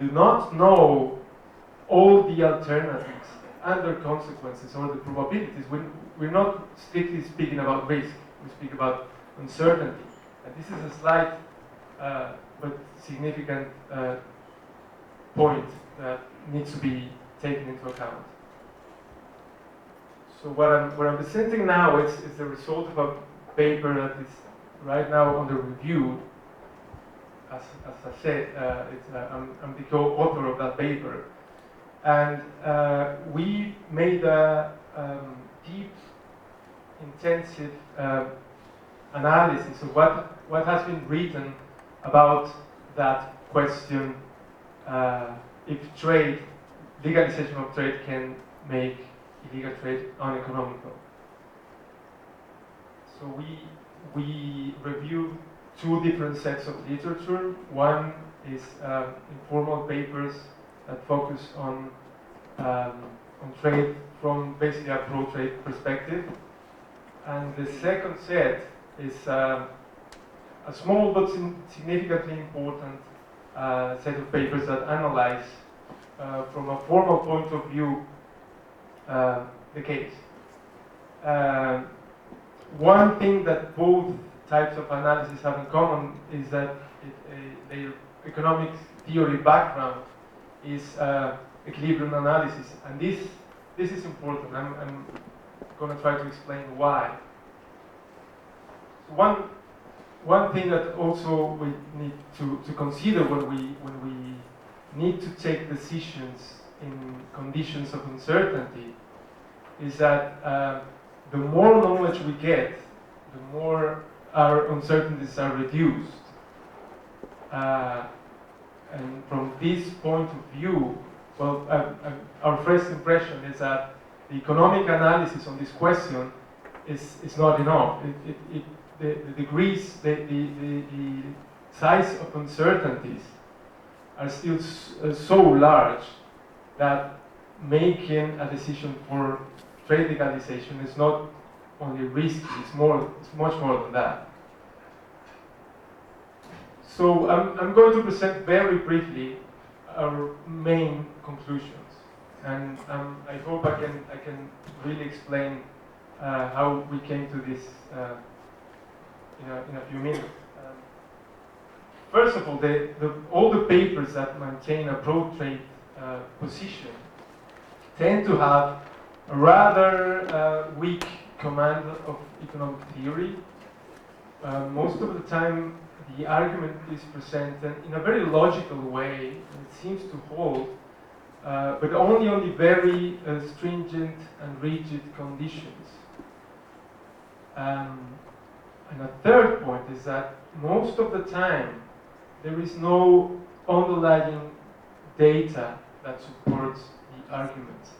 do not know all the alternatives and their consequences or the probabilities. We're not strictly speaking about risk, we speak about uncertainty. And this is a slight but significant point that needs to be taken into account. So what I'm presenting now is the result of a paper that is right now under review. As I said, I'm the co-author of that paper. And we made a deep, intensive analysis of what has been written about that question, if legalization of trade can make illegal trade uneconomical. So we reviewed two different sets of literature. One is informal papers that focus on trade from basically a pro-trade perspective. And the second set is a small but significantly important set of papers that analyze from a formal point of view the case. One thing that both types of analysis have in common is that their economic theory background is equilibrium analysis, and this is important. I'm going to try to explain why. So one thing that also we need to consider when we need to take decisions in conditions of uncertainty is that the more knowledge we get, the more our uncertainties are reduced. And from this point of view, well, our first impression is that the economic analysis on this question is not enough. The degrees, the size of uncertainties are still so large that making a decision for trade legalization is not only risky, it's much more than that. So I'm going to present very briefly our main conclusions, and I hope I can really explain how we came to this in a few minutes. First of all, all the papers that maintain a pro-trade position tend to have a rather weak command of economic theory. Most of the time, the argument is presented in a very logical way, and it seems to hold, but only on the very stringent and rigid conditions. And a third point is that most of the time, there is no underlying data that supports the arguments.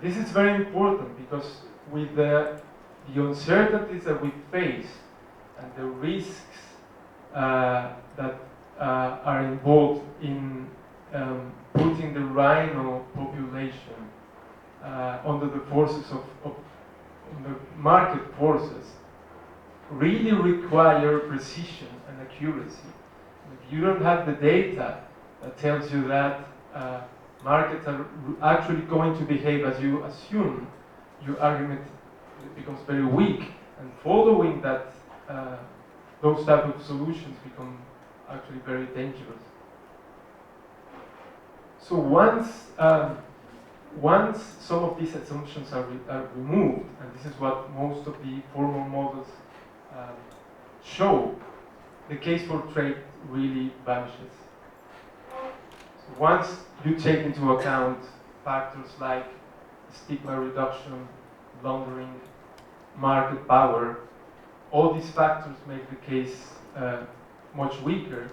This is very important because with the uncertainties that we face and the risks that are involved in putting the rhino population under the forces of the market forces really require precision and accuracy. If you don't have the data that tells you that markets are actually going to behave as you assume, your argument becomes very weak, and following that, those type of solutions become actually very dangerous. So once some of these assumptions are removed, and this is what most of the formal models show, the case for trade really vanishes. So once you take into account factors like stigma reduction, laundering, market power, all these factors make the case much weaker,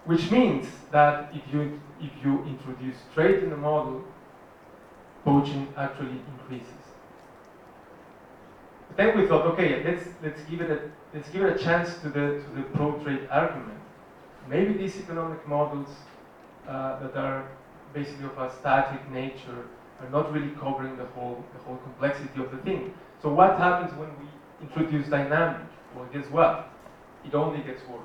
which means that if you introduce trade in the model, poaching actually increases. But then we thought, okay, let's give it a chance to the pro-trade argument. Maybe these economic models that are basically of a static nature are not really covering the whole complexity of the thing. So what happens when we introduce dynamic? Well, guess what? It only gets worse.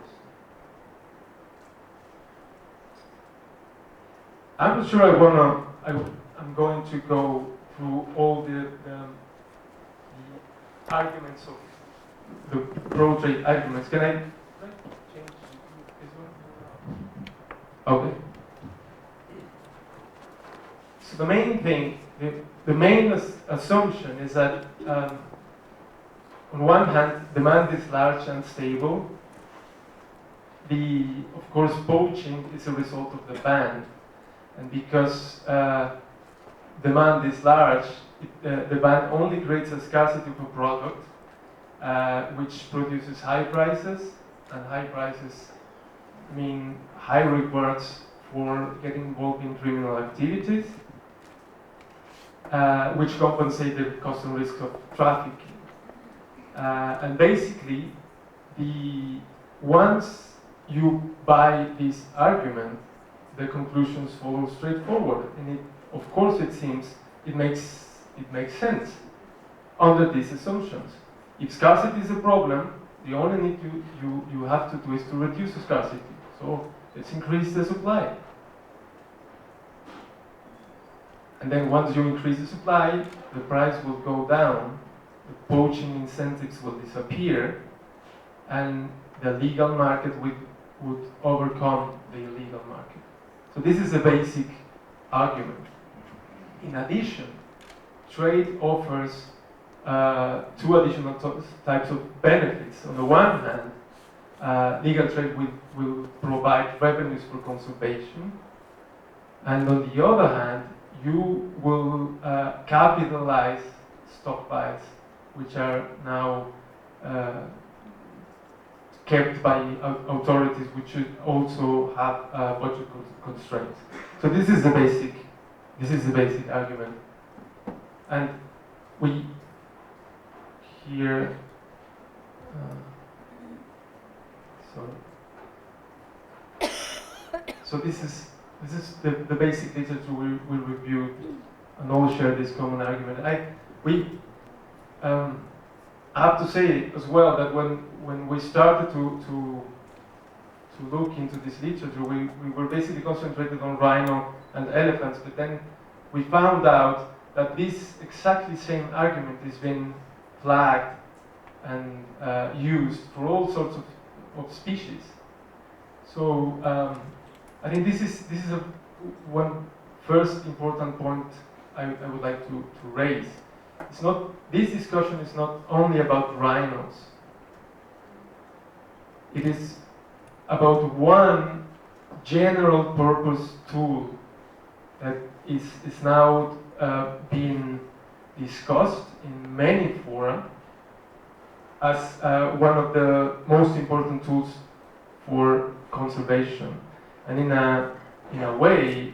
I'm not sure I'm going to go through all the arguments of the pro-trade arguments. Can I change this one? Okay. So the main thing, the main assumption is that on one hand, demand is large and stable. Of course, poaching is a result of the ban, and because demand is large, the ban only creates a scarcity of a product, which produces high prices, and high prices mean high rewards for getting involved in criminal activities, which compensate the cost and risk of trafficking. And basically, once you buy this argument, the conclusions follow straightforward, and of course it seems it makes sense under these assumptions. If scarcity is a problem, the only thing you have to do is to reduce the scarcity. So let's increase the supply. And then once you increase the supply, the price will go down, the poaching incentives will disappear, and the legal market would overcome the illegal market. So this is a basic argument. In addition, trade offers two additional types of benefits. On the one hand, legal trade will provide revenues for conservation, and on the other hand, you will capitalize stock buys, which are now kept by authorities, which should also have budget constraints. So this is the basic argument, and we here. So this is the basic literature we reviewed, and all share this common argument. I have to say as well that when we started to look into this literature, we were basically concentrated on rhino and elephants, but then we found out that this exactly same argument has been flagged and used for all sorts of species. So I think this is one first important point I would like to raise. This discussion is not only about rhinos. It is about one general purpose tool that is now being discussed in many fora as one of the most important tools for conservation. And in a way,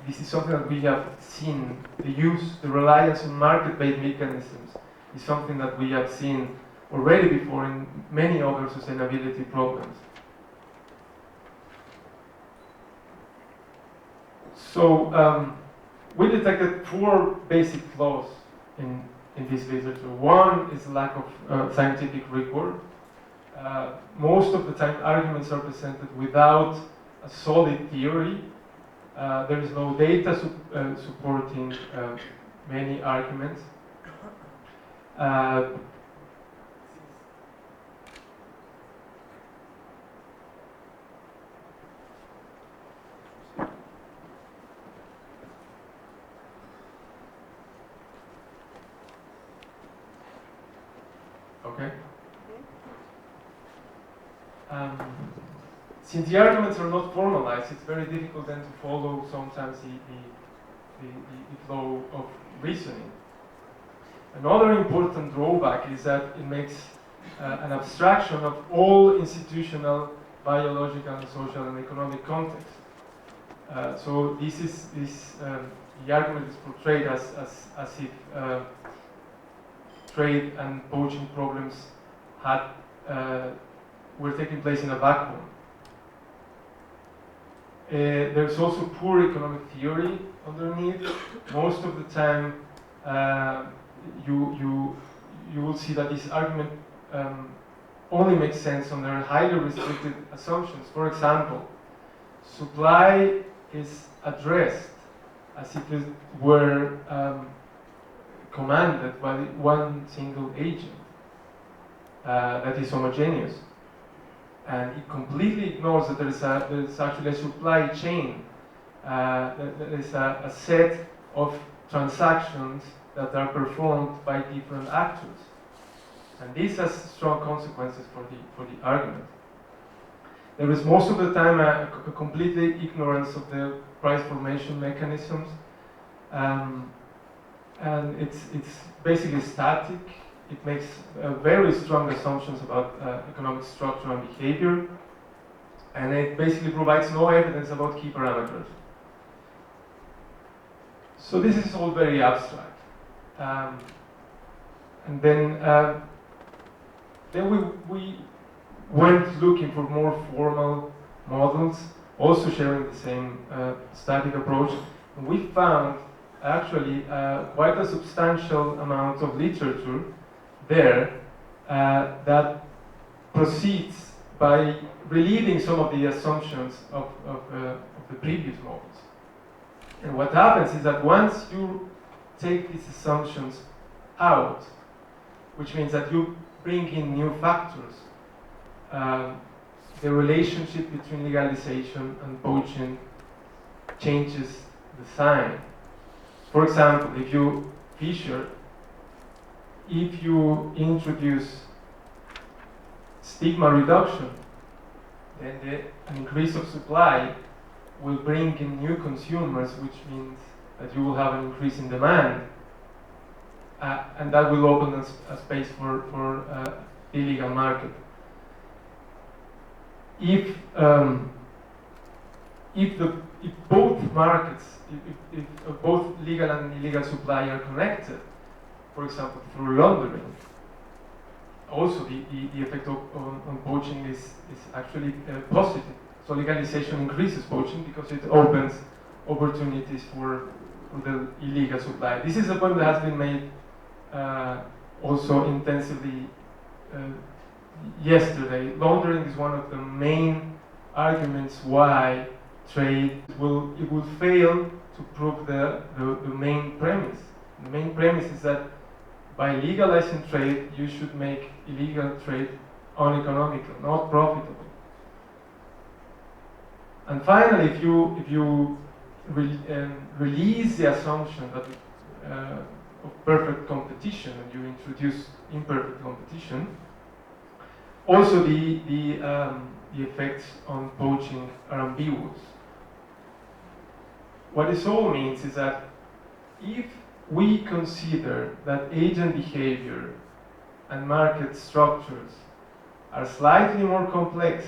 this is something that we have seen. The reliance on market-based mechanisms is something that we have seen already before in many other sustainability problems. So we detected four basic flaws in this literature. One is lack of scientific record. Most of the time, arguments are presented without a solid theory. There is no data supporting many arguments. Okay. Since the arguments are not formalized, it's very difficult then to follow sometimes the flow of reasoning. Another important drawback is that it makes an abstraction of all institutional, biological, and social and economic context. So the argument is portrayed as if trade and poaching problems were taking place in a vacuum. There's also poor economic theory underneath. Most of the time, you will see that this argument only makes sense under highly restricted assumptions. For example, supply is addressed as if it were commanded by one single agent that is homogeneous. And it completely ignores that there is actually a supply chain. There is a set of transactions that are performed by different actors. And this has strong consequences for the argument. There is most of the time a complete ignorance of the price formation mechanisms. And it's basically static. It makes very strong assumptions about economic structure and behavior, and it basically provides no evidence about key parameters. So this is all very abstract. And then we went looking for more formal models, also sharing the same static approach. And we found actually quite a substantial amount of literature there that proceeds by relieving some of the assumptions of the previous models. And what happens is that once you take these assumptions out, which means that you bring in new factors, the relationship between legalization and poaching changes the sign. For example, if you introduce stigma reduction, then an increase of supply will bring in new consumers, which means that you will have an increase in demand, and that will open a space for illegal market. If both markets, if both legal and illegal supply are connected, for example, through laundering, also the effect on poaching is actually positive. So legalization increases poaching because it opens opportunities for the illegal supply. This is a point that has been made also intensively yesterday. Laundering is one of the main arguments why trade will fail to prove the main premise. The main premise is that by legalizing trade, you should make illegal trade uneconomical, not profitable. And finally, if you release the assumption that of perfect competition and you introduce imperfect competition, also the effects on poaching are ambiguous. What this all means is that if we consider that agent behavior and market structures are slightly more complex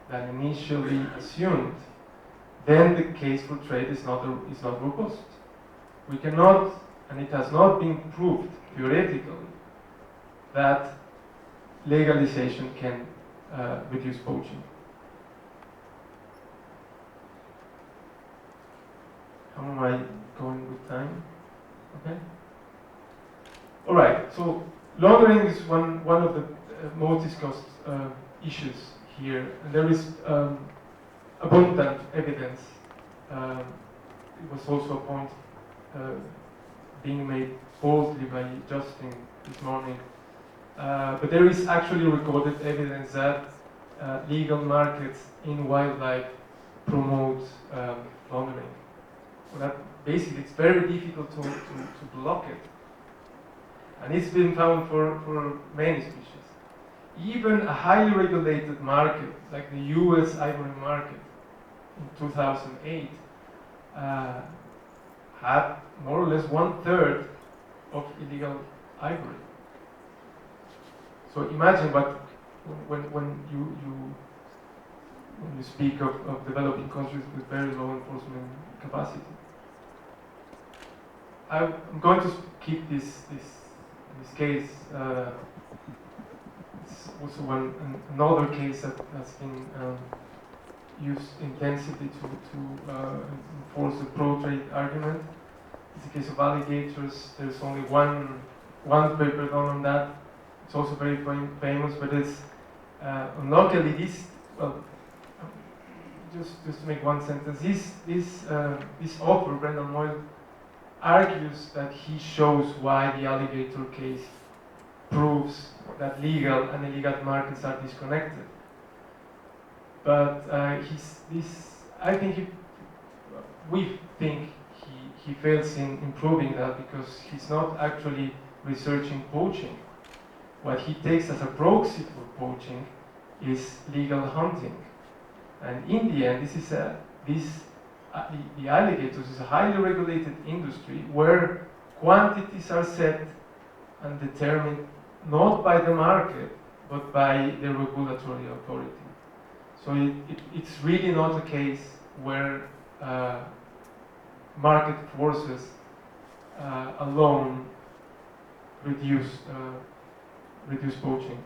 than initially assumed, then the case for trade is not robust. We cannot, and it has not been proved theoretically, that legalization can reduce poaching. How am I going with time? Okay. All right. So laundering is one of the most discussed issues here, and there is abundant evidence. It was also a point being made boldly by Justin this morning. But there is actually recorded evidence that legal markets in wildlife promote laundering. Well, that basically, it's very difficult to block it. And it's been found for many species. Even a highly regulated market, like the US ivory market in 2008, had more or less 1/3 of illegal ivory. So imagine what when you speak of developing countries with very low enforcement capacity. I'm going to keep this case. It's also another case that has been used intensively to enforce the pro-trade argument. It's the case of alligators. There's only one paper done on that. It's also very famous, but it's unluckily just to make one sentence, this author, Brendan Moyle, argues that he shows why the alligator case proves that legal and illegal markets are disconnected. But we think he fails in improving that because he's not actually researching poaching. What he takes as a proxy for poaching is legal hunting. And in the end, the alligators is a highly regulated industry where quantities are set and determined not by the market, but by the regulatory authority. So it's really not a case where market forces alone reduce poaching.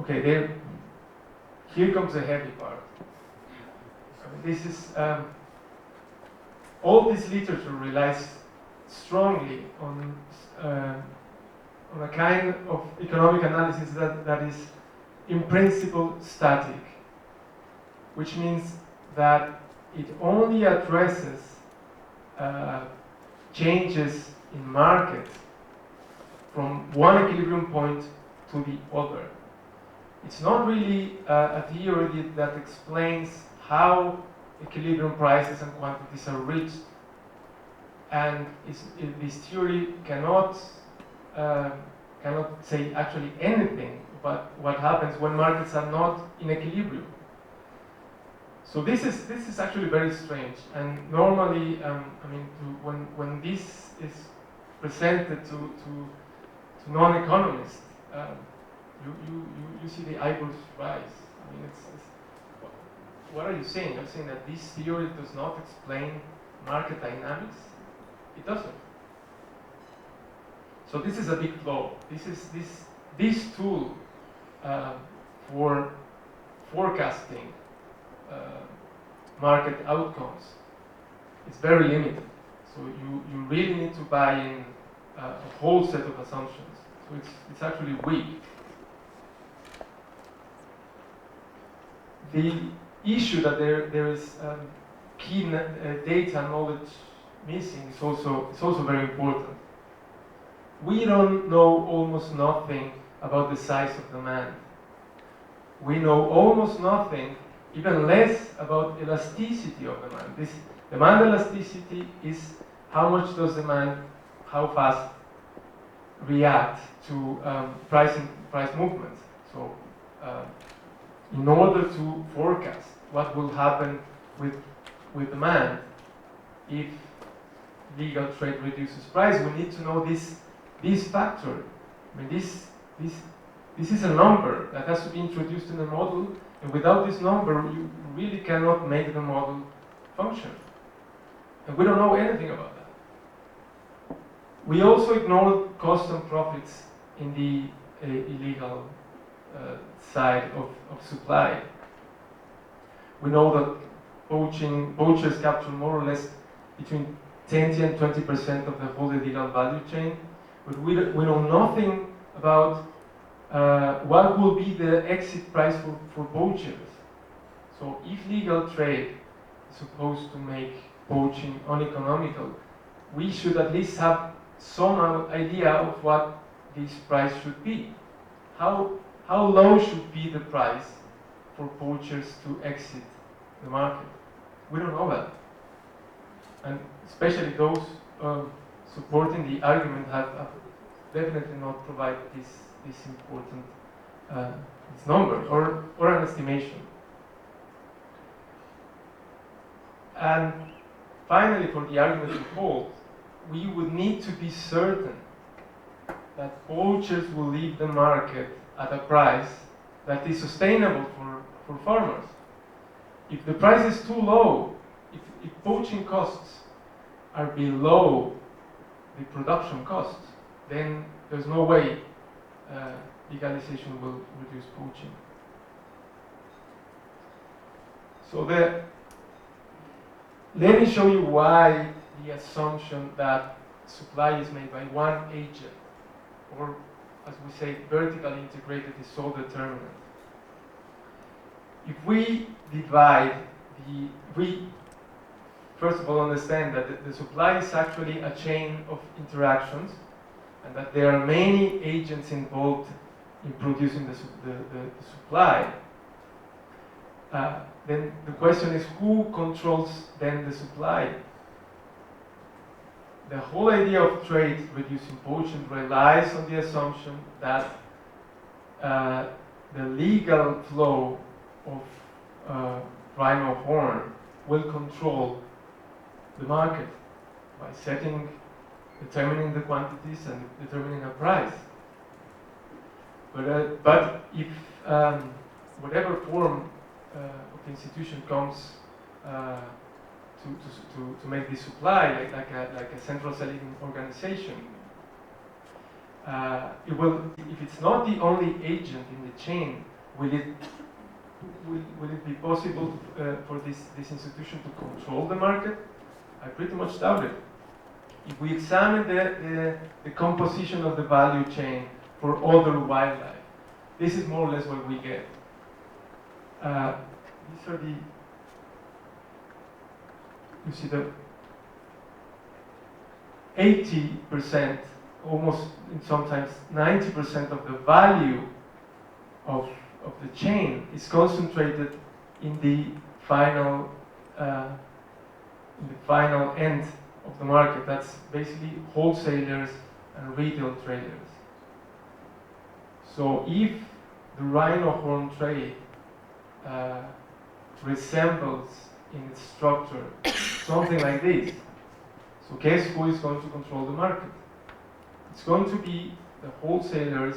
Okay, here comes the heavy part. This is all this literature relies strongly on a kind of economic analysis that is in principle static, which means that it only addresses changes in markets from one equilibrium point to the other. It's not really a theory that explains how equilibrium prices and quantities are reached, and this theory cannot say actually anything about what happens when markets are not in equilibrium. So this is actually very strange, and normally, when this is presented to non-economists, you see the eyebrows rise. I mean, what are you saying? You're saying that this theory does not explain market dynamics? It doesn't. So this is a big flaw. This tool for forecasting market outcomes is very limited. So you really need to buy in a whole set of assumptions. So it's actually weak. The issue that there is key data knowledge missing is also very important. We don't know almost nothing about the size of demand. We know almost nothing, even less, about elasticity of demand. This demand elasticity is how much does demand, how fast react to price movements. So in order to forecast what will happen with demand if legal trade reduces price, we need to know this factor. I mean, this is a number that has to be introduced in the model, and without this number, you really cannot make the model function. And we don't know anything about that. We also ignore cost and profits in the illegal side of supply. We know that poachers capture more or less between 10 and 20% of the whole illegal value chain, but we know nothing about what will be the exit price for poachers. So if legal trade is supposed to make poaching uneconomical, we should at least have some idea of what this price should be. How low should be the price for poachers to exit the market? We don't know that. And especially those supporting the argument have definitely not provided this important this number or an estimation. And finally, for the argument to hold, we would need to be certain that poachers will leave the market at a price that is sustainable for farmers. If the price is too low, if poaching costs are below the production costs, then there's no way legalization will reduce poaching. So let me show you why the assumption that supply is made by one agent, or as we say, vertically integrated, is so determinant. if we divide we first of all understand that the supply is actually a chain of interactions, and that there are many agents involved in producing the supply, then the question is, who controls then the supply? The whole idea of trade reducing pollution relies on the assumption that the legal flow of rhino horn will control the market by determining the quantities and determining a price. But if whatever form of institution comes to make this supply, like a central selling organization, it will, if it's not the only agent in the chain, will it be possible for this institution to control the market? I pretty much doubt it. If we examine the composition of the value chain for other wildlife, this is more or less what we get. These are you see the 80%, almost sometimes 90% of the value of the chain is concentrated in the final end of the market. That's basically wholesalers and retail traders. So if the rhino horn trade resembles in its structure something like this, so guess who is going to control the market? It's going to be the wholesalers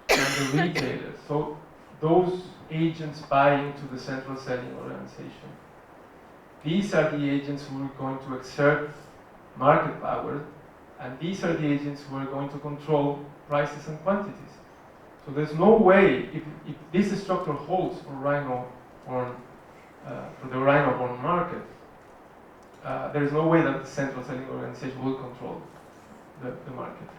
and the retailers. So those agents buy into the central selling organization. These are the agents who are going to exert market power, and these are the agents who are going to control prices and quantities. So there's no way, if this structure holds for rhino horn, for the rhino horn market, there is no way that the central selling organization will control the market.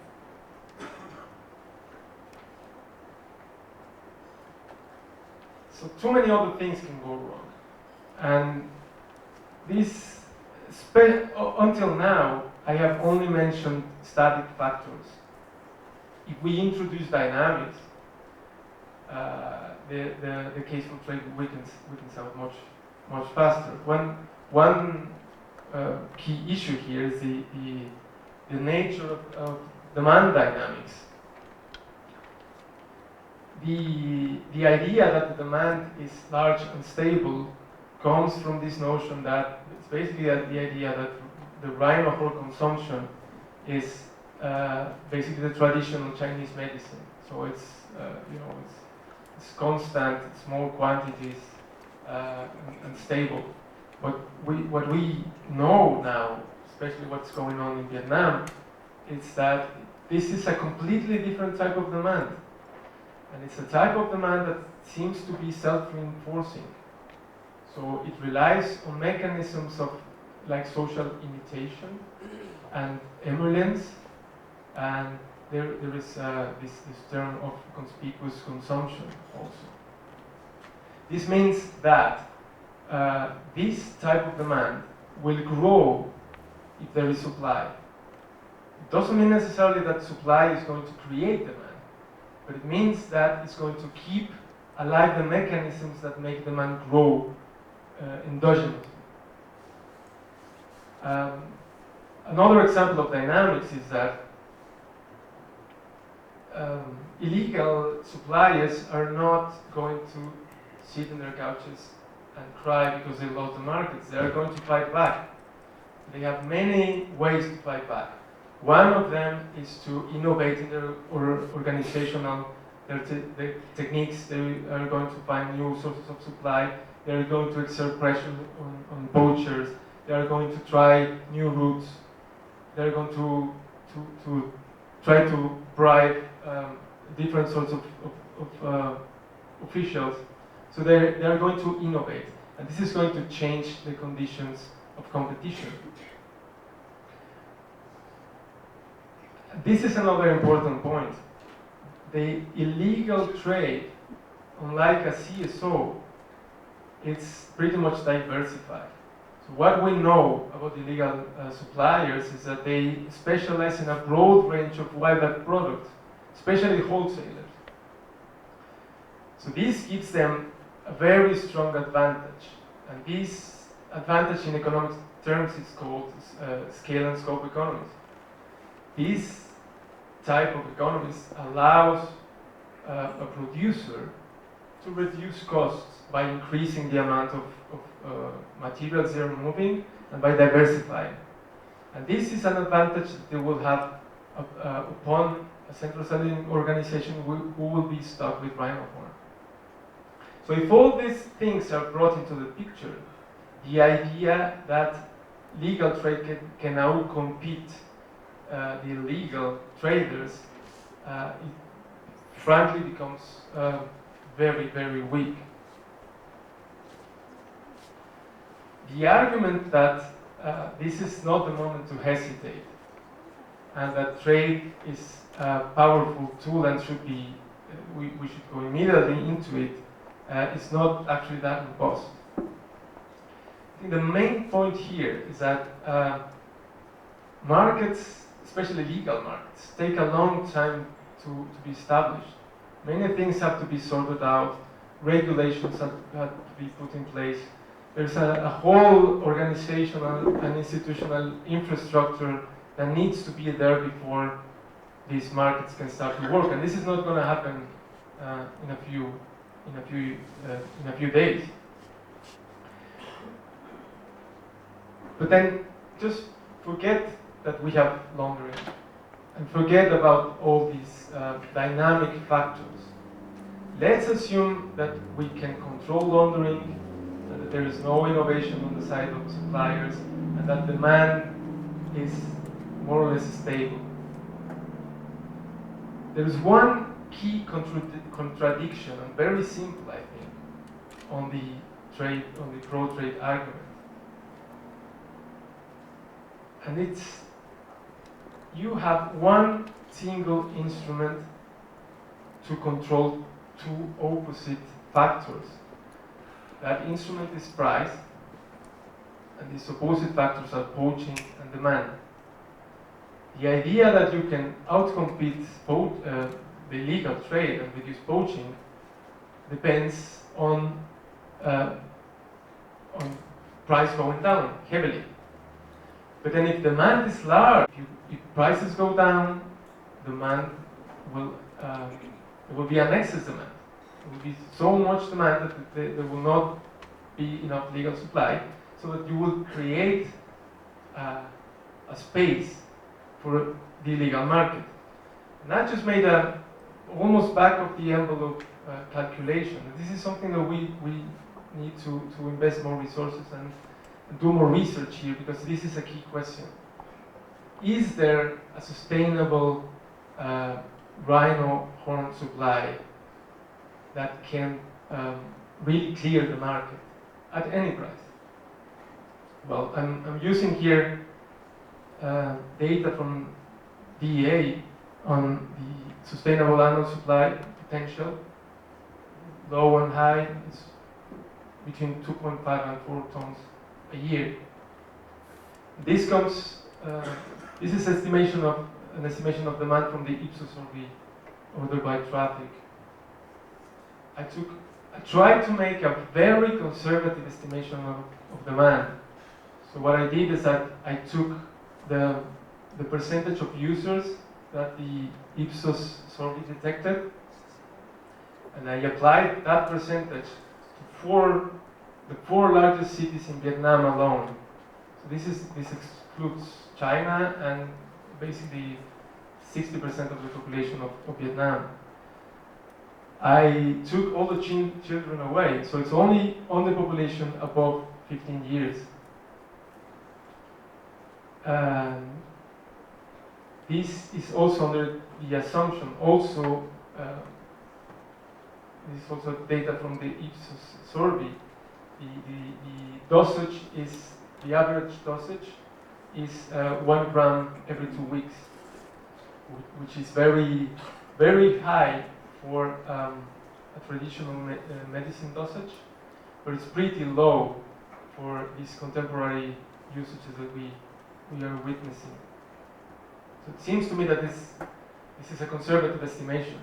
So too many other things can go wrong, and this, until now, I have only mentioned static factors. If we introduce dynamics, the case for trade weakens out much faster. One key issue here is the nature of demand dynamics. The idea that the demand is large and stable comes from this notion that it's basically the idea that the rhino horn consumption is basically the traditional Chinese medicine. So it's it's constant, small quantities, and stable. But what we know now, especially what's going on in Vietnam, is that this is a completely different type of demand. And it's a type of demand that seems to be self-reinforcing. So it relies on mechanisms of like social imitation and emulence, and there is this term of conspicuous consumption also. This means that this type of demand will grow if there is supply. It doesn't mean necessarily that supply is going to create demand, but it means that it's going to keep alive the mechanisms that make demand grow endogenously. Another example of dynamics is that illegal suppliers are not going to sit in their couches and cry because they lost the markets. They are going to fight back. They have many ways to fight back. One of them is to innovate in their organizational techniques. They are going to find new sources of supply. They are going to exert pressure on poachers. They are going to try new routes. They are going to try to bribe different sorts of officials. So they are going to innovate, and this is going to change the conditions of competition. This is another important point. The illegal trade, unlike a CSO, it's pretty much diversified. So what we know about illegal suppliers is that they specialize in a broad range of wildlife products, especially wholesalers. So this gives them a very strong advantage, and this advantage in economic terms is called scale and scope economies. This type of economies allows a producer to reduce costs by increasing the amount of materials they're moving and by diversifying. And this is an advantage that they will have upon a central selling organization who will be stuck with rhino horn. So if all these things are brought into the picture, the idea that legal trade can now compete the illegal traders, it frankly becomes very, very weak. The argument that this is not the moment to hesitate and that trade is a powerful tool and should be, we should go immediately into it, is not actually that robust. I think the main point here is that markets, especially legal markets, take a long time to be established. Many things have to be sorted out, regulations have to be put in place. There's a whole organizational and institutional infrastructure that needs to be there before these markets can start to work, and this is not going to happen in a few days. But then just forget that we have laundering, and forget about all these dynamic factors. Let's assume that we can control laundering, and that there is no innovation on the side of suppliers, and that demand is more or less stable. There is one key contradiction, and very simple, I think, on the pro-trade argument. And it's, you have one single instrument to control two opposite factors. That instrument is price, and these opposite factors are poaching and demand. The idea that you can outcompete the illegal trade and reduce poaching depends on price going down heavily. But then if demand is large, if prices go down, demand will, there will be an excess demand. There will be so much demand that there will not be enough legal supply, so that you will create a space for the illegal market. And that just made a almost back of the envelope calculation. And this is something that we need to invest more resources and do more research here, because this is a key question. Is there a sustainable rhino horn supply that can really clear the market at any price? Well, I'm using here data from DEA on the sustainable annual supply potential. Low and high is between 2.5 and 4 tons a year. This comes. This is an estimation of demand from the Ipsos survey ordered by traffic. I tried to make a very conservative estimation of demand. So what I did is that I took the percentage of users that the Ipsos survey detected, and I applied that percentage to the four largest cities in Vietnam alone. So this excludes China and basically 60% of the population of Vietnam. I took all the children away, so it's only on the population above 15 years. This is also under the assumption, this is also data from the Ipsos survey. The dosage is, the average dosage is 1 gram every 2 weeks, which is very, very high for a traditional medicine dosage. but it's pretty low for these contemporary usages that we are witnessing. So it seems to me that this is a conservative estimation.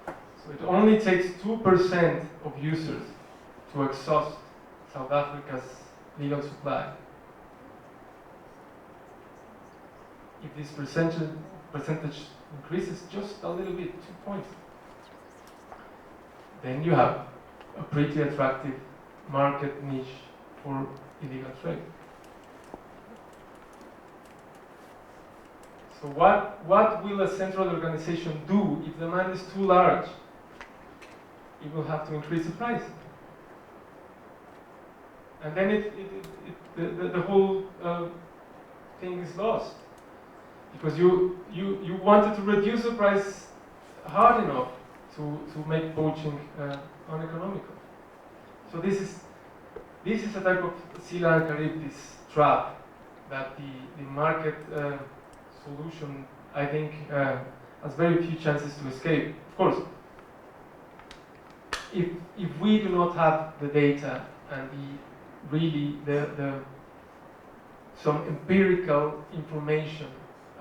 So it only takes 2% of users to exhaust South Africa's legal supply. If this percentage increases just a little bit, 2 points, then you have a pretty attractive market niche for illegal trade. So what will a central organization do if demand is too large? It will have to increase the price. And then the whole thing is lost. Because you wanted to reduce the price hard enough to make poaching uneconomical. So this is a type of Scylla and Charybdis trap that the market solution, I think, has very few chances to escape. Of course, if we do not have the data and some empirical information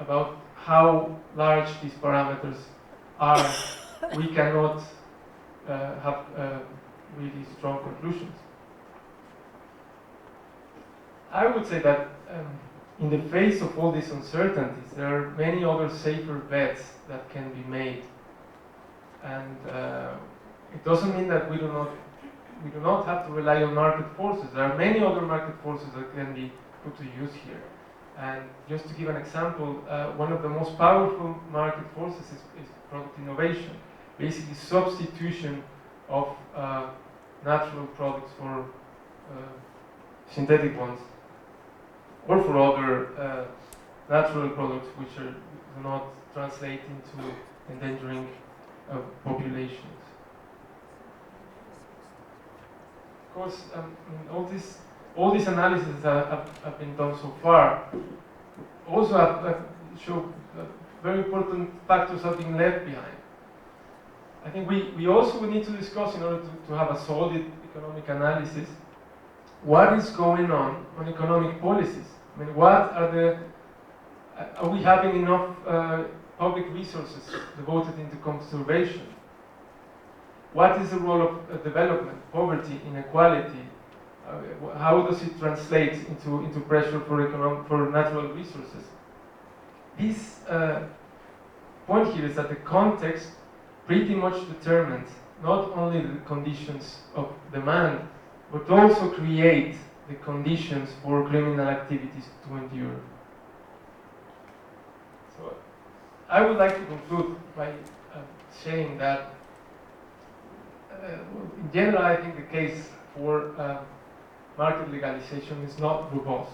about how large these parameters are, we cannot have really strong conclusions. I would say that in the face of all these uncertainties, there are many other safer bets that can be made, and it doesn't mean that we do not have to rely on market forces. There are many other market forces that can be put to use here. And just to give an example, one of the most powerful market forces is product innovation, basically substitution of natural products for synthetic ones, or for other natural products which do not translate into endangering populations. Of course, all these analyses have been done so far also have show very important factors have been left behind. I think we also need to discuss, in order to have a solid economic analysis, what is going on economic policies. I mean, are we having enough public resources devoted into conservation? What is the role of development, poverty, inequality? How does it translate into pressure for natural resources? This point here is that the context pretty much determines not only the conditions of demand, but also create the conditions for criminal activities to endure. So I would like to conclude by saying that in general, I think the case for market legalization is not robust.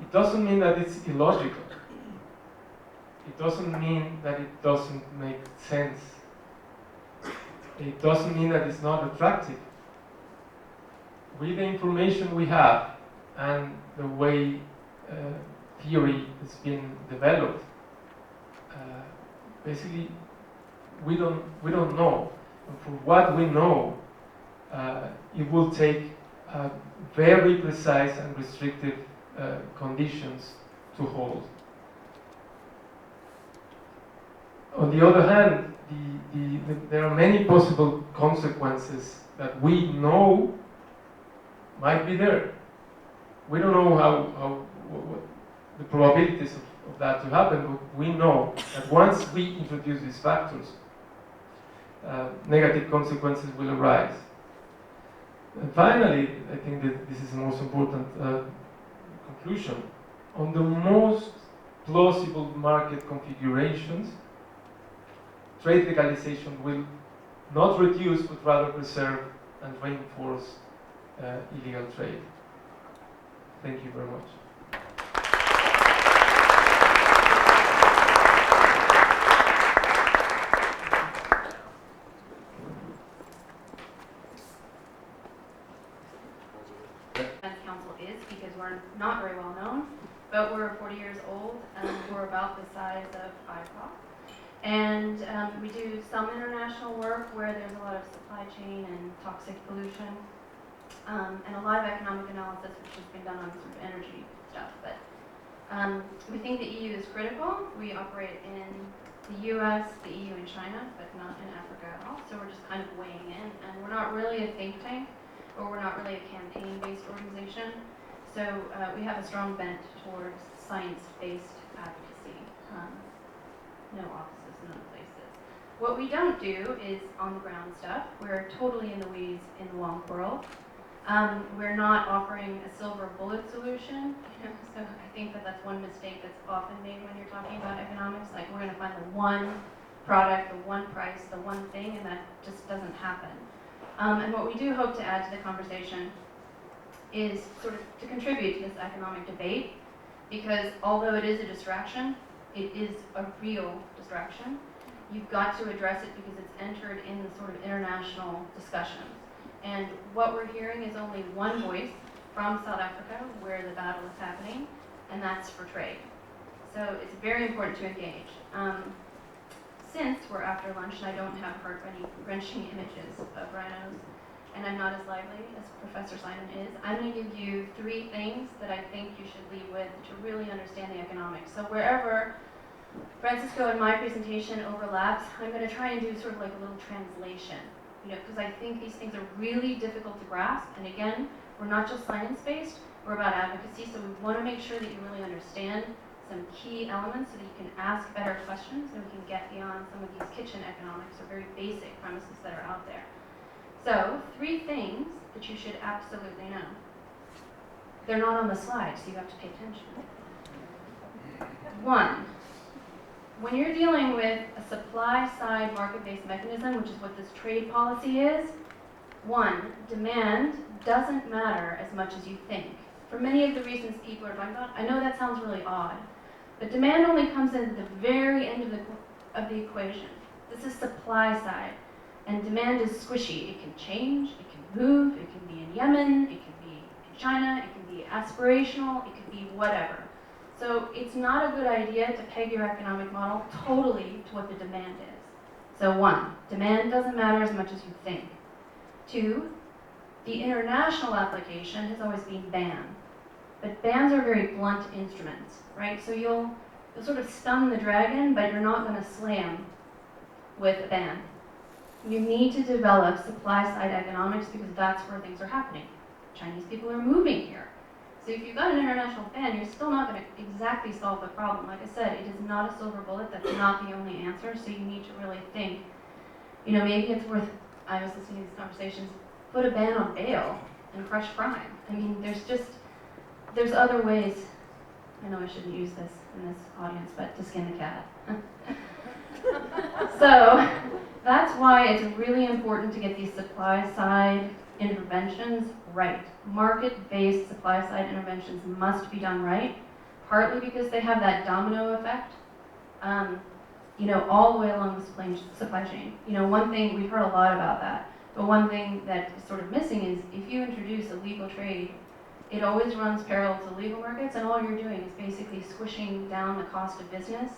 It doesn't mean that it's illogical. It doesn't mean that it doesn't make sense. It doesn't mean that it's not attractive. With the information we have and the way theory has been developed, basically we don't know. And for what we know, it will take very precise and restrictive conditions to hold. On the other hand, there are many possible consequences that we know might be there. We don't know what the probabilities of that to happen, but we know that once we introduce these factors, negative consequences will arise. And finally, I think that this is the most important conclusion. On the most plausible market configurations, trade legalization will not reduce, but rather preserve and reinforce illegal trade. Thank you very much. Council is, because we're not very well known, but we're 40 years old and we're about the size of IPOC. And we do some international work where there's a lot of supply chain and toxic pollution. and a lot of economic analysis which has been done on sort of energy stuff. But we think the EU is critical. We operate in the US, the EU, and China, but not in Africa at all. So we're just kind of weighing in, and we're not really a think tank, or we're not really a campaign-based organization. So we have a strong bent towards science-based advocacy. No offices, no places. What we don't do is on-the-ground stuff. We're totally in the weeds in the wonk world. We're not offering a silver bullet solution, so I think that that's one mistake that's often made when you're talking about economics. Like, we're going to find the one product, the one price, the one thing, and that just doesn't happen. And what we do hope to add to the conversation is sort of to contribute to this economic debate, because although it is a distraction, it is a real distraction. You've got to address it because it's entered in the sort of international discussions. And what we're hearing is only one voice from South Africa, where the battle is happening, and that's for trade. So it's very important to engage. Since we're after lunch and I don't have heart-wrenching images of rhinos, and I'm not as lively as Professor Simon is, I'm going to give you 3 things that I think you should leave with to really understand the economics. So wherever Francisco and my presentation overlaps, I'm going to try and do sort of like a little translation, because I think these things are really difficult to grasp. And again, we're not just science-based, we're about advocacy, so we want to make sure that you really understand some key elements so that you can ask better questions and we can get beyond some of these kitchen economics or very basic premises that are out there. So, 3 things that you should absolutely know. They're not on the slide, so you have to pay attention. 1, when you're dealing with a supply-side market-based mechanism, which is what this trade policy is, 1, demand doesn't matter as much as you think. For many of the reasons people are talking about, I know that sounds really odd, but demand only comes in at the very end of the equation. This is supply side, and demand is squishy. It can change, it can move, it can be in Yemen, it can be in China, it can be aspirational, it can be whatever. So it's not a good idea to peg your economic model totally to what the demand is. So 1, demand doesn't matter as much as you think. 2, the international application has always been ban. But bans are very blunt instruments, right? So you'll sort of stun the dragon, but you're not going to slay him with a ban. You need to develop supply-side economics because that's where things are happening. Chinese people are moving here. So if you've got an international ban, you're still not going to exactly solve the problem. Like I said, it is not a silver bullet. That's not the only answer. So you need to really think, maybe it's worth, I was listening to these conversations, put a ban on bail and crush crime. I mean, there's other ways. I know I shouldn't use this in this audience, but to skin the cat. So that's why it's really important to get these supply-side interventions right. Market-based supply-side interventions must be done right, partly because they have that domino effect, all the way along the supply chain. One thing, we've heard a lot about that, but one thing that is sort of missing is if you introduce illegal trade, it always runs parallel to legal markets, and all you're doing is basically squishing down the cost of business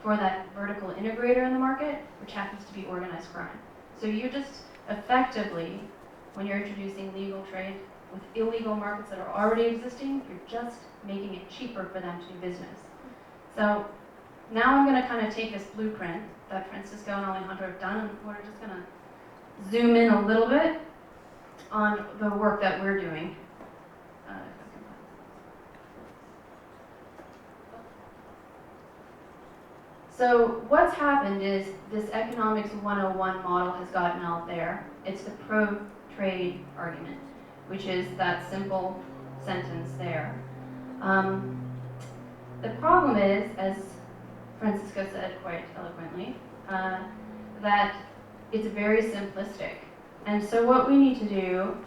for that vertical integrator in the market, which happens to be organized crime. So you're just effectively, when you're introducing legal trade with illegal markets that are already existing, you're just making it cheaper for them to do business. So now I'm going to kind of take this blueprint that Francisco and Alejandro have done, and we're just going to zoom in a little bit on the work that we're doing. So what's happened is this economics 101 model has gotten out there. It's the pro-trade argument, which is that simple sentence there. The problem is, as Francisco said quite eloquently, that it's very simplistic. And so what we need to do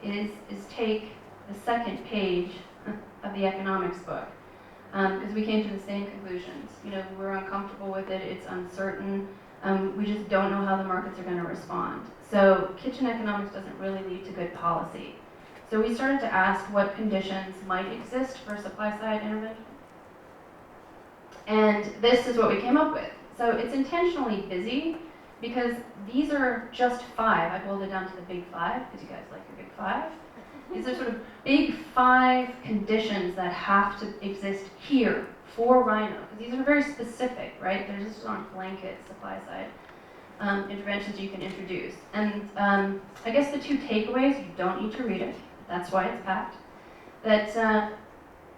is take the second page of the economics book, because we came to the same conclusions. We're uncomfortable with it, it's uncertain, we just don't know how the markets are going to respond. So kitchen economics doesn't really lead to good policy. So we started to ask what conditions might exist for supply-side intervention. And this is what we came up with. So it's intentionally busy because these are just 5. I boiled it down to the big 5 because you guys like your big 5. These are sort of big 5 conditions that have to exist here for rhino, because these are very specific, right? They're just not blanket supply side interventions you can introduce. And I guess the 2 takeaways, you don't need to read it, that's why it's packed. That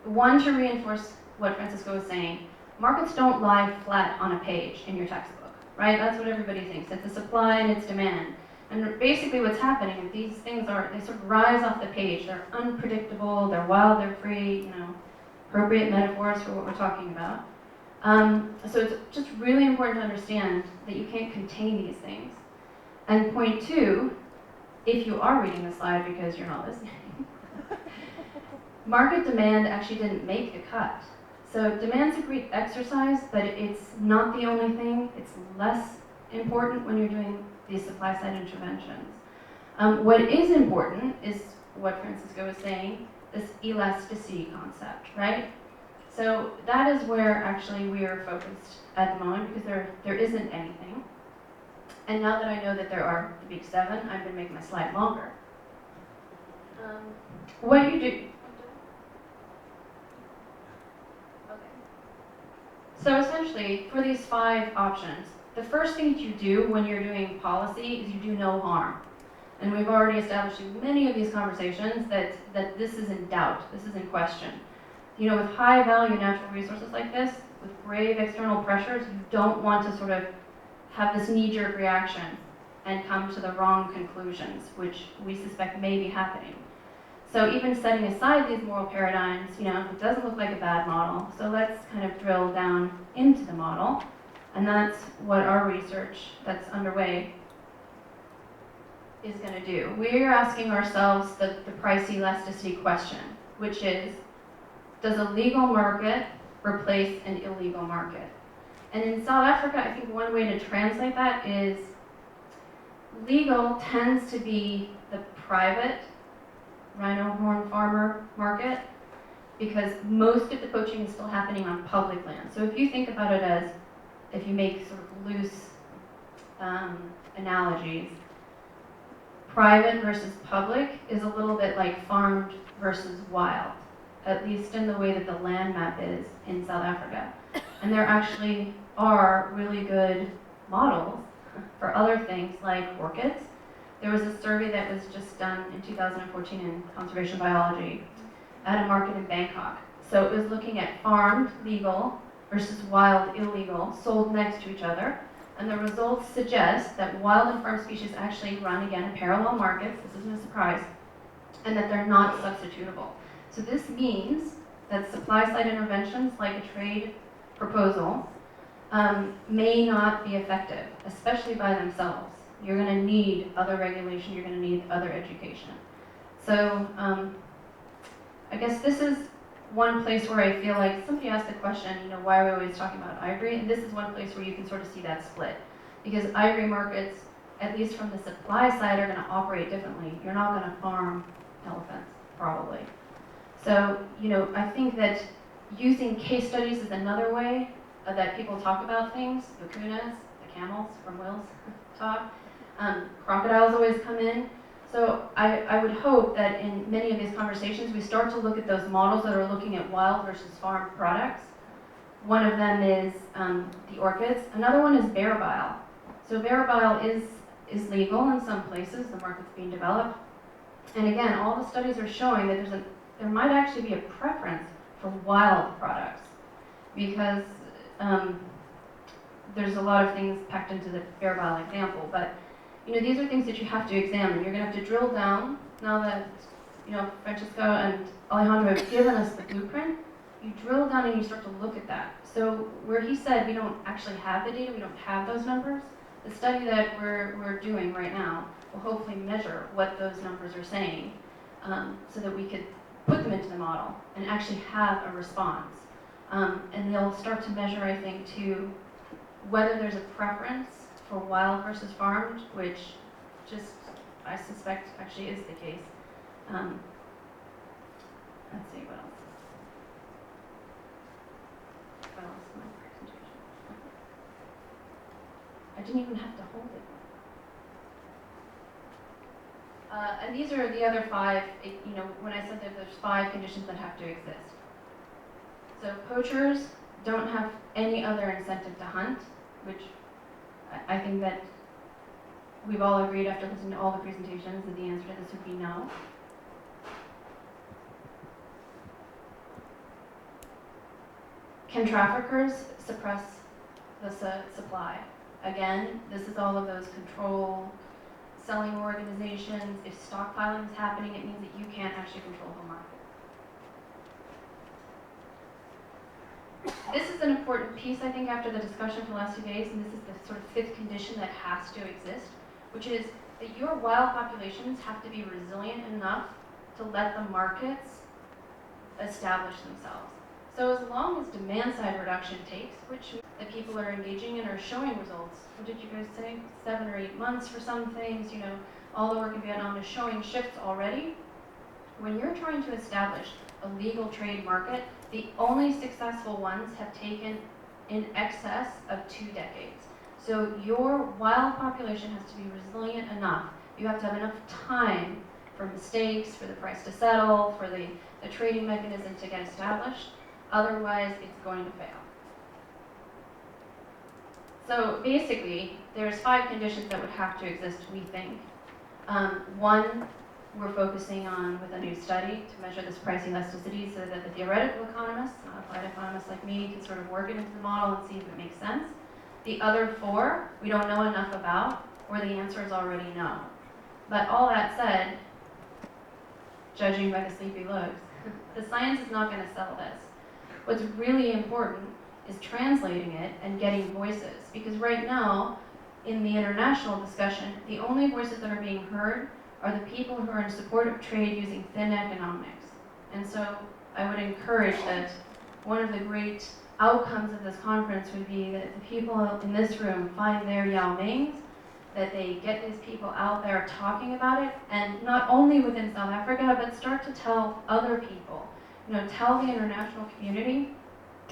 one, to reinforce what Francisco was saying, markets don't lie flat on a page in your textbook, right? That's what everybody thinks. It's a supply and it's demand. And basically what's happening is these things are, they sort of rise off the page. They're unpredictable, they're wild, they're free, you know, appropriate metaphors for what we're talking about. So it's just really important to understand that you can't contain these things. And point 2, if you are reading the slide because you're not listening, market demand actually didn't make the cut. So demand's a great exercise, but it's not the only thing. It's less important when you're doing these supply side interventions. What is important is what Francisco was saying, this elasticity concept, right? So that is where actually we are focused at the moment, because there isn't anything. And now that I know that there are the big 7, I'm going to make my slide longer. What you do... Okay. So essentially, for these 5 options, the first thing that you do when you're doing policy is you do no harm. And we've already established in many of these conversations that this is in doubt, this is in question. You know, with high value natural resources like this, with grave external pressures, you don't want to sort of have this knee-jerk reaction and come to the wrong conclusions, which we suspect may be happening. So even setting aside these moral paradigms, you know, it doesn't look like a bad model. So let's kind of drill down into the model. And that's what our research that's underway is going to do. We're asking ourselves the price elasticity question, which is, does a legal market replace an illegal market? And in South Africa, I think one way to translate that is legal tends to be the private rhino horn farmer market, because most of the poaching is still happening on public land. So if you think about it as, if you make sort of loose analogies, private versus public is a little bit like farmed versus wild, at least in the way that the land map is in South Africa. And there actually are really good models for other things like orchids. There was a survey that was just done in 2014 in conservation biology at a market in Bangkok. So it was looking at farmed, legal, versus wild, illegal, sold next to each other. And the results suggest that wild and farmed species actually run, again, in parallel markets, this isn't a surprise, and that they're not substitutable. So this means that supply-side interventions like a trade proposal may not be effective, especially by themselves. You're going to need other regulation, you're going to need other education. So I guess this is one place where I feel like somebody asked the question, you know, why are we always talking about ivory? And this is one place where you can sort of see that split. Because ivory markets, at least from the supply side, are going to operate differently. You're not going to farm elephants, probably. So, you know, I think that using case studies is another way that people talk about things. Vicuñas, the camels from Will's talk. Crocodiles always come in. So I would hope that in many of these conversations we start to look at those models that are looking at wild versus farm products. One of them is the orchids. Another one is bear bile. So bear bile is legal in some places. The market's being developed. And again, all the studies are showing that there might actually be a preference for wild products, because there's a lot of things packed into the bear bile example. But you know, these are things that you have to examine. You're going to have to drill down. Now that, you know, Francisco and Alejandro have given us the blueprint, you drill down and you start to look at that. So where he said we don't actually have the data, we don't have those numbers, the study that we're doing right now will hopefully measure what those numbers are saying, so that we could put them into the model and actually have a response. And they'll start to measure, I think, too, whether there's a preference for wild versus farmed, which just, I suspect, actually is the case. Let's see, what else? What else in my presentation? I didn't even have to hold it. And these are the other 5, when I said that there's 5 conditions that have to exist. So poachers don't have any other incentive to hunt, which I think that we've all agreed after listening to all the presentations that the answer to this would be no. Can traffickers suppress the supply? Again, this is all of those control selling organizations. If stockpiling is happening, it means that you can't actually control the market. This is an important piece, I think, after the discussion for the last 2 days, and this is the sort of 5th condition that has to exist, which is that your wild populations have to be resilient enough to let the markets establish themselves. So as long as demand side reduction takes, which the people are engaging in are showing results. What did you guys say? 7 or 8 months for some things, all the work in Vietnam is showing shifts already. When you're trying to establish a legal trade market, the only successful ones have taken in excess of 2 decades. So your wild population has to be resilient enough. You have to have enough time for mistakes, for the price to settle, for the trading mechanism to get established. Otherwise, it's going to fail. So basically, there's 5 conditions that would have to exist, we think. 1, we're focusing on with a new study to measure this price elasticity so that the theoretical economists, not applied economists like me, can sort of work it into the model and see if it makes sense. The other 4, we don't know enough about, or the answer is already no. But all that said, judging by the sleepy looks, the science is not going to sell this. What's really important is translating it and getting voices. Because right now, in the international discussion, the only voices that are being heard are the people who are in support of trade using thin economics. And so I would encourage that one of the great outcomes of this conference would be that the people in this room find their Yao Mings, that they get these people out there talking about it, and not only within South Africa, but start to tell other people. Tell the international community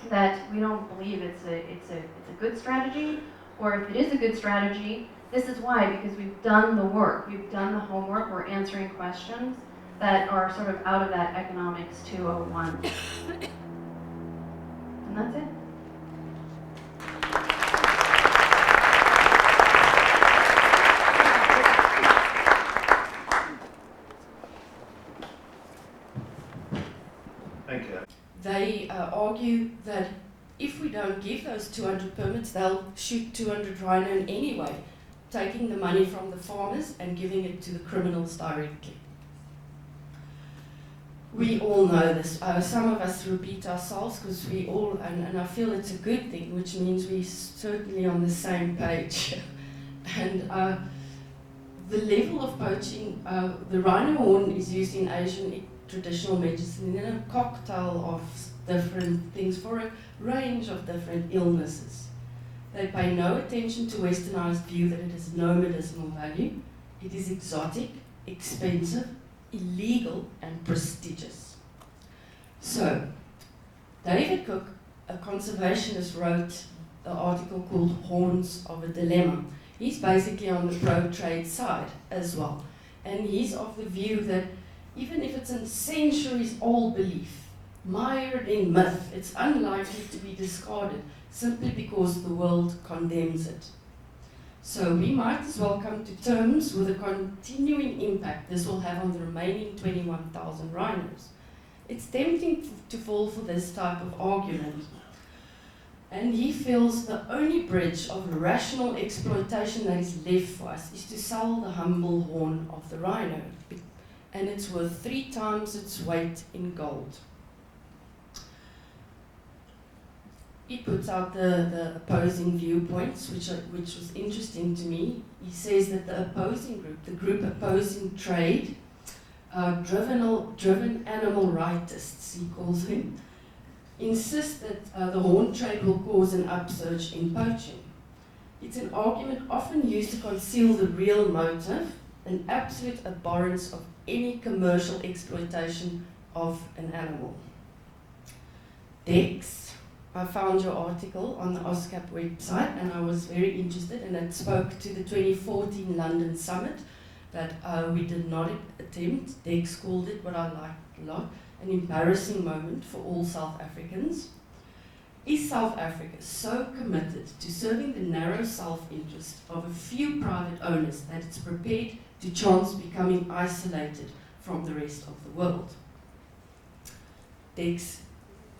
that we don't believe it's a good strategy, or if it is a good strategy, this is why, because we've done the work, we've done the homework, we're answering questions that are sort of out of that economics 201. And that's it. Thank you. They argue that if we don't give those 200 permits, they'll shoot 200 rhino anyway, taking the money from the farmers and giving it to the criminals directly. We all know this. Some of us repeat ourselves because we all, and I feel it's a good thing, which means we're certainly on the same page. And the level of poaching, the rhino horn is used in Asian traditional medicine in a cocktail of different things for a range of different illnesses. They pay no attention to westernized view that it has no medicinal value. It is exotic, expensive, illegal, and prestigious. So, David Cook, a conservationist, wrote an article called Horns of a Dilemma. He's basically on the pro-trade side as well. And he's of the view that even if it's a centuries-old belief, mired in myth, it's unlikely to be discarded simply because the world condemns it. So we might as well come to terms with the continuing impact this will have on the remaining 21,000 rhinos. It's tempting to fall for this type of argument. And he feels the only bridge of rational exploitation that is left for us is to sell the humble horn of the rhino. And it's worth 3 times its weight in gold. He puts out the opposing viewpoints, which was interesting to me. He says that the opposing group, the group opposing trade, driven animal rightists, he calls them, insist that the horn trade will cause an upsurge in poaching. It's an argument often used to conceal the real motive, an absolute abhorrence of any commercial exploitation of an animal. Dex, I found your article on the Oscap website and I was very interested, and it spoke to the 2014 London Summit that we did not attempt. Dex called it, what I liked a lot, an embarrassing moment for all South Africans. Is South Africa so committed to serving the narrow self-interest of a few private owners that it's prepared to chance becoming isolated from the rest of the world? Dex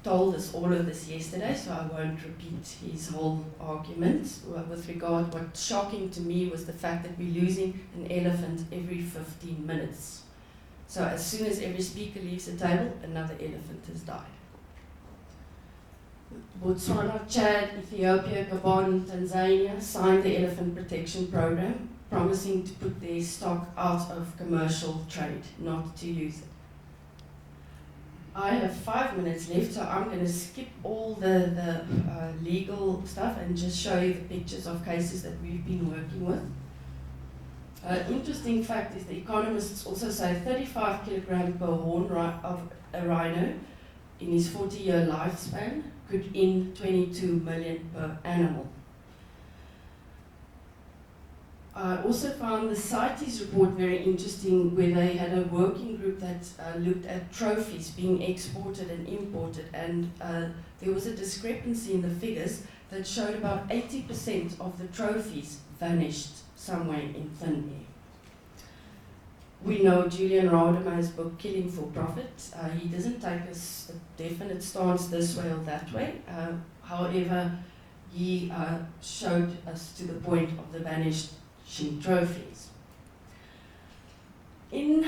told us all of this yesterday, so I won't repeat his whole argument. With regard, what's shocking to me was the fact that we're losing an elephant every 15 minutes. So as soon as every speaker leaves the table, another elephant has died. Botswana, Chad, Ethiopia, Gabon, Tanzania signed the Elephant Protection Program, promising to put their stock out of commercial trade, not to use it. I have 5 minutes left, so I'm going to skip all the legal stuff and just show you the pictures of cases that we've been working with. Interesting fact is the economists also say 35 kilograms per horn of a rhino in his 40-year lifespan could in 22 million per animal. I also found the CITES report very interesting, where they had a working group that looked at trophies being exported and imported, and there was a discrepancy in the figures that showed about 80% of the trophies vanished somewhere in thin air. We know Julian Rademacher's book, Killing for Profit. He doesn't take us a definite stance this way or that way. However, he showed us to the point of the vanishing trophies. In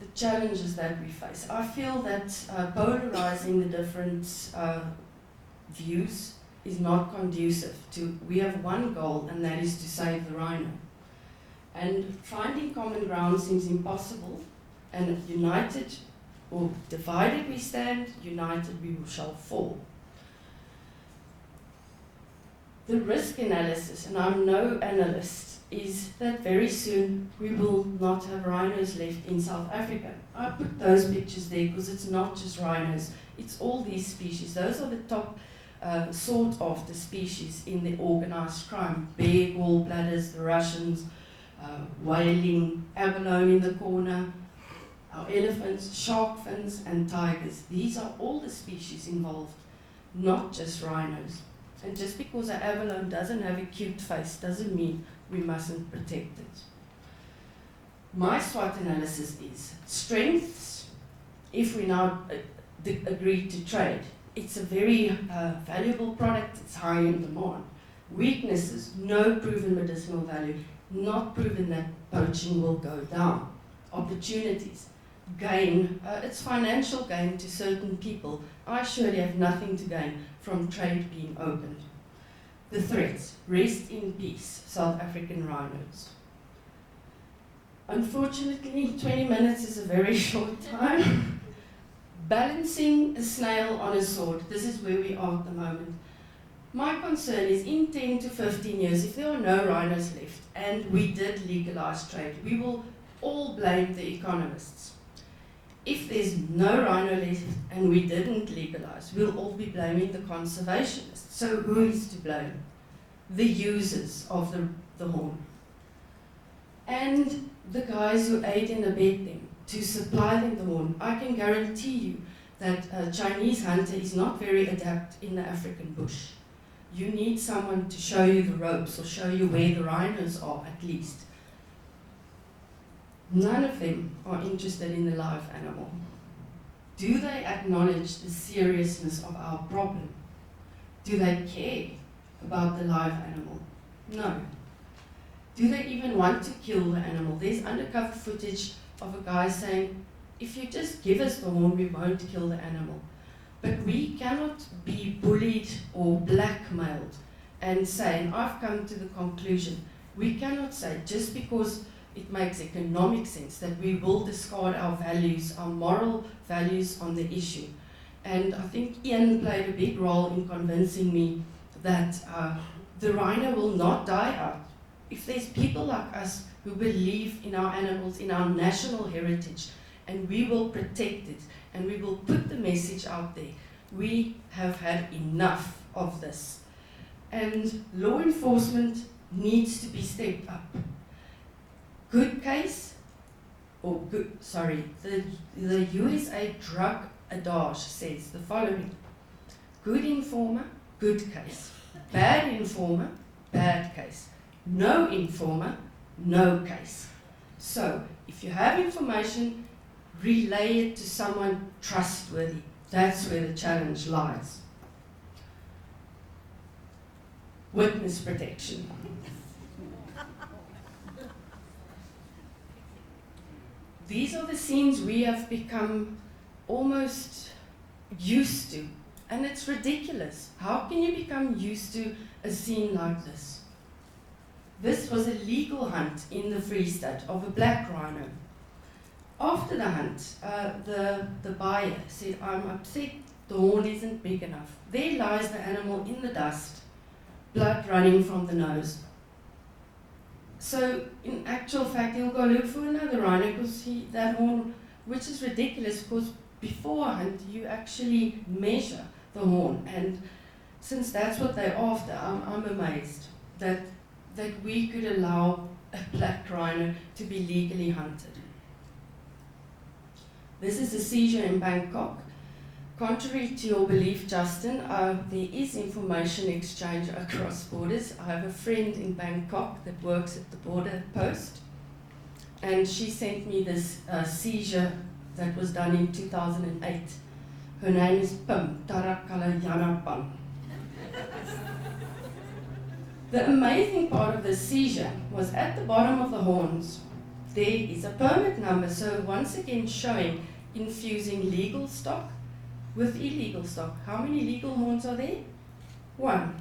the challenges that we face, I feel that polarizing the different views is not conducive to, we have one goal, and that is to save the rhino. And finding common ground seems impossible, and united or divided we stand, united we shall fall. The risk analysis, and I'm no analyst, is that very soon we will not have rhinos left in South Africa. I put those pictures there because it's not just rhinos, it's all these species. Those are the top sought after species in the organized crime. Bear, gallbladders, the Russians, whaling, abalone in the corner, our elephants, shark fins, and tigers. These are all the species involved, not just rhinos. And just because an abalone doesn't have a cute face doesn't mean we mustn't protect it. My SWOT analysis is strengths. If we now agree to trade, it's a very valuable product, it's high in demand. Weaknesses, no proven medicinal value, not proven that poaching will go down. Opportunities, gain, it's financial gain to certain people. I surely have nothing to gain from trade being opened. The threats, rest in peace, South African rhinos. Unfortunately, 20 minutes is a very short time. Balancing a snail on a sword, this is where we are at the moment. My concern is in 10 to 15 years, if there are no rhinos left and we did legalize trade, we will all blame the economists. If there's no rhino left and we didn't legalize, we'll all be blaming the conservationists. So who is to blame? The users of the horn. And the guys who aid and abet them to supply them the horn. I can guarantee you that a Chinese hunter is not very adept in the African bush. You need someone to show you the ropes or show you where the rhinos are, at least. None of them are interested in the live animal. Do they acknowledge the seriousness of our problem? Do they care about the live animal? No. Do they even want to kill the animal? There's undercover footage of a guy saying, if you just give us the horn, we won't kill the animal. But we cannot be bullied or blackmailed and say, and I've come to the conclusion, we cannot say just because it makes economic sense that we will discard our values, our moral values on the issue. And I think Ian played a big role in convincing me that the rhino will not die out. If there's people like us who believe in our animals, in our national heritage, and we will protect it, and we will put the message out there, we have had enough of this. And law enforcement needs to be stepped up. good case, the USA Drug Adage says the following: good informer, good case. Bad informer, bad case. No informer, no case. So, if you have information, relay it to someone trustworthy. That's where the challenge lies. Witness protection. These are the scenes we have become almost used to, and it's ridiculous. How can you become used to a scene like this? This was a legal hunt in the Free State of a black rhino. After the hunt, the buyer said, "I'm upset, the horn isn't big enough." There lies the animal in the dust, blood running from the nose. So, in actual fact, he'll go look for another rhino because that horn, which is ridiculous because before a hunt, you actually measure the horn. And since that's what they're after, I'm amazed that we could allow a black rhino to be legally hunted. This is a seizure in Bangkok. Contrary to your belief, Justin, there is information exchange across borders. I have a friend in Bangkok that works at the border post, and she sent me this seizure that was done in 2008. Her name is Pim Tarakalayanapam. The amazing part of the seizure was at the bottom of the horns. There is a permit number, so once again showing infusing legal stock with illegal stock. How many legal horns are there? 1.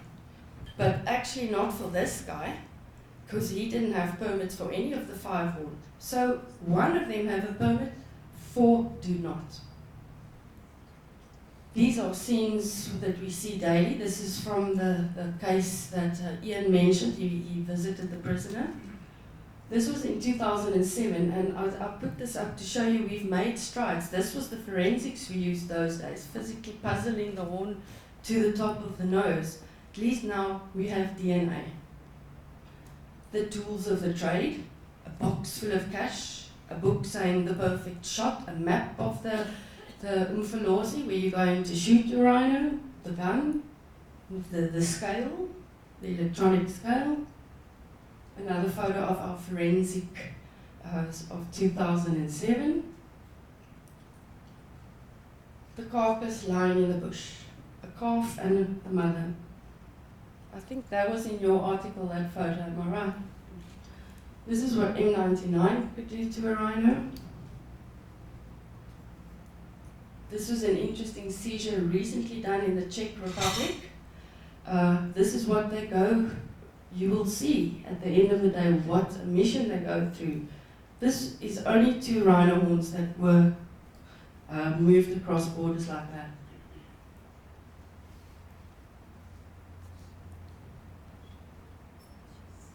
But actually not for this guy, because he didn't have permits for any of the 5 horns. So 1 of them have a permit, 4 do not. These are scenes that we see daily. This is from the case that Ian mentioned. He visited the prisoner. This was in 2007, and I put this up to show you we've made strides. This was the forensics we used those days, physically puzzling the horn to the top of the nose. At least now we have DNA. The tools of the trade, a box full of cash, a book saying the perfect shot, a map of the Umfalosi, where you're going to shoot your rhino, the gun, the scale, the electronic scale. Another photo of our forensic of 2007. The carcass lying in the bush, a calf and a mother. I think that was in your article, that photo, am I right? This is what M99 could do to a rhino. This was an interesting seizure recently done in the Czech Republic. This is what they go. You will see at the end of the day what a mission they go through. This is only 2 rhino horns that were moved across borders like that.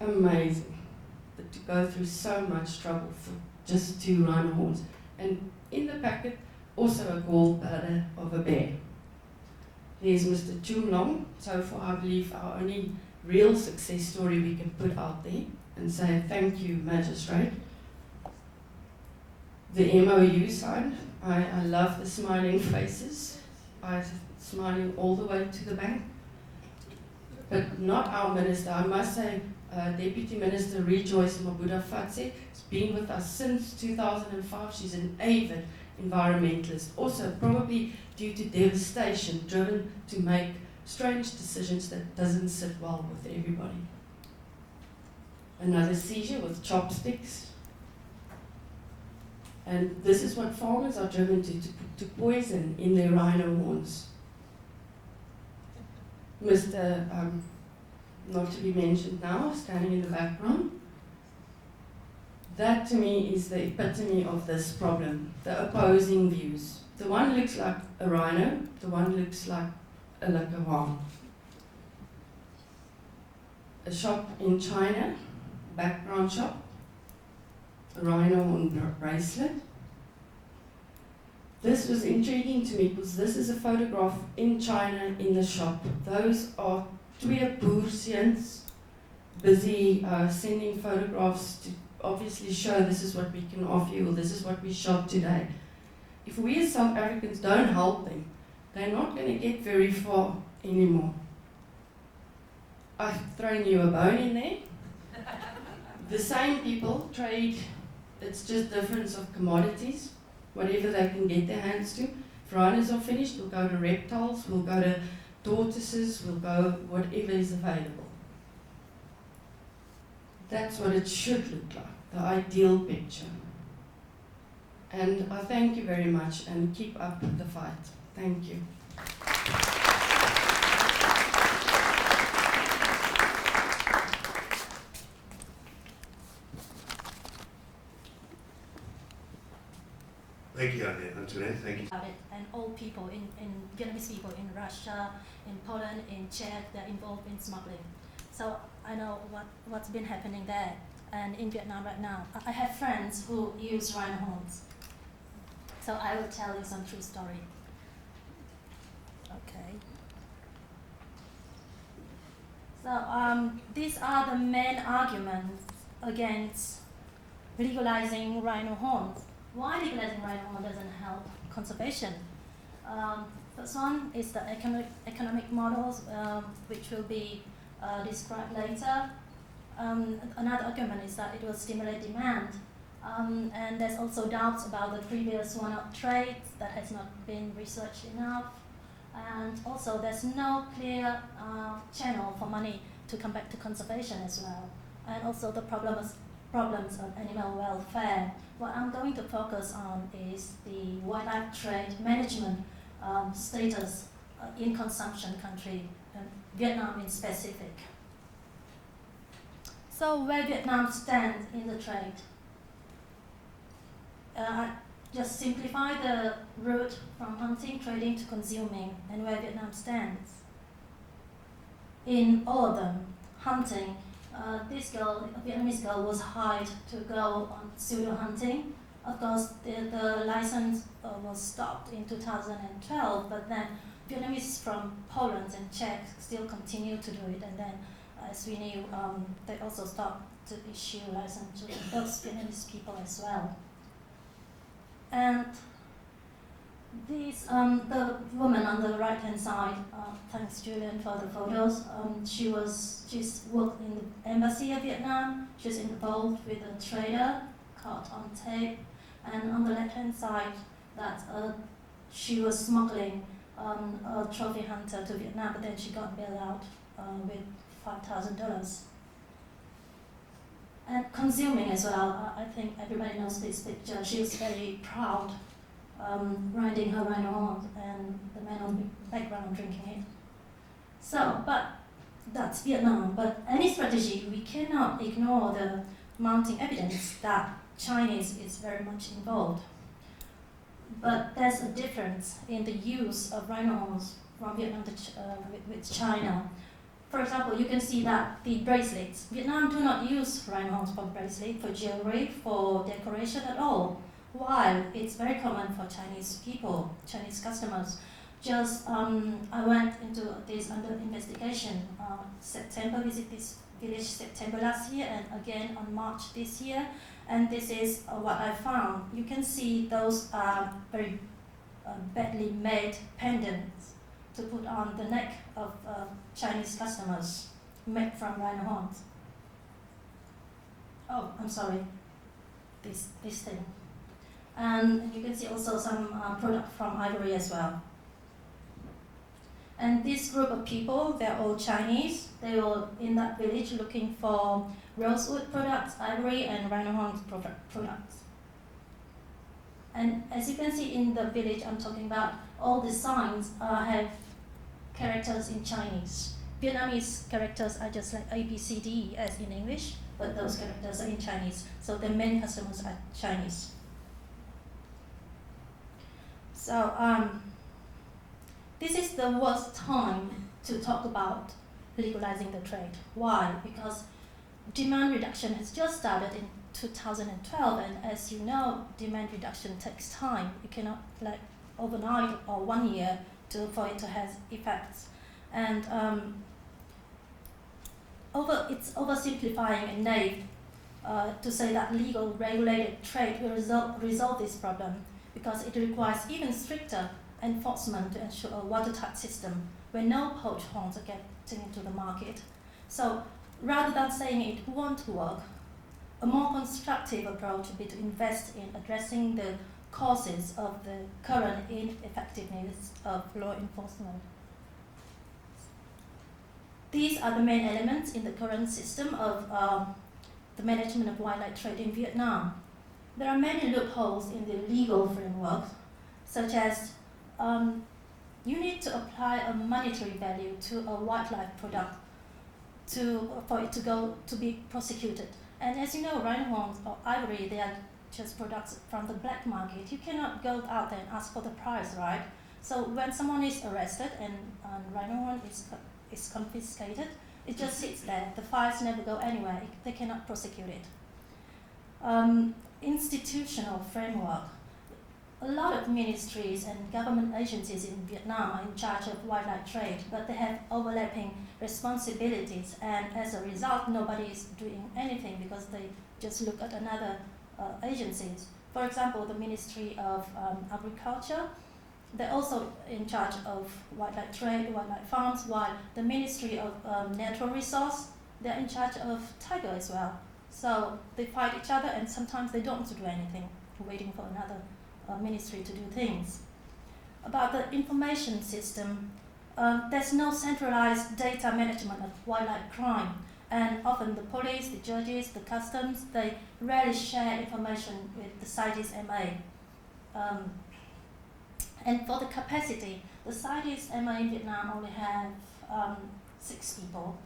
Amazing. But to go through so much trouble for just 2 rhino horns. And in the packet, also a gallbladder of a bear. There's Mr. Chum Long. So far, I believe our only real success story we can put out there and say thank you, magistrate. The MOU signed. I love the smiling faces. Smiling all the way to the bank. But not our minister. I must say, Deputy Minister Rejoice Mabuda Fatse has been with us since 2005. She's an avid environmentalist. Also, probably due to devastation, driven to make strange decisions that doesn't sit well with everybody. Another seizure with chopsticks. And this is what farmers are driven to poison in their rhino horns. Mr. Not to be mentioned now, standing in the background. That to me is the epitome of this problem, the opposing views. The one looks like a rhino, the one looks like a Lakawan. A shop in China, background shop, a rhino on bracelet. This was intriguing to me because this is a photograph in China in the shop. Those are 2 boerseuns busy sending photographs obviously show this is what we can offer you, or this is what we shot today. If we as South Africans don't help them, they're not going to get very far anymore. I've thrown you a bone in there. The same people trade, it's just difference of commodities, whatever they can get their hands to. If rhinos are finished, we'll go to reptiles, we'll go to tortoises, we'll go whatever is available. That's what it should look like, the ideal picture. And I thank you very much and keep up the fight. Thank you. Thank you, Antoinette. Thank you. And all people in Vietnamese people in Russia, in Poland, in Czech, they're involved in smuggling. So I know what's been happening there and in Vietnam right now. I have friends who use rhino horns. So I will tell you some true story. Okay. So these are the main arguments against legalizing rhino horns. Why legalizing rhino horn doesn't help conservation? First one is the economic models, which will be described later. Another argument is that it will stimulate demand. And there's also doubts about the previous one-up trade that has not been researched enough. And also there's no clear channel for money to come back to conservation as well. And also the problems of animal welfare. What I'm going to focus on is the wildlife trade management status in consumption country, Vietnam in specific. So where Vietnam stands in the trade. Just simplify the route from hunting, trading to consuming, and where Vietnam stands. In all of them, hunting, this girl, a Vietnamese girl, was hired to go on pseudo hunting. Of course, the license was stopped in 2012, but then Vietnamese from Poland and Czech still continue to do it, and then, as we knew, they also stopped to issue license to those Vietnamese people as well. And this, the woman on the right-hand side, thanks Julian for the photos, she's worked in the embassy of Vietnam. She's involved with a trader caught on tape. And on the left-hand side, that she was smuggling a trophy hunter to Vietnam, but then she got bailed out with $5,000. And consuming as well, I think everybody knows this picture. She was very proud riding her rhino horn and the man on the background drinking it. So, but that's Vietnam. But any strategy, we cannot ignore the mounting evidence that Chinese is very much involved. But there's a difference in the use of rhino horns from Vietnam to with China. For example, you can see that the bracelets. Vietnam do not use rhino horns for bracelet, for jewelry, for decoration at all. While it's very common for Chinese people, Chinese customers. Just I went into this under investigation. September, visit this village September last year, and again on March this year. And this is what I found. You can see those are very badly made pendants to put on the neck of Chinese customers, made from rhino horns. Oh, I'm sorry, this thing. And you can see also some product from ivory as well. And this group of people, they're all Chinese. They were in that village looking for rosewood products, ivory, and rhino horn products. And as you can see in the village I'm talking about, all the signs have characters in Chinese. Vietnamese characters are just like A, B, C, D as in English, but those characters are in Chinese. So the main customers are Chinese. So this is the worst time to talk about legalizing the trade. Why? Because demand reduction has just started in 2012, and as you know, demand reduction takes time. You cannot like overnight or 1 year for it to have effects. And it's oversimplifying and naive to say that legal regulated trade will resolve this problem, because it requires even stricter enforcement to ensure a watertight system where no poached horns are getting into the market. So rather than saying it won't work, a more constructive approach would be to invest in addressing the causes of the current ineffectiveness of law enforcement. These are the main elements in the current system of the management of wildlife trade in Vietnam. There are many loopholes in the legal framework, such as you need to apply a monetary value to a wildlife product for it to be prosecuted. And as you know, rhino horns or ivory, they are just products from the black market. You cannot go out there and ask for the price, right? So when someone is arrested and rhino horn is confiscated, it just sits there. The files never go anywhere. They cannot prosecute it. Institutional framework. A lot of ministries and government agencies in Vietnam are in charge of wildlife trade, but they have overlapping responsibilities, and as a result, nobody is doing anything because they just look at another agencies. For example, the Ministry of Agriculture, they're also in charge of wildlife trade, wildlife farms, while the Ministry of Natural Resource, they're in charge of tiger as well. So they fight each other, and sometimes they don't do anything, waiting for another ministry to do things. About the information system, there's no centralized data management of wildlife crime, and often the police, the judges, the customs, they rarely share information with the CITES MA. And for the capacity, the CITES MA in Vietnam only have 6 people,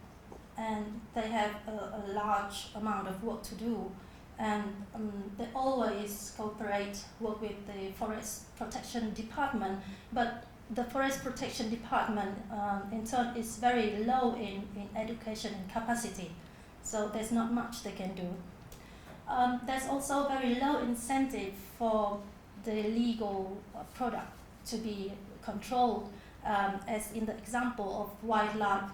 and they have a large amount of work to do. And they always cooperate, work with the Forest Protection Department, but the Forest Protection Department in turn is very low in education and capacity, so there's not much they can do. There's also very low incentive for the legal product to be controlled, as in the example of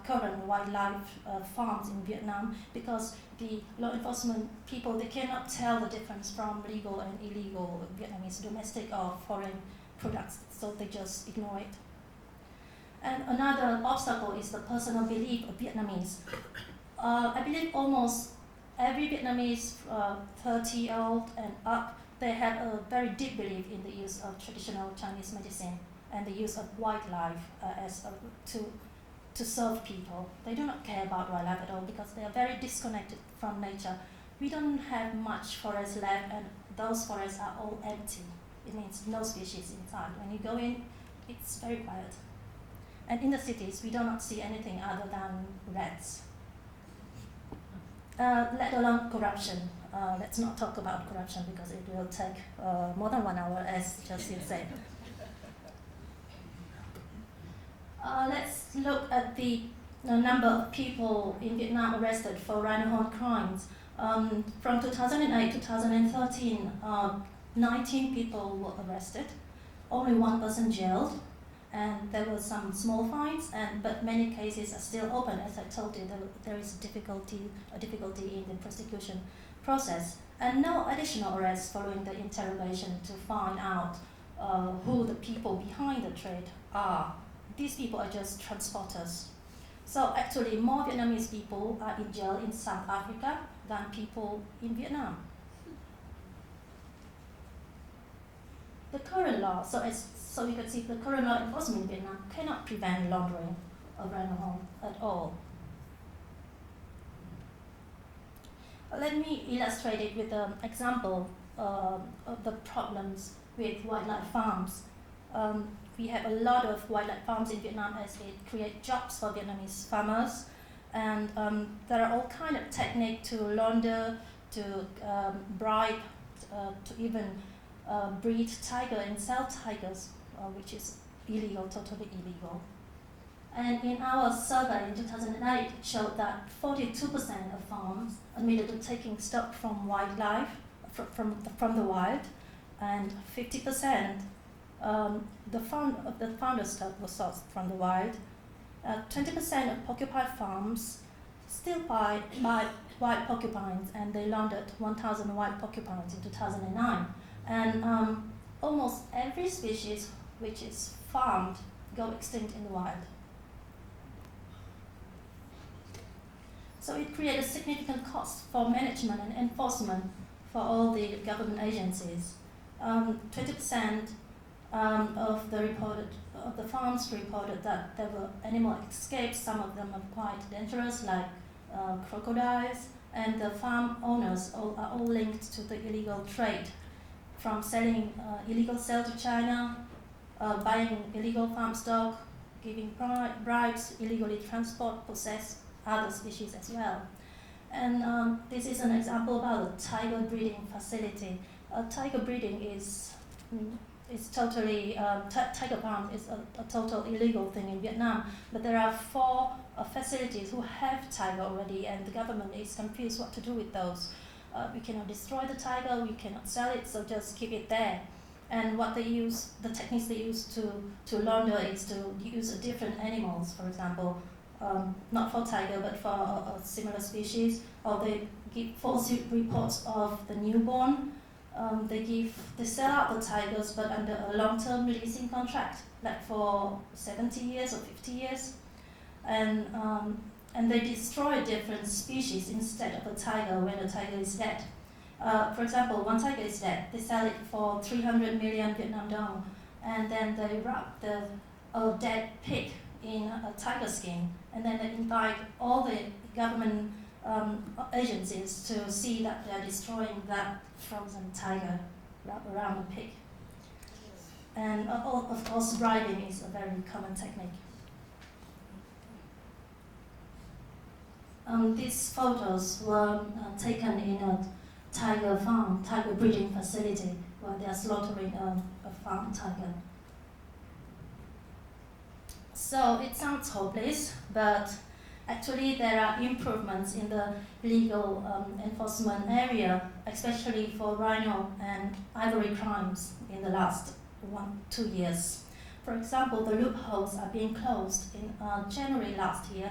current wildlife farms in Vietnam, because the law enforcement people, they cannot tell the difference from legal and illegal Vietnamese domestic or foreign products, so they just ignore it. And another obstacle is the personal belief of Vietnamese. I believe almost every Vietnamese 30-year-old and up, they have a very deep belief in the use of traditional Chinese medicine and the use of wildlife to serve people. They do not care about wildlife at all because they are very disconnected from nature. We don't have much forest left, and those forests are all empty. It means no species inside. When you go in, it's very quiet. And in the cities, we do not see anything other than rats. Let alone corruption. Let's not talk about corruption because it will take more than 1 hour, as Chelsea said. Let's look at the number of people in Vietnam arrested for rhino horn crimes. From 2008 to 2013, 19 people were arrested, only 1 person jailed, and there were some small fines, but many cases are still open. As I told you, there is a difficulty in the prosecution process, and no additional arrests following the interrogation to find out who the people behind the trade are. These people are just transporters. So actually, more Vietnamese people are in jail in South Africa than people in Vietnam. The current law, so you can see the current law enforcement in Vietnam cannot prevent laundering of rhino horn at all. Let me illustrate it with an example of the problems with wildlife farms. We have a lot of wildlife farms in Vietnam as it creates jobs for Vietnamese farmers, and there are all kinds of techniques to launder, to bribe, to even breed tiger and sell tigers, which is illegal, totally illegal. And in our survey in 2008, it showed that 42% of farms admitted to taking stock from wildlife, from the wild, and 50% the founder stock was sourced from the wild. 20% of occupied farms still buy wild porcupines, and they landed 1,000 wild porcupines in 2009. And almost every species which is farmed go extinct in the wild. So it created a significant cost for management and enforcement for all the government agencies. 20% of the farms reported that there were animal escapes. Some of them are quite dangerous, like crocodiles, and the farm owners are all linked to the illegal trade, from selling illegal sale to China, buying illegal farm stock, giving bribes, illegally transport, possess other species as well. And this is an example about a tiger breeding facility. Tiger breeding is totally, tiger farm is a total illegal thing in Vietnam, but there are 4 facilities who have tiger already, and the government is confused what to do with those. We cannot destroy the tiger, we cannot sell it, so just keep it there. And what they use, the techniques they use to launder is to use different animals, for example, not for tiger, but for a similar species, or they give false reports of the newborn. They sell out the tigers, but under a long-term leasing contract, like for 70 years or 50 years, and they destroy different species instead of the tiger when the tiger is dead. For example, one tiger is dead, they sell it for 300 million Vietnam dong, and then they wrap the dead pig in a tiger skin, and then they invite all the government agencies to see that they are destroying that frozen tiger wrapped around the pig. And of course, bribing is a very common technique. These photos were taken in a tiger farm, tiger breeding facility, where they are slaughtering a farm tiger. So it sounds hopeless, but actually there are improvements in the legal enforcement area, especially for rhino and ivory crimes in the last 1-2 years. For example, the loopholes are being closed. In January last year,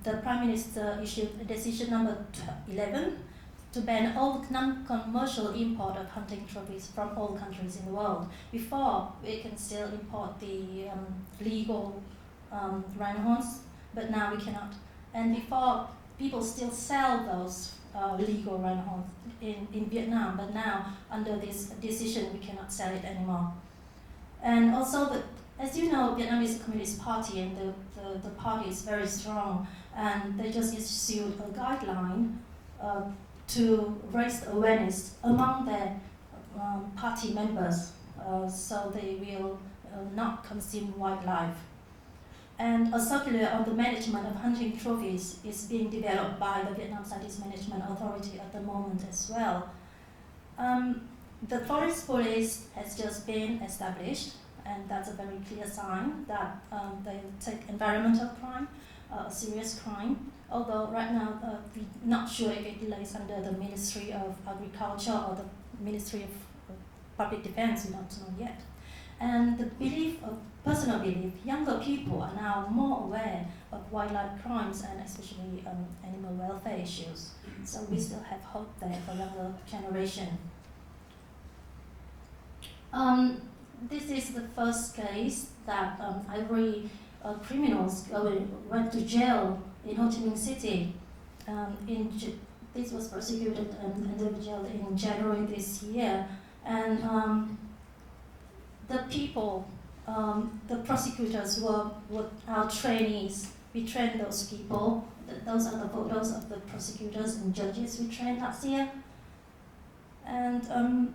the Prime Minister issued a decision number 11 to ban all non-commercial import of hunting trophies from all countries in the world. Before, we can still import the legal rhino horns, but now we cannot. And before, people still sell those legal rhino horns in Vietnam, but now, under this decision, we cannot sell it anymore. And also, as you know, Vietnam is a communist party, and the party is very strong, and they just issued a guideline to raise awareness among their party members, so they will not consume wildlife. And a circular on the management of hunting trophies is being developed by the Vietnam Scientist Management Authority at the moment as well. The forest police has just been established, and that's a very clear sign that they take environmental crime a serious crime, although right now we're not sure if it lays under the Ministry of Agriculture or the Ministry of Public Defense, we don't know yet. And the personal belief, younger people are now more aware of wildlife crimes and especially animal welfare issues. So we still have hope there for younger generation. This is the first case that ivory criminals went to jail in Ho Chi Minh City. This was prosecuted and they were jailed in January this year. And the people, the prosecutors were our trainees. We trained those people. Those are the photos of the prosecutors and judges we trained last year. And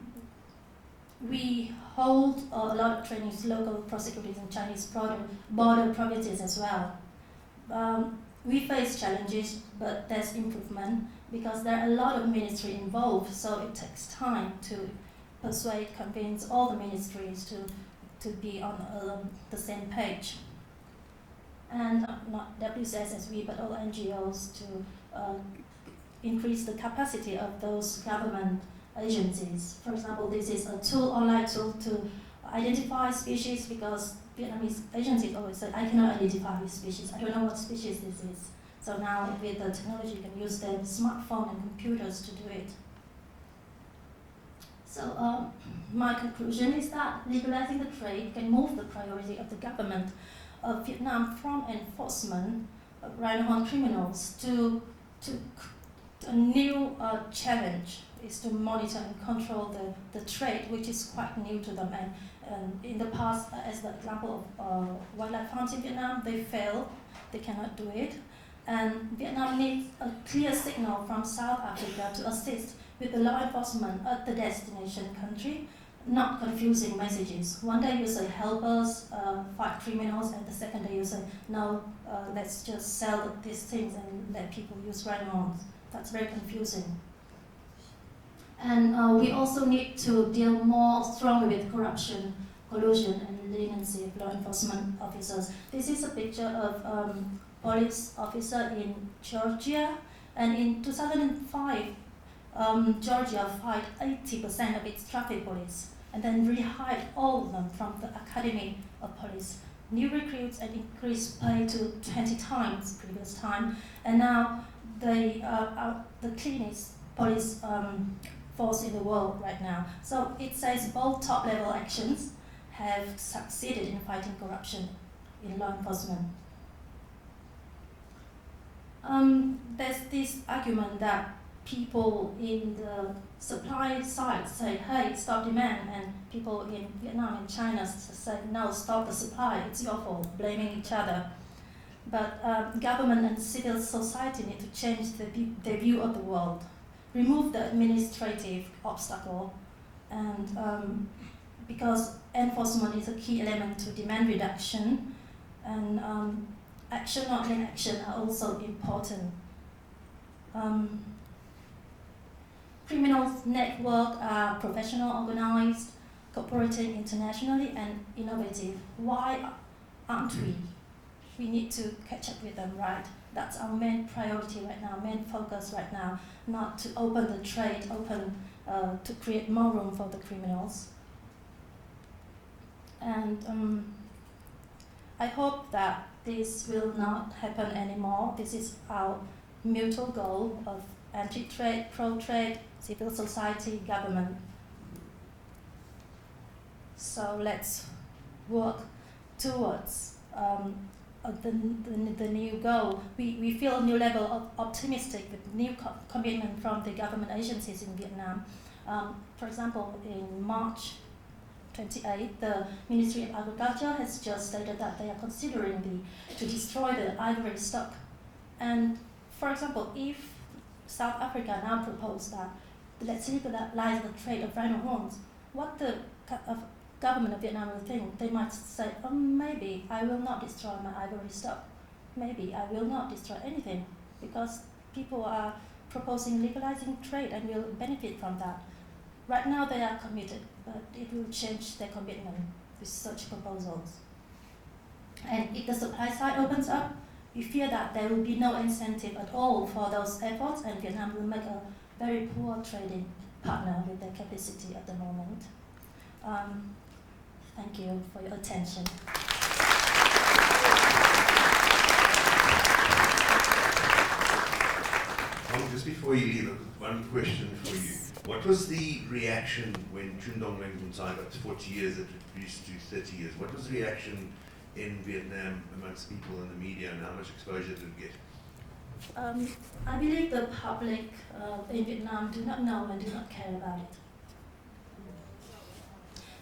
we hold a lot of trainings, local prosecutors in Chinese border provinces as well. We face challenges, but there's improvement because there are a lot of ministry involved, so it takes time to persuade, convince all the ministries to be on the same page. And not WCSSV, but all NGOs to increase the capacity of those government agencies. For example, this is a tool, online tool to identify species, because Vietnamese agencies always say, I cannot identify this species, I don't know what species this is. So now with the technology, you can use their smartphone and computers to do it. So my conclusion is that legalizing the trade can move the priority of the government of Vietnam from enforcement of rhino horn criminals to a new challenge is to monitor and control the trade, which is quite new to them. And in the past, as the example of wildlife farms in Vietnam, they failed, they cannot do it. And Vietnam needs a clear signal from South Africa to assist with the law enforcement at the destination country, not confusing messages. One day you say help us fight criminals, and the second day you say no, let's just sell these things and let people use rhino horns. That's very confusing. And we also need to deal more strongly with corruption, collusion, and leniency of law enforcement officers. This is a picture of police officer in Georgia, and in 2005, Georgia fired 80% of its traffic police, and then rehired all of them from the Academy of Police. New recruits and increased pay to 20 times previous time, and now they are the cleanest police force in the world right now. So it says both top-level actions have succeeded in fighting corruption in law enforcement. There's this argument that people in the supply side say, hey, stop demand, and people in Vietnam and China say, no, stop the supply, it's your fault, blaming each other. But government and civil society need to change their view of the world, remove the administrative obstacle, and because enforcement is a key element to demand reduction, and action or inaction are also important. Criminals network are professional, organized, cooperating internationally, and innovative. Why aren't we? We need to catch up with them, right? That's our main priority right now, main focus right now, not to open the trade, to create more room for the criminals. And I hope that this will not happen anymore. This is our mutual goal of anti-trade, pro-trade, civil society, government. So let's work towards the new goal. We feel a new level of optimistic with new commitment from the government agencies in Vietnam. For example, in March 28, the Ministry of Agriculture has just stated that they are considering to destroy the ivory stock. And for example, if South Africa now propose that let's legalize the trade of rhino horns, what the government of Vietnam will think? They might say, oh, maybe I will not destroy my ivory stock. Maybe I will not destroy anything, because people are proposing legalizing trade and will benefit from that. Right now they are committed, but it will change their commitment with such proposals. And if the supply side opens up, we fear that there will be no incentive at all for those efforts, and Vietnam will make a very poor trading partner with their capacity at the moment. Thank you for your attention. Just before you leave, one question for you. What was the reaction when Chun Dong went inside got 40 years, it reduced to 30 years? What was the reaction in Vietnam amongst people in the media, and how much exposure did it get? I believe the public in Vietnam do not know and do not care about it.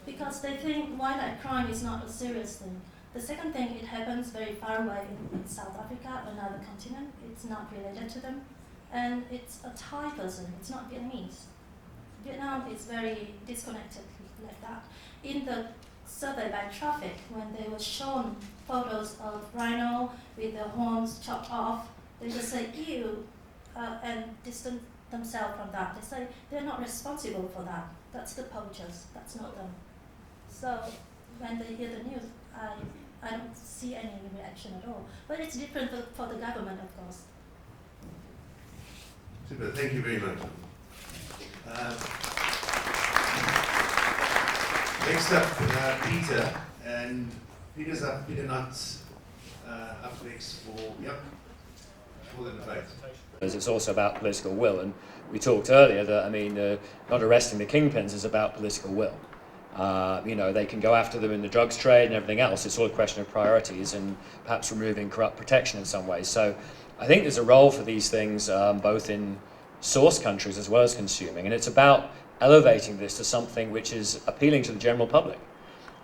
Because they think wildlife crime is not a serious thing. The second thing, it happens very far away in South Africa, another continent. It's not related to them. And it's a Thai person, it's not Vietnamese. Vietnam is very disconnected like that. In the survey by traffic, when they were shown photos of rhino with the horns chopped off, they just say, ew, and distance themselves from that. They say they're not responsible for that. That's the poachers, that's not them. So when they hear the news, I don't see any reaction at all. But it's different for the government, of course. Super, thank you very much. Next up, Peter, and Peter's up, Peter Nutt's up next for for the debate. It's also about political will, and we talked earlier that, I mean, not arresting the kingpins is about political will. You know, they can go after them in the drugs trade and everything else. It's all a question of priorities and perhaps removing corrupt protection in some ways. So I think there's a role for these things both in source countries as well as consuming, and it's about elevating this to something which is appealing to the general public.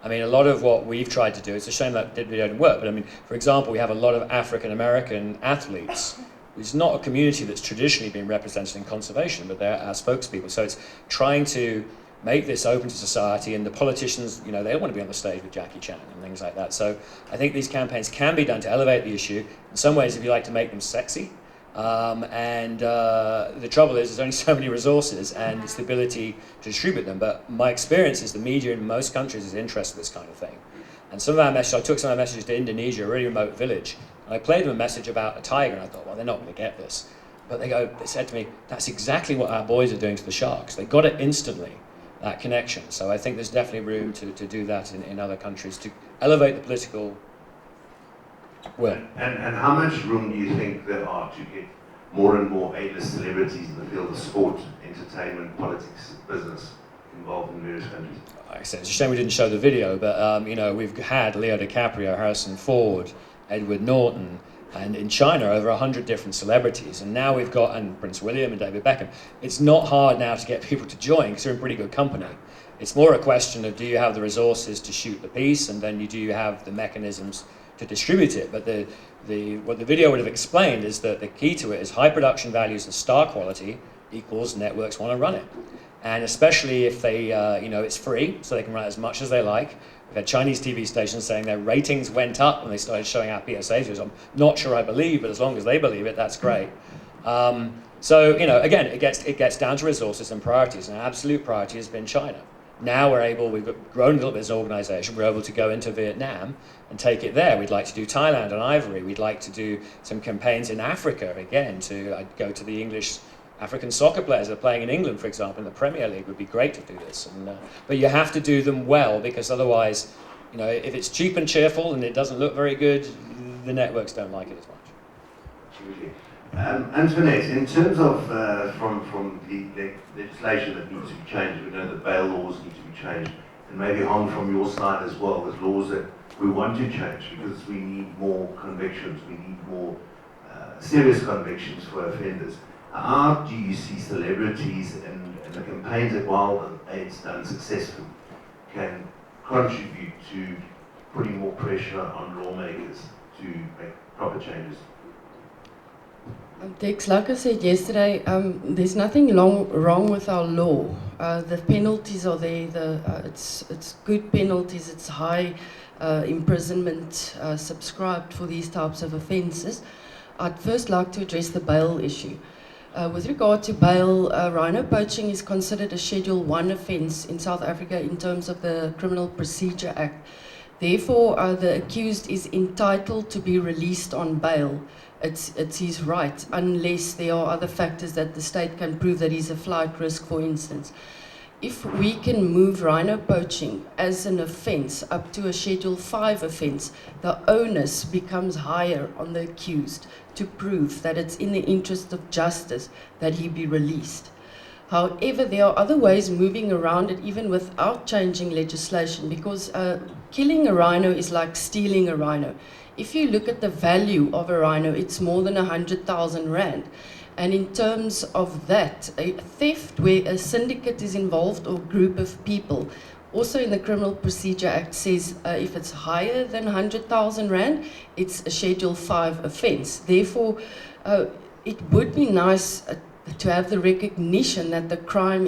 I mean, a lot of what we've tried to do, it's a shame that video didn't work, but I mean, for example, we have a lot of African American athletes. It's not a community that's traditionally been represented in conservation, but they're our spokespeople. So it's trying to make this open to society, and the politicians, you know, they don't want to be on the stage with Jackie Chan and things like that. So I think these campaigns can be done to elevate the issue. In some ways, if you like, to make them sexy. The trouble is there's only so many resources, and it's the ability to distribute them. But my experience is the media in most countries is interested in this kind of thing. And some of our messages, I took some of our messages to Indonesia, a really remote village, and I played them a message about a tiger, and I thought, well, they're not going to get this. But they said to me, that's exactly what our boys are doing to the sharks. They got it instantly, that connection. So I think there's definitely room to do that in other countries, to elevate the political will. And how much room do you think there are to get more and more A-list celebrities in the field of sport, entertainment, politics, business involved in various countries? Like I said, it's a shame we didn't show the video, but you know, we've had Leo DiCaprio, Harrison Ford, Edward Norton, and in China over 100 different celebrities, and now we've got, and Prince William and David Beckham. It's not hard now to get people to join because they're in pretty good company. It's more a question of, do you have the resources to shoot the piece, and then do you have the mechanisms to distribute it? But what the video would have explained is that the key to it is high production values and star quality equals networks want to run it. And especially if they, you know, it's free, so they can run it as much as they like. We've had Chinese TV stations saying their ratings went up when they started showing our PSAs, which I'm not sure I believe, but as long as they believe it, that's great. So, you know, again, it gets down to resources and priorities, and our absolute priority has been China. Now we've grown a little bit as an organisation, we're able to go into Vietnam and take it there. We'd like to do Thailand and Ivory. We'd like to do some campaigns in Africa, again, to go to the English African soccer players that are playing in England, for example, in the Premier League. Would be great to do this. But you have to do them well, because otherwise, you know, if it's cheap and cheerful and it doesn't look very good, the networks don't like it as much. Absolutely. Antoinette, in terms of from the legislation that needs to be changed, we know that bail laws need to be changed, and maybe on from your side as well, there's laws that we want to change because we need more convictions, we need more serious convictions for offenders. How do you see celebrities and the campaigns that, while it's done successfully, can contribute to putting more pressure on lawmakers to make proper changes? Dex, like I said yesterday, there's nothing wrong with our law. The penalties are there. It's good penalties. It's high imprisonment subscribed for these types of offences. I'd first like to address the bail issue. With regard to bail, rhino poaching is considered a Schedule 1 offence in South Africa in terms of the Criminal Procedure Act. Therefore, the accused is entitled to be released on bail. It's his right, unless there are other factors that the state can prove that he's a flight risk, for instance. If we can move rhino poaching as an offence up to a Schedule 5 offence, the onus becomes higher on the accused to prove that it's in the interest of justice that he be released. However, there are other ways moving around it even without changing legislation, because killing a rhino is like stealing a rhino. If you look at the value of a rhino, it's more than 100,000 rand. And in terms of that, a theft where a syndicate is involved or group of people, also in the Criminal Procedure Act says if it's higher than 100,000 rand, it's a Schedule 5 offence. Therefore, it would be nice to have the recognition that the crime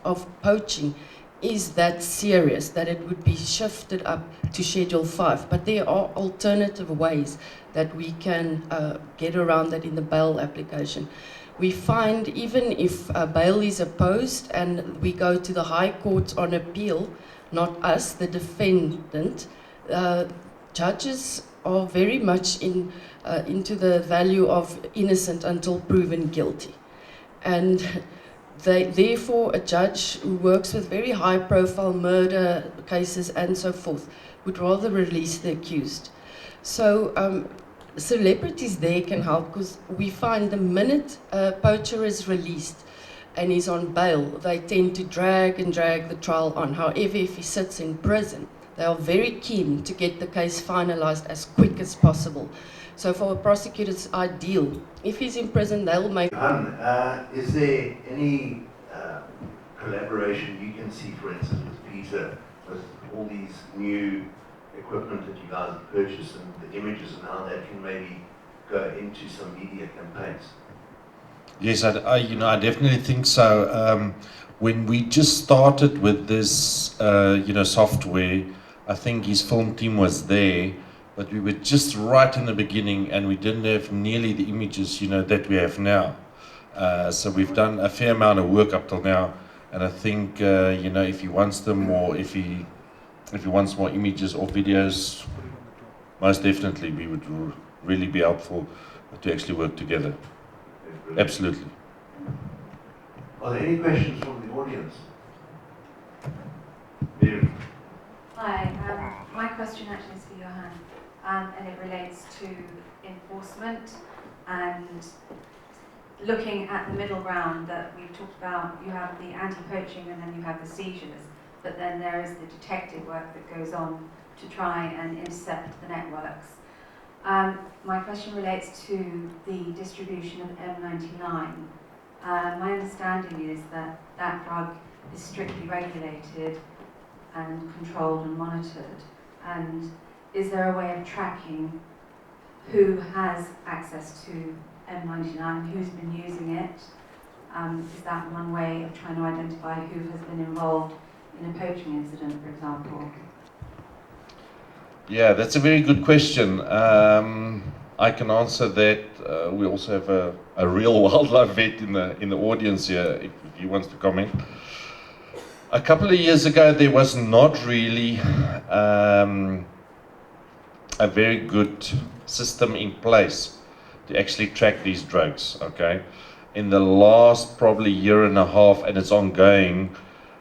of poaching is that serious, that it would be shifted up to Schedule 5. But there are alternative ways that we can get around that in the bail application. We find even if bail is opposed and we go to the High Court on appeal, not us, the defendant, judges are very much into the value of innocent until proven guilty. And therefore, a judge who works with very high-profile murder cases and so forth would rather release the accused. So celebrities there can help, because we find the minute a poacher is released and he's on bail, they tend to drag and drag the trial on. However, if he sits in prison, they are very keen to get the case finalized as quick as possible. So for a prosecutor, it's ideal. If he's in prison, they'll make... Is there any collaboration you can see, for instance, with Peter, with all these new equipment that you guys have purchased and the images and how that can maybe go into some media campaigns? Yes, I definitely think so. When we just started with this, software, I think his film team was there, but we were just right in the beginning and we didn't have nearly the images, that we have now. So we've done a fair amount of work up till now, and I think, if he wants them, or if he wants more images or videos, most definitely we would really be helpful to actually work together. Absolutely. Are there any questions from the audience? Mary. Hi, my question actually is for Johan, and it relates to enforcement and looking at the middle ground that we've talked about. You have the anti-poaching and then you have the seizures, but then there is the detective work that goes on to try and intercept the networks. My question relates to the distribution of M99. My understanding is that that drug is strictly regulated and controlled and monitored. And is there a way of tracking who has access to M99, who's been using it? Is that one way of trying to identify who has been involved in a poaching incident, for example? Yeah, that's a very good question. I can answer that. We also have a real wildlife vet in the audience here, if he wants to comment. A couple of years ago, there was not really a very good system in place to actually track these drugs, okay? In the last probably year and a half, and it's ongoing,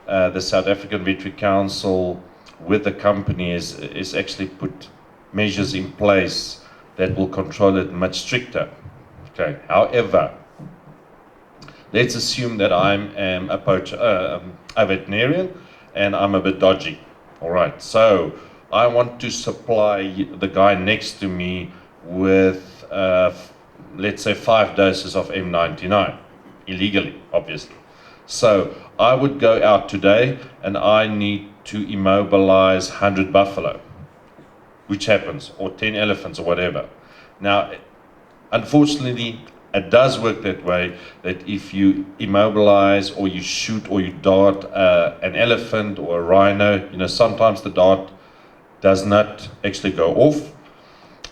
the South African Veterinary Council with the company is actually put measures in place that will control it much stricter. Okay. However, let's assume that I'm a poacher, a veterinarian, and I'm a bit dodgy. All right. So I want to supply the guy next to me with, let's say, 5 doses of M99, illegally, obviously. So I would go out today and I need to immobilize 100 buffalo, which happens, or 10 elephants or whatever. Now, unfortunately, it does work that way, that if you immobilize or you shoot or you dart an elephant or a rhino, sometimes the dart does not actually go off,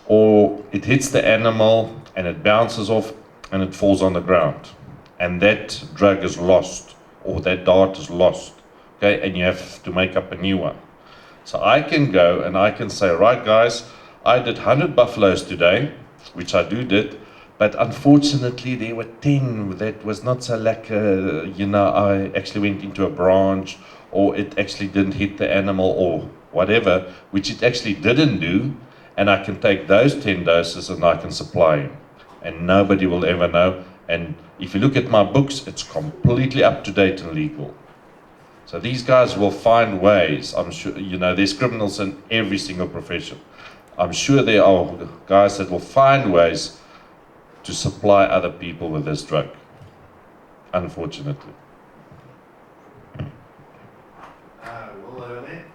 or it hits the animal and it bounces off and it falls on the ground. And that drug is lost, or that dart is lost. Okay, and you have to make up a new one. So I can go and I can say, right guys, I did 100 buffaloes today, which I did, but unfortunately there were 10 that was not so lacquer, I actually went into a branch, or it actually didn't hit the animal or whatever, which it actually didn't do, and I can take those 10 doses and I can supply him. And nobody will ever know. And if you look at my books, it's completely up to date and legal. So these guys will find ways. I'm sure, there's criminals in every single profession. I'm sure there are guys that will find ways to supply other people with this drug, unfortunately. Will over there.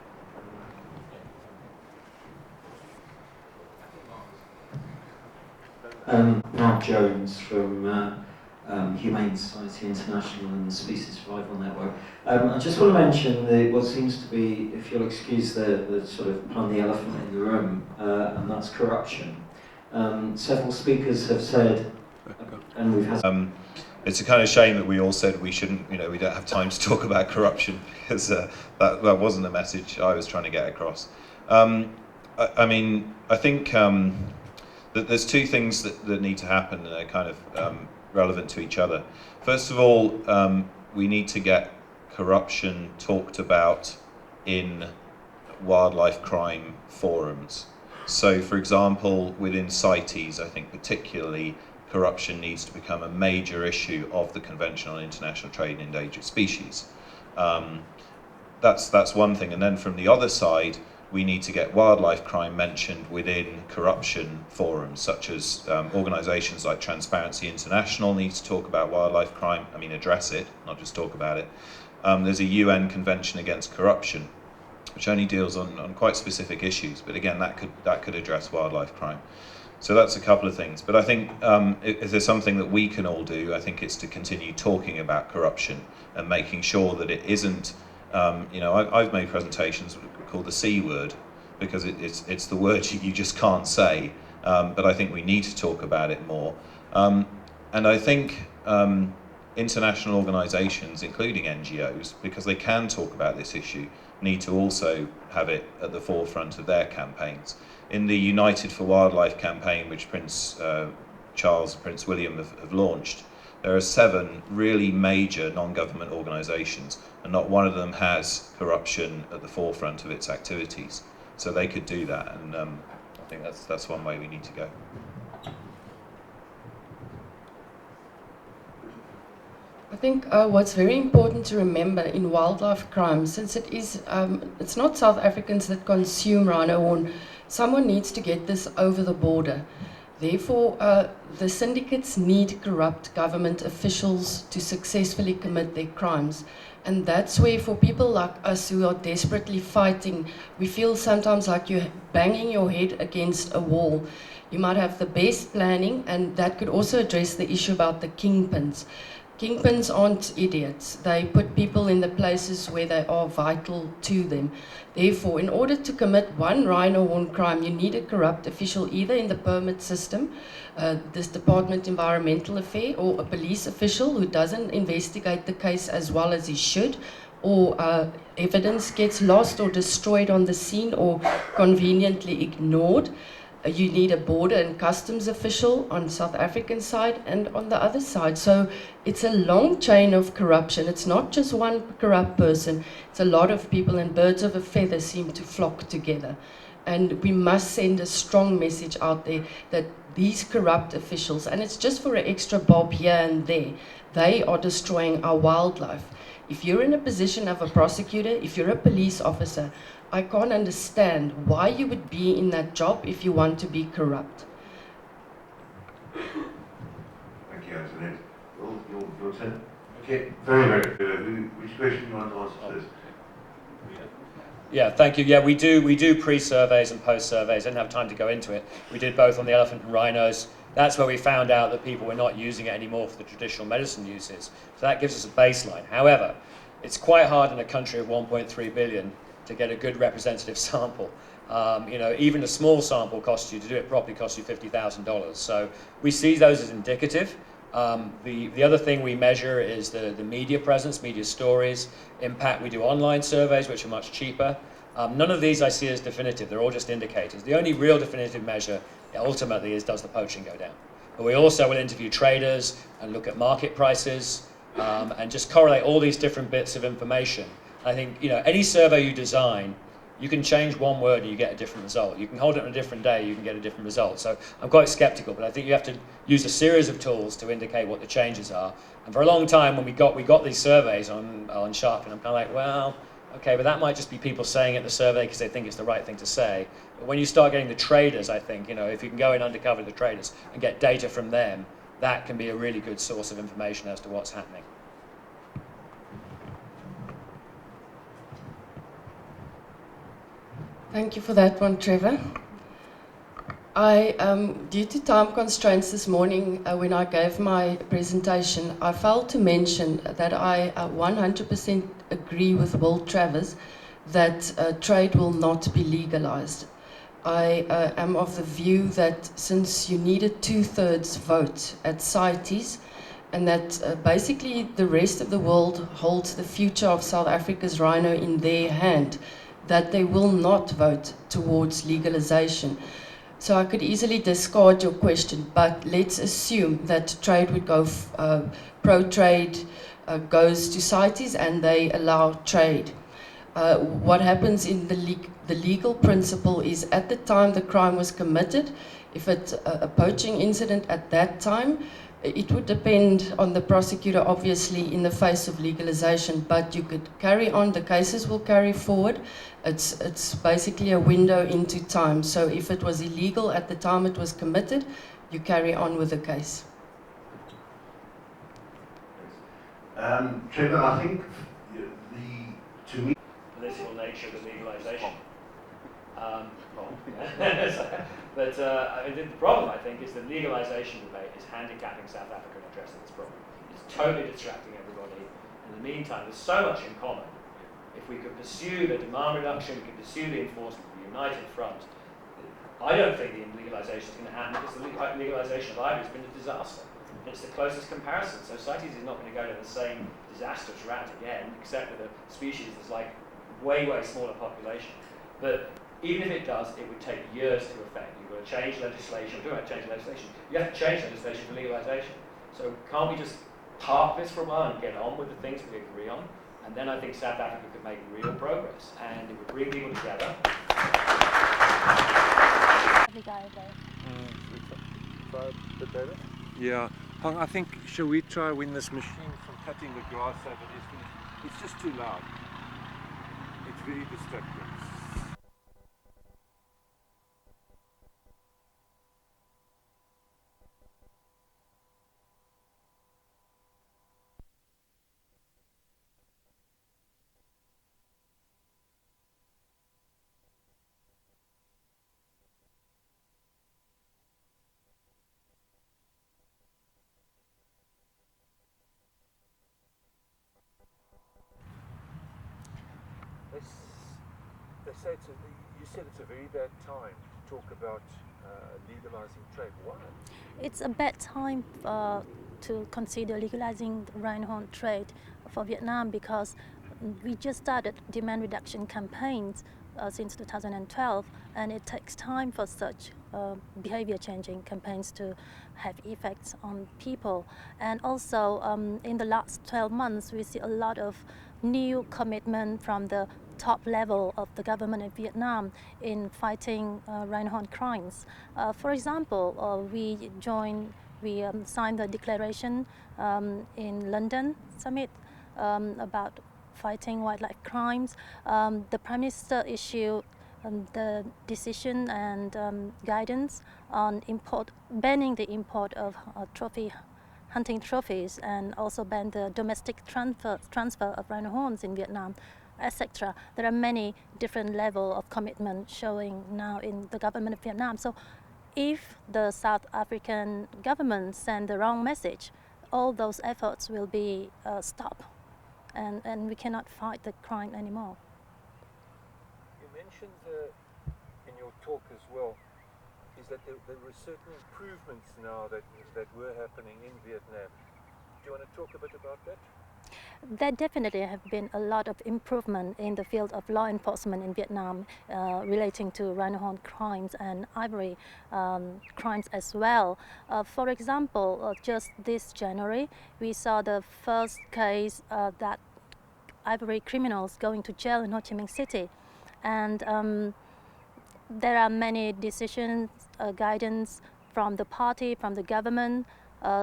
Mark Jones from Humane Society International and the Species Survival Network. I just want to mention what seems to be, if you'll excuse the sort of pun, the elephant in the room, and that's corruption. Several speakers have said, and we've had... It's a kind of shame that we all said we shouldn't, we don't have time to talk about corruption, because that wasn't the message I was trying to get across. I think that there's two things that need to happen and are kind of relevant to each other. First of all, we need to get corruption talked about in wildlife crime forums. So, for example, within CITES, I think particularly corruption needs to become a major issue of the Convention on International Trade in Endangered Species. That's one thing. And then from the other side, we need to get wildlife crime mentioned within corruption forums, such as organisations like Transparency International need to talk about wildlife crime, address it, not just talk about it. There's a UN Convention Against Corruption, which only deals on quite specific issues, but again, that could address wildlife crime. So that's a couple of things. But I think if there's something that we can all do, I think it's to continue talking about corruption and making sure that it isn't, I've made presentations called the C word, because it's the word you just can't say, but I think we need to talk about it more. And I think international organisations, including NGOs, because they can talk about this issue, need to also have it at the forefront of their campaigns. In the United for Wildlife campaign, which Prince Charles and Prince William have launched, there are 7 really major non-government organisations, and not one of them has corruption at the forefront of its activities. So they could do that, and I think that's one way we need to go. I think what's very important to remember in wildlife crime, since it is, it's not South Africans that consume rhino horn, someone needs to get this over the border. Therefore, the syndicates need corrupt government officials to successfully commit their crimes. And that's where, for people like us who are desperately fighting, we feel sometimes like you're banging your head against a wall. You might have the best planning, and that could also address the issue about the kingpins. Kingpins aren't idiots. They put people in the places where they are vital to them. Therefore, in order to commit one rhino horn crime, you need a corrupt official either in the permit system, this Department Environmental Affairs, or a police official who doesn't investigate the case as well as he should, or evidence gets lost or destroyed on the scene or conveniently ignored. You need a border and customs official on South African side and on the other side. So it's a long chain of corruption. It's not just one corrupt person. It's a lot of people, and birds of a feather seem to flock together. And we must send a strong message out there that these corrupt officials, and it's just for an extra bob here and there, they are destroying our wildlife. If you're in a position of a prosecutor, if you're a police officer, I can't understand why you would be in that job if you want to be corrupt. Thank you, Antoinette. Your turn. Okay, very good. Which question do you want to answer first? Yeah, thank you. Yeah, we do pre-surveys and post-surveys. I didn't have time to go into it. We did both on the elephant and rhinos. That's where we found out that people were not using it anymore for the traditional medicine uses. So that gives us a baseline. However, it's quite hard in a country of 1.3 billion to get a good representative sample. Even a small sample costs you, to do it properly, costs you $50,000. So we see those as indicative. The other thing we measure is the media presence, media stories, impact. We do online surveys, which are much cheaper. None of these I see as definitive. They're all just indicators. The only real definitive measure ultimately is, does the poaching go down? But we also will interview traders and look at market prices and just correlate all these different bits of information. I think, any survey you design, you can change one word and you get a different result. You can hold it on a different day, you can get a different result. So I'm quite skeptical, but I think you have to use a series of tools to indicate what the changes are. And for a long time, when we got these surveys on Sharp, and I'm kind of like, well, okay, but that might just be people saying it in the survey because they think it's the right thing to say. But when you start getting the traders, I think, if you can go in undercover the traders and get data from them, that can be a really good source of information as to what's happening. Thank you for that one, Trevor. Due to time constraints this morning, when I gave my presentation, I failed to mention that I 100% agree with Will Travers that trade will not be legalized. I am of the view that since you need a 2/3 vote at CITES, and that basically the rest of the world holds the future of South Africa's rhino in their hand, that they will not vote towards legalization. So I could easily discard your question, but let's assume that trade would go, pro-trade goes to CITES and they allow trade. What happens in the legal principle is at the time the crime was committed, if it's a poaching incident at that time, it would depend on the prosecutor, obviously, in the face of legalization, but you could carry on, the cases will carry forward. It's basically a window into time. So if it was illegal at the time it was committed, you carry on with the case. Trevor, I think to me, Political nature of the legalization. But I mean, the problem, I think, is the legalization debate is handicapping South Africa in addressing this problem. It's totally distracting everybody. In the meantime, there's so much in common. If we could pursue the demand reduction, we could pursue the enforcement of the united front, I don't think the legalization is going to happen because the legalization of ivory has been a disaster. It's the closest comparison. So CITES is not going to go to the same disastrous route again, except with a species that's like way smaller population. But even if it does, it would take years to effect. You've got to change legislation. We're talking about change legislation. You have to change legislation for legalization. So can't we just park this for a while and get on with the things we agree on? And then I think South Africa could make real progress, and it would bring people together. Yeah, Hong, I think, shall we try win this machine from cutting the grass over this? It's just too loud. It's very distracting. They say you said it's a very bad time to talk about legalizing trade. Why? It's a bad time to consider legalizing the rhino trade for Vietnam because we just started demand reduction campaigns since 2012, and it takes time for such behavior changing campaigns to have effects on people. And also in the last 12 months we see a lot of new commitment from the top level of the government in Vietnam in fighting rhino crimes. For example, we signed the declaration in London summit about fighting wildlife crimes. The Prime Minister issued the decision and guidance on banning the import of hunting trophies, and also ban the domestic transfer of rhino horns in Vietnam, etc. There are many different levels of commitment showing now in the government of Vietnam. So if the South African government send the wrong message, all those efforts will be stopped, and we cannot fight the crime anymore. You mentioned in your talk as well, is that there were certain improvements now that were happening in Vietnam. Do you want to talk a bit about that? There definitely have been a lot of improvement in the field of law enforcement in Vietnam relating to rhino horn crimes and ivory crimes as well. For example, just this January, we saw the first case that ivory criminals going to jail in Ho Chi Minh City. And there are many decisions, guidance from the party, from the government,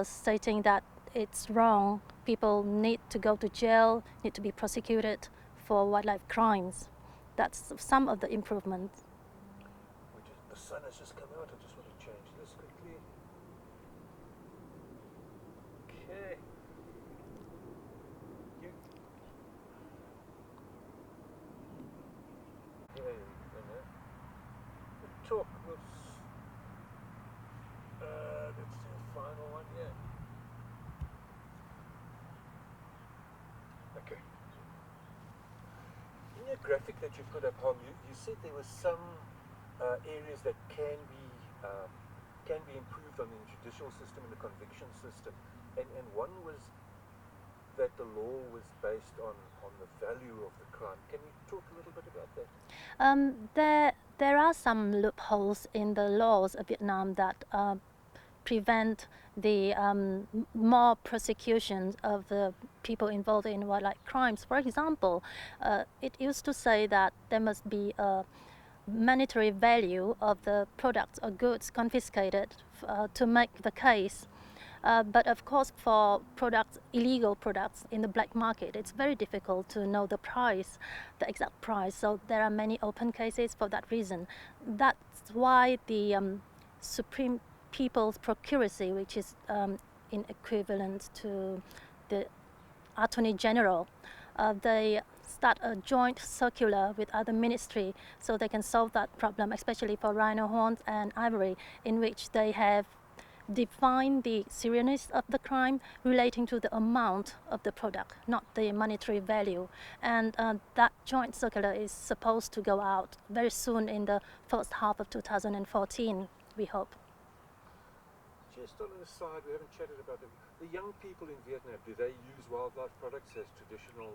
stating that it's wrong. People need to go to jail, need to be prosecuted for wildlife crimes. That's some of the improvements. The sun has just come out. I just want to change this quickly. Okay. The talk was. Let's do a final one here. Okay. In your graphic that you put up, Hong, you said there were some areas that can be improved on the judicial system and the conviction system, and one was that the law was based on the value of the crime. Can you talk a little bit about that? There are some loopholes in the laws of Vietnam that prevent the more prosecution of the people involved in wildlife crimes. For example, it used to say that there must be a monetary value of the products or goods confiscated to make the case. But of course, for products, illegal products in the black market, it's very difficult to know the price, the exact price. So there are many open cases for that reason. That's why the Supreme People's Procuracy, which is in equivalent to the Attorney General, they start a joint circular with other ministry so they can solve that problem, especially for rhino horns and ivory, in which they have defined the seriousness of the crime relating to the amount of the product, not the monetary value. And that joint circular is supposed to go out very soon in the first half of 2014, we hope. Just on an aside, we haven't chatted about the young people in Vietnam. Do they use wildlife products as traditional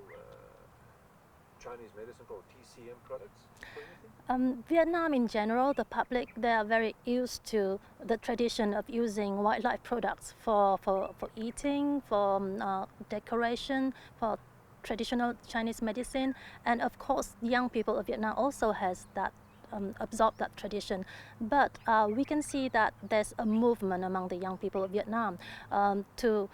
Chinese medicine or TCM products? Vietnam in general, the public, they are very used to the tradition of using wildlife products for eating, for decoration, for traditional Chinese medicine. And of course, young people of Vietnam also has that absorb that tradition. But we can see that there's a movement among the young people of Vietnam to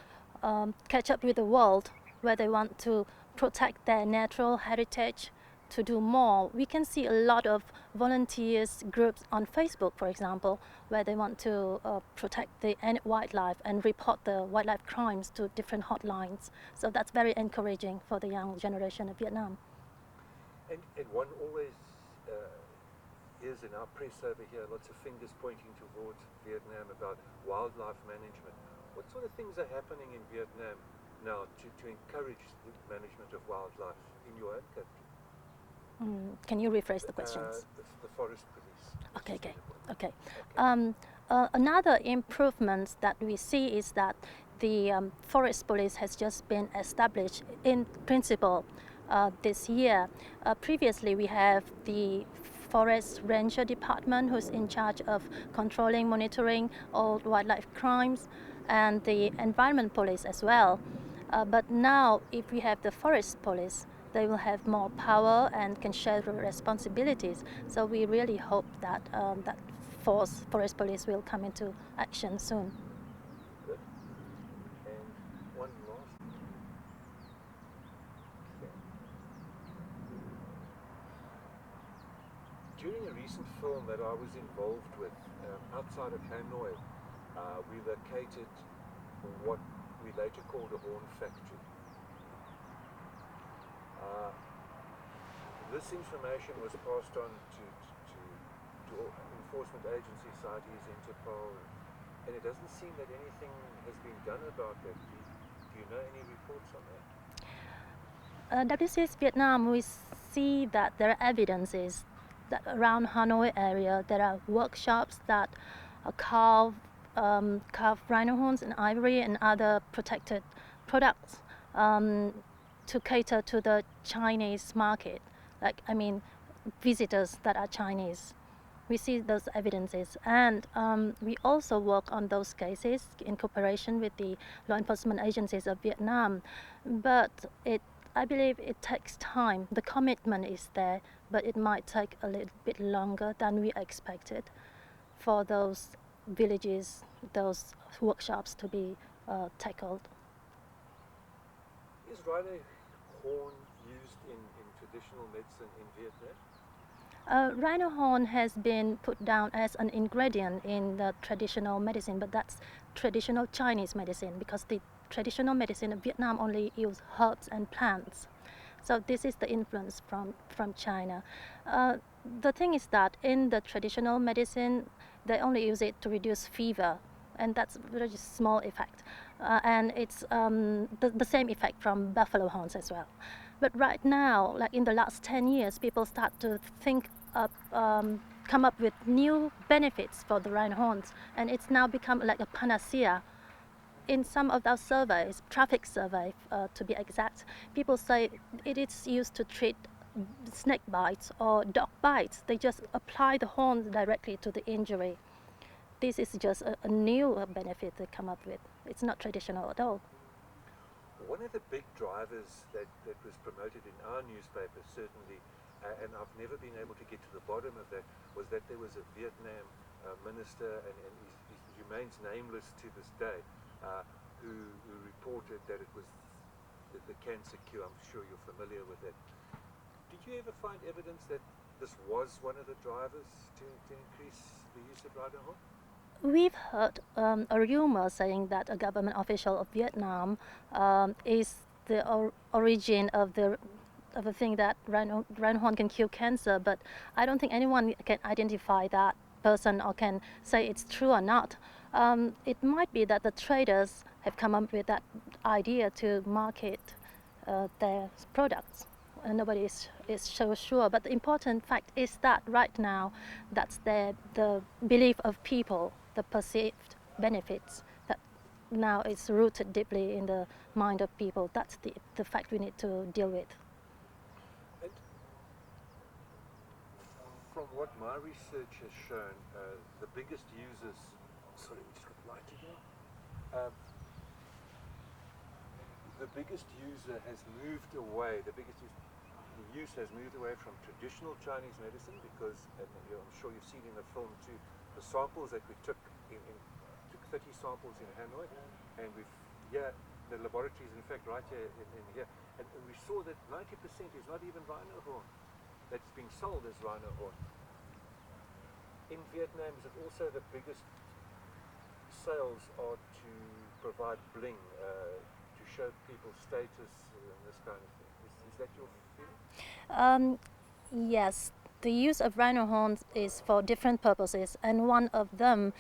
catch up with the world, where they want to protect their natural heritage, to do more. We can see a lot of volunteers groups on Facebook, for example, where they want to protect the wildlife and report the wildlife crimes to different hotlines. So that's very encouraging for the young generation of Vietnam. And one always is in our press over here, lots of fingers pointing towards Vietnam about wildlife management. What sort of things are happening in Vietnam now to encourage the management of wildlife in your own country? Can you rephrase the questions? The forest police. Okay. Another improvement that we see is that the forest police has just been established in principle this year. Previously, we have the Forest Ranger Department, who's in charge of controlling, monitoring all wildlife crimes, and the Environment Police as well. But now, if we have the Forest Police, they will have more power and can share the responsibilities. So we really hope that that Forest Police will come into action soon. Good. And one last. During a recent film that I was involved with outside of Hanoi, we located what we later called a horn factory. This information was passed on to enforcement agencies, CITES, Interpol, and it doesn't seem that anything has been done about that. Do you know any reports on that? WCS Vietnam, we see that there are evidences that around Hanoi area there are workshops that carve rhino horns and ivory and other protected products to cater to the Chinese market. Visitors that are Chinese. We see those evidences, and we also work on those cases in cooperation with the law enforcement agencies of Vietnam. But I believe it takes time. The commitment is there, but it might take a little bit longer than we expected for those villages, those workshops to be tackled. Is rhino horn used in traditional medicine in Vietnam? Rhino horn has been put down as an ingredient in the traditional medicine, but that's traditional Chinese medicine, because the traditional medicine of Vietnam only use herbs and plants. So this is the influence from China. The thing is that in the traditional medicine, they only use it to reduce fever, and that's a very small effect. And it's the same effect from buffalo horns as well. But right now, like in the last 10 years, people start to think of, come up with new benefits for the rhino horns, and it's now become like a panacea. In some of our surveys, traffic survey to be exact, people say it is used to treat snake bites or dog bites. They just apply the horns directly to the injury. this is just a new benefit to come up with. It's not traditional at all. One of the big drivers that was promoted in our newspaper, certainly, and I've never been able to get to the bottom of that, was that there was a Vietnam minister, and he remains nameless to this day, who reported that it was the cancer cure. I'm sure you're familiar with that. Did you ever find evidence that this was one of the drivers to increase the use of rhino-horn? We've heard a rumor saying that a government official of Vietnam is the origin of the thing that rhino horn can cure cancer, but I don't think anyone can identify that person or can say it's true or not. It might be that the traders have come up with that idea to market their products. Nobody is so sure, but the important fact is that right now, that's the belief of people, the perceived benefits, that now it's rooted deeply in the mind of people. That's the fact we need to deal with. And from what my research has shown, the biggest users, sorry, we just got light again. The biggest user has moved away, the use has moved away from traditional Chinese medicine because, and I'm sure you've seen in the film too, the samples that we took, took 30 samples in Hanoi, and the laboratories, in fact, right here in here, and we saw that 90% is not even rhino horn that's being sold as rhino horn. In Vietnam, is it also the biggest sales are to provide bling, to show people's status and this kind of thing? Is that your feeling? Yes, the use of rhino horns is for different purposes, and one of them,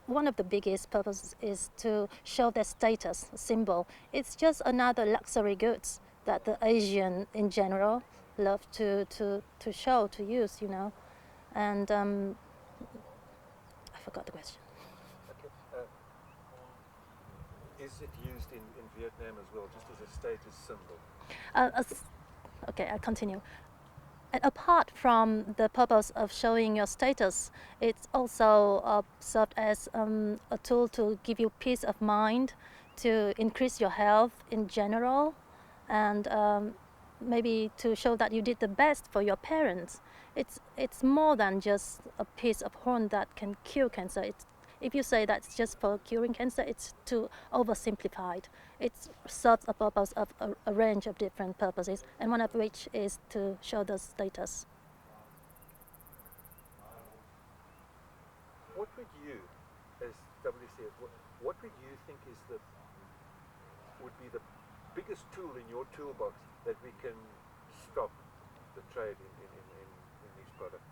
one of the biggest purposes is to show their status symbol. It's just another luxury goods that the Asian in general love to show, to use, you know. And I forgot the question. Okay. Is it used in Vietnam as well, just as a status symbol? Okay, I'll continue. And apart from the purpose of showing your status, it's also served as a tool to give you peace of mind, to increase your health in general, and maybe to show that you did the best for your parents. It's more than just a piece of horn that can cure cancer. If you say that's just for curing cancer, it's too oversimplified. It serves a purpose of a range of different purposes, and one of which is to show the status. What would you, as WCF, what would you think would be the biggest tool in your toolbox that we can stop the trade in these products?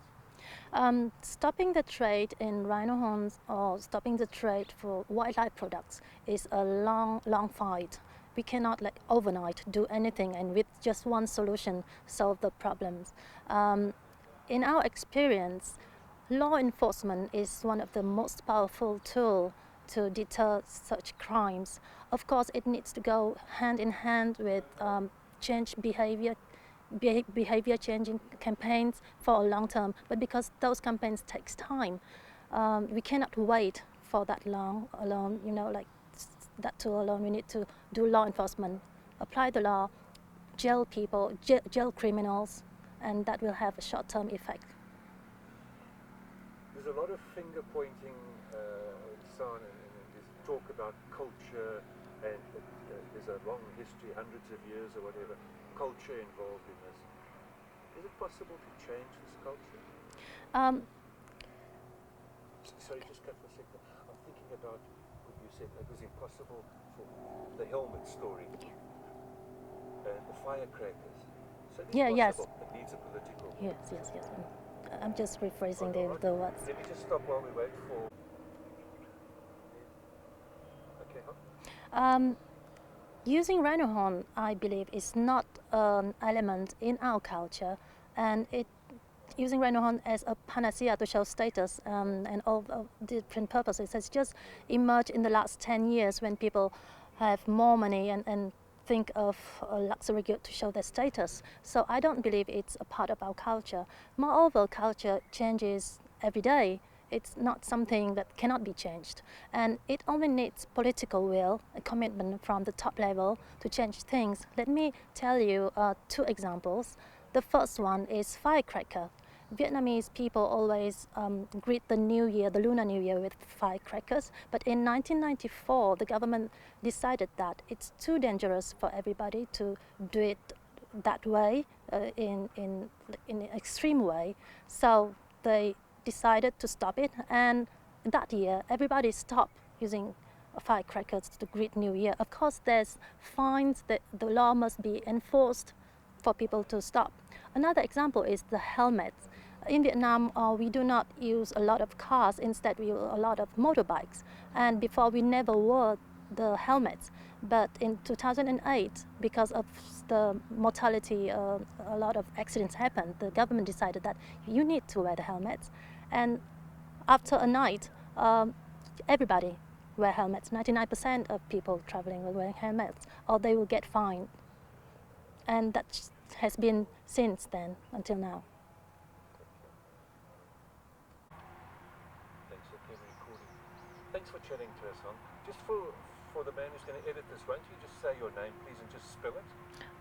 Stopping the trade in rhino horns or stopping the trade for wildlife products is a long fight. We cannot overnight do anything and with just one solution solve the problems. In our experience, law enforcement is one of the most powerful tools to deter such crimes. Of course, it needs to go hand in hand with change behavior changing campaigns for a long term, but because those campaigns takes time, we cannot wait for that long alone, you know, like that tool alone. We need to do law enforcement, apply the law, jail people, jail criminals, and that will have a short-term effect. There's a lot of finger pointing, so on, and there's talk about culture, and there's a long history, hundreds of years or whatever, culture involved in this. Is it possible to change this culture? Sorry, just cut for a second. I'm thinking about what you said. It was impossible for the helmet story and the firecrackers. So it's possible. Yes. It needs a political. Yes. I'm just rephrasing the words. Let me just stop while we wait for. Okay. Using rhino horn, I believe, is not an element in our culture, and using rhino horn as a panacea to show status and all of different purposes has just emerged in the last 10 years when people have more money and think of a luxury good to show their status. So I don't believe it's a part of our culture. Moreover, culture changes every day. it's not something that cannot be changed. And it only needs political will, a commitment from the top level to change things. Let me tell you 2 examples. The first one is firecracker. Vietnamese people always greet the New Year, the Lunar New Year, with firecrackers. But in 1994, the government decided that it's too dangerous for everybody to do it that way, in an extreme way. So they decided to stop it, and that year everybody stopped using firecrackers to greet New Year. Of course, there's fines that the law must be enforced for people to stop. Another example is the helmets. In Vietnam, we do not use a lot of cars. Instead, we use a lot of motorbikes. And before, we never wore the helmets. But in 2008, because of the mortality, a lot of accidents happened. The government decided that you need to wear the helmets. And after a night, everybody wear helmets. 99% of people traveling will wear helmets, or they will get fined. And that has been since then until now. Thanks for the recording. Thanks for chatting to us, Hong. Just for the man who's going to edit this, won't you just say your name, please, and just spell it?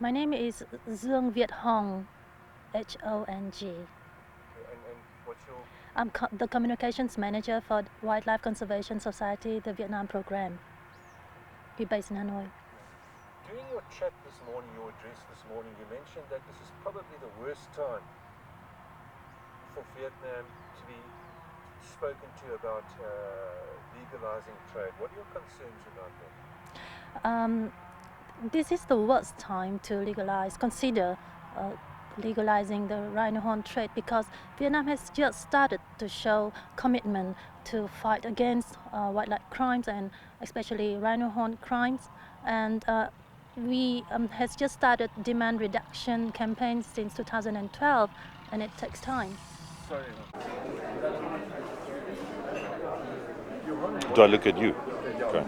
My name is Dương Việt Hong, H-O-N-G. Okay, and what's your... I'm the communications manager for Wildlife Conservation Society, the Vietnam program. We're based in Hanoi. During your chat this morning, your address this morning, you mentioned that this is probably the worst time for Vietnam to be spoken to about legalizing trade. What are your concerns about that? This is the worst time to consider legalizing the rhino horn trade, because Vietnam has just started to show commitment to fight against wildlife crimes, and especially rhino horn crimes. And we has just started demand reduction campaigns since 2012, and it takes time. Sorry. Do I look at you? Okay.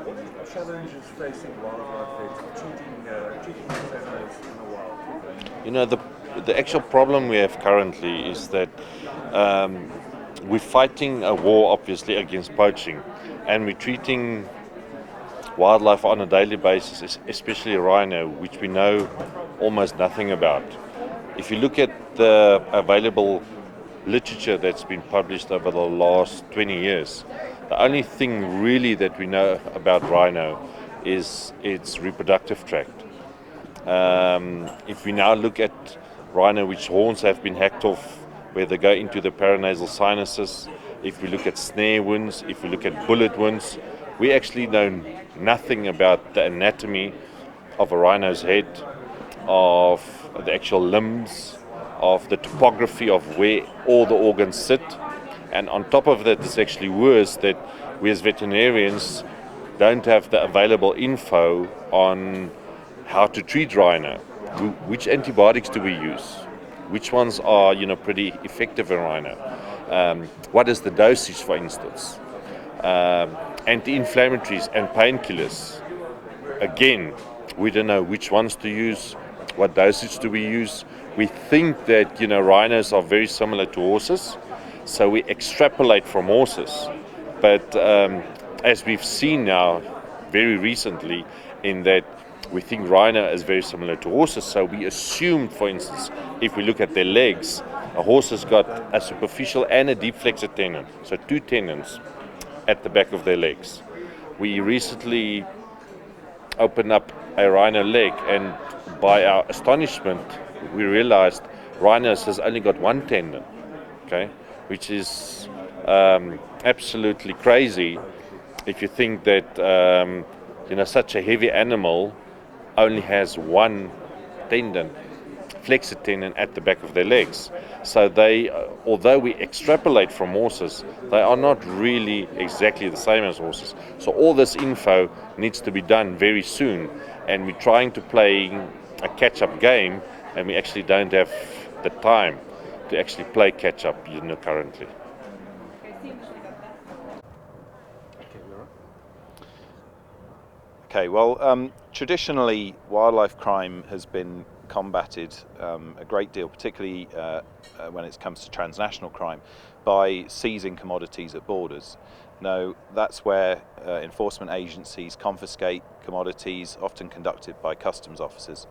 What are the challenges facing wildlife vets treating these animals in the wild? You know, the actual problem we have currently is that we're fighting a war, obviously, against poaching, and we're treating wildlife on a daily basis, especially rhino, which we know almost nothing about. If you look at the available literature that's been published over the last 20 years, the only thing really that we know about rhino is its reproductive tract. If we now look at rhino which horns have been hacked off, where they go into the paranasal sinuses, if we look at snare wounds, if we look at bullet wounds, we actually know nothing about the anatomy of a rhino's head, of the actual limbs, of the topography of where all the organs sit. And on top of that, it's actually worse that we as veterinarians don't have the available info on how to treat rhino. Which antibiotics do we use? Which ones are, pretty effective in rhino? What is the dosage, for instance? Anti-inflammatories and painkillers. Again, we don't know which ones to use. What dosage do we use? We think that, rhinos are very similar to horses, so we extrapolate from horses. But as we've seen now, very recently, in that we think rhino is very similar to horses, so we assume, for instance, if we look at their legs, a horse has got a superficial and a deep flexor tendon, so 2 tendons at the back of their legs. We recently opened up a rhino leg, and by our astonishment, we realized rhinos has only got 1 tendon, okay, which is absolutely crazy if you think that such a heavy animal only has 1 tendon, flexor tendon at the back of their legs. So they, although we extrapolate from horses, they are not really exactly the same as horses. So all this info needs to be done very soon, and we're trying to play a catch-up game, and we actually don't have the time to actually play catch-up, currently. Okay, well, traditionally, wildlife crime has been combated a great deal, particularly when it comes to transnational crime, by seizing commodities at borders. No, that's where enforcement agencies confiscate commodities, often conducted by customs officers.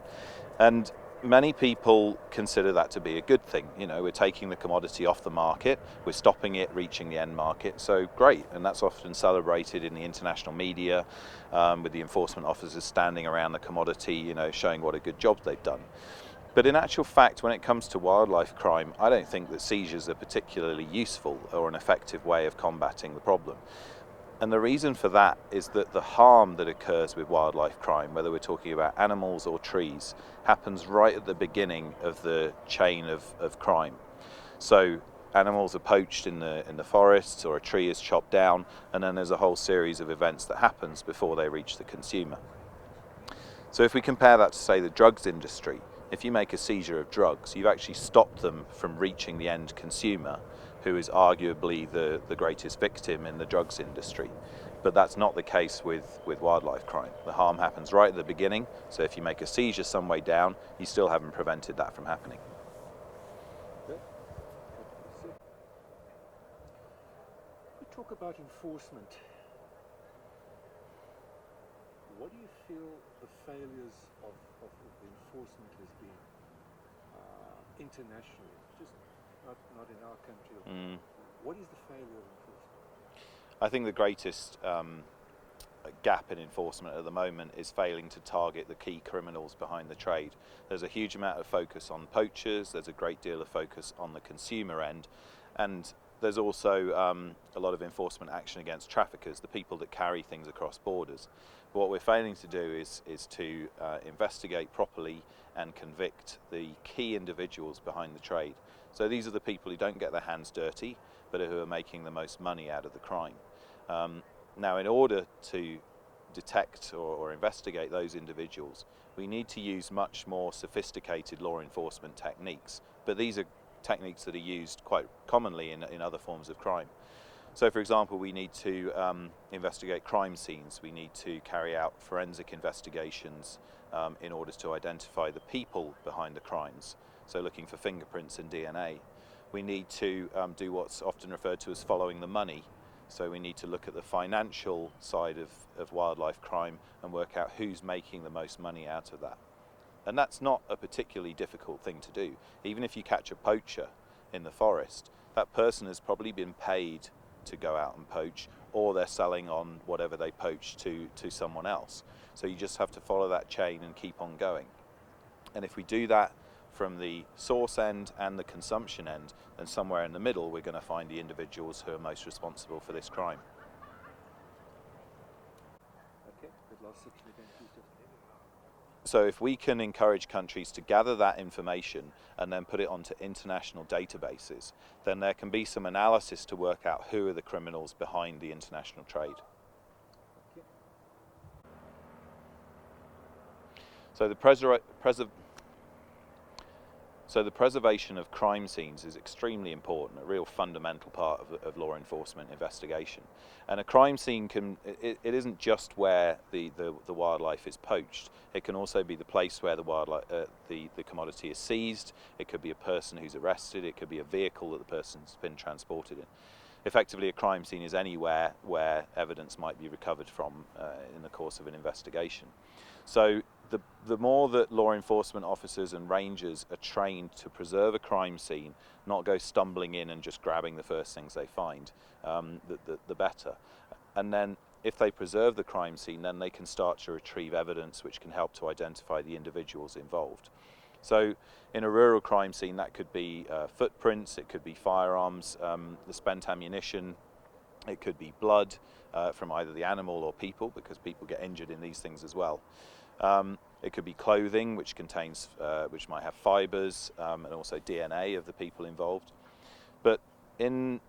And many people consider that to be a good thing. You know, we're taking the commodity off the market, we're stopping it reaching the end market, so great. And that's often celebrated in the international media, with the enforcement officers standing around the commodity, you know, showing what a good job they've done. But in actual fact, when it comes to wildlife crime, I don't think that seizures are particularly useful or an effective way of combating the problem. And the reason for that is that the harm that occurs with wildlife crime, whether we're talking about animals or trees, happens right at the beginning of the chain of crime. So animals are poached in the forests, or a tree is chopped down, and then there's a whole series of events that happens before they reach the consumer. So if we compare that to, say, the drugs industry, if you make a seizure of drugs, you've actually stopped them from reaching the end consumer, who is arguably the greatest victim in the drugs industry. But that's not the case with wildlife crime. The harm happens right at the beginning, so if you make a seizure some way down, you still haven't prevented that from happening. Okay. We talk about enforcement. What do you feel the failures of the enforcement has been internationally? Just not in our country. What is the failure of enforcement? I think the greatest gap in enforcement at the moment is failing to target the key criminals behind the trade. There's a huge amount of focus on poachers, there's a great deal of focus on the consumer end, and there's also a lot of enforcement action against traffickers, the people that carry things across borders. But what we're failing to do is to investigate properly and convict the key individuals behind the trade. So these are the people who don't get their hands dirty, but who are making the most money out of the crime. Now, in order to detect or investigate those individuals, we need to use much more sophisticated law enforcement techniques. But these are techniques that are used quite commonly in other forms of crime. So, for example, we need to investigate crime scenes. We need to carry out forensic investigations in order to identify the people behind the crimes. So looking for fingerprints and DNA. We need to do what's often referred to as following the money. So we need to look at the financial side of wildlife crime and work out who's making the most money out of that. And that's not a particularly difficult thing to do. Even if you catch a poacher in the forest, that person has probably been paid to go out and poach, or they're selling on whatever they poach to someone else. So you just have to follow that chain and keep on going. And if we do that from the source end and the consumption end, then somewhere in the middle we're going to find the individuals who are most responsible for this crime. Okay, good last section again, please. So if we can encourage countries to gather that information and then put it onto international databases, then there can be some analysis to work out who are the criminals behind the international trade. Okay. So the preservation of crime scenes is extremely important, a real fundamental part of law enforcement investigation. And a crime scene it isn't just where the wildlife is poached. It can also be the place where the wildlife, the commodity is seized. It could be a person who's arrested. It could be a vehicle that the person's been transported in. Effectively, a crime scene is anywhere where evidence might be recovered from in the course of an investigation. So the more that law enforcement officers and rangers are trained to preserve a crime scene, not go stumbling in and just grabbing the first things they find, the better. And then if they preserve the crime scene, then they can start to retrieve evidence which can help to identify the individuals involved. So in a rural crime scene, that could be footprints, it could be firearms, the spent ammunition, it could be blood from either the animal or people, because people get injured in these things as well. It could be clothing, which contains, which might have fibres, and also DNA of the people involved. But in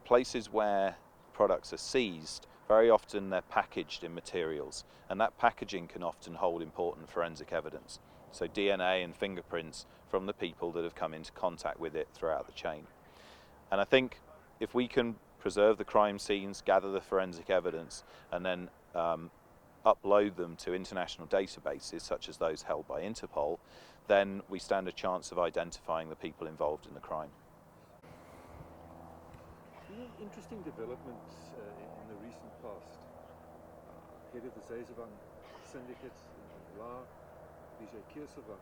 places where products are seized, very often they're packaged in materials, and that packaging can often hold important forensic evidence. So DNA and fingerprints from the people that have come into contact with it throughout the chain. And I think if we can preserve the crime scenes, gather the forensic evidence, and then upload them to international databases such as those held by Interpol, then we stand a chance of identifying the people involved in the crime. Interesting developments in the recent past. Head of the Zeezeewang syndicate in La, Vijay Keersewang.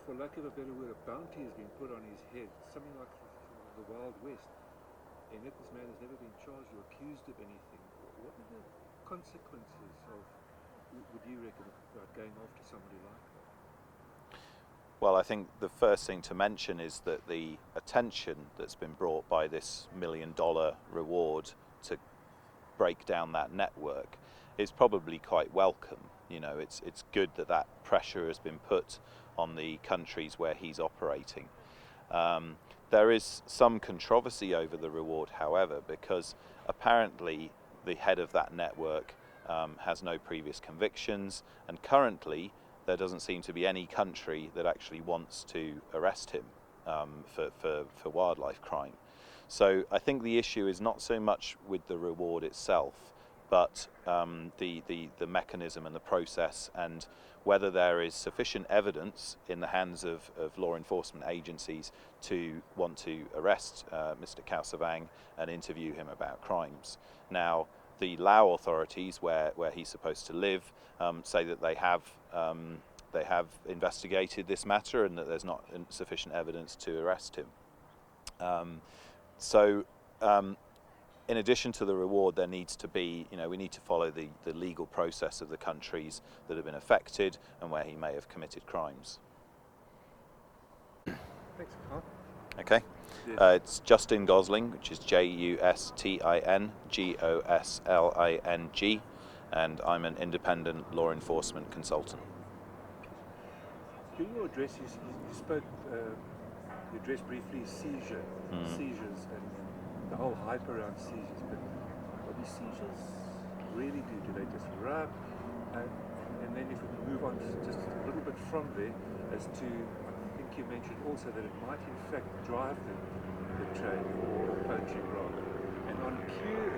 For lack of a better word, a bounty has been put on his head, something like the Wild West. And yet this man has never been charged or accused of anything. What are the consequences of, would you reckon, about going after somebody like that? Well, I think the first thing to mention is that the attention that's been brought by this $1 million reward to break down that network is probably quite welcome. You know, it's good that that pressure has been put on the countries where he's operating. There is some controversy over the reward, however, because apparently the head of that network has no previous convictions, and currently there doesn't seem to be any country that actually wants to arrest him for wildlife crime. So I think the issue is not so much with the reward itself, but the mechanism and the process, and whether there is sufficient evidence in the hands of law enforcement agencies to want to arrest Mr. Keersewang and interview him about crimes. Now, the Lao authorities, where he's supposed to live, say that they have investigated this matter and that there's not sufficient evidence to arrest him. In addition to the reward, there needs to be, we need to follow the legal process of the countries that have been affected and where he may have committed crimes. Thanks, Carl. Okay. Yeah. It's Justin Gosling, which is JUSTIN-GOSLING, and I'm an independent law enforcement consultant. During your address, you spoke, you addressed briefly seizures and the whole hype around seizures, but what do seizures really do? Do they disrupt? And then if we can move on just a little bit from there, as to, I think you mentioned also that it might in fact drive the trade or poaching rather. And on cue,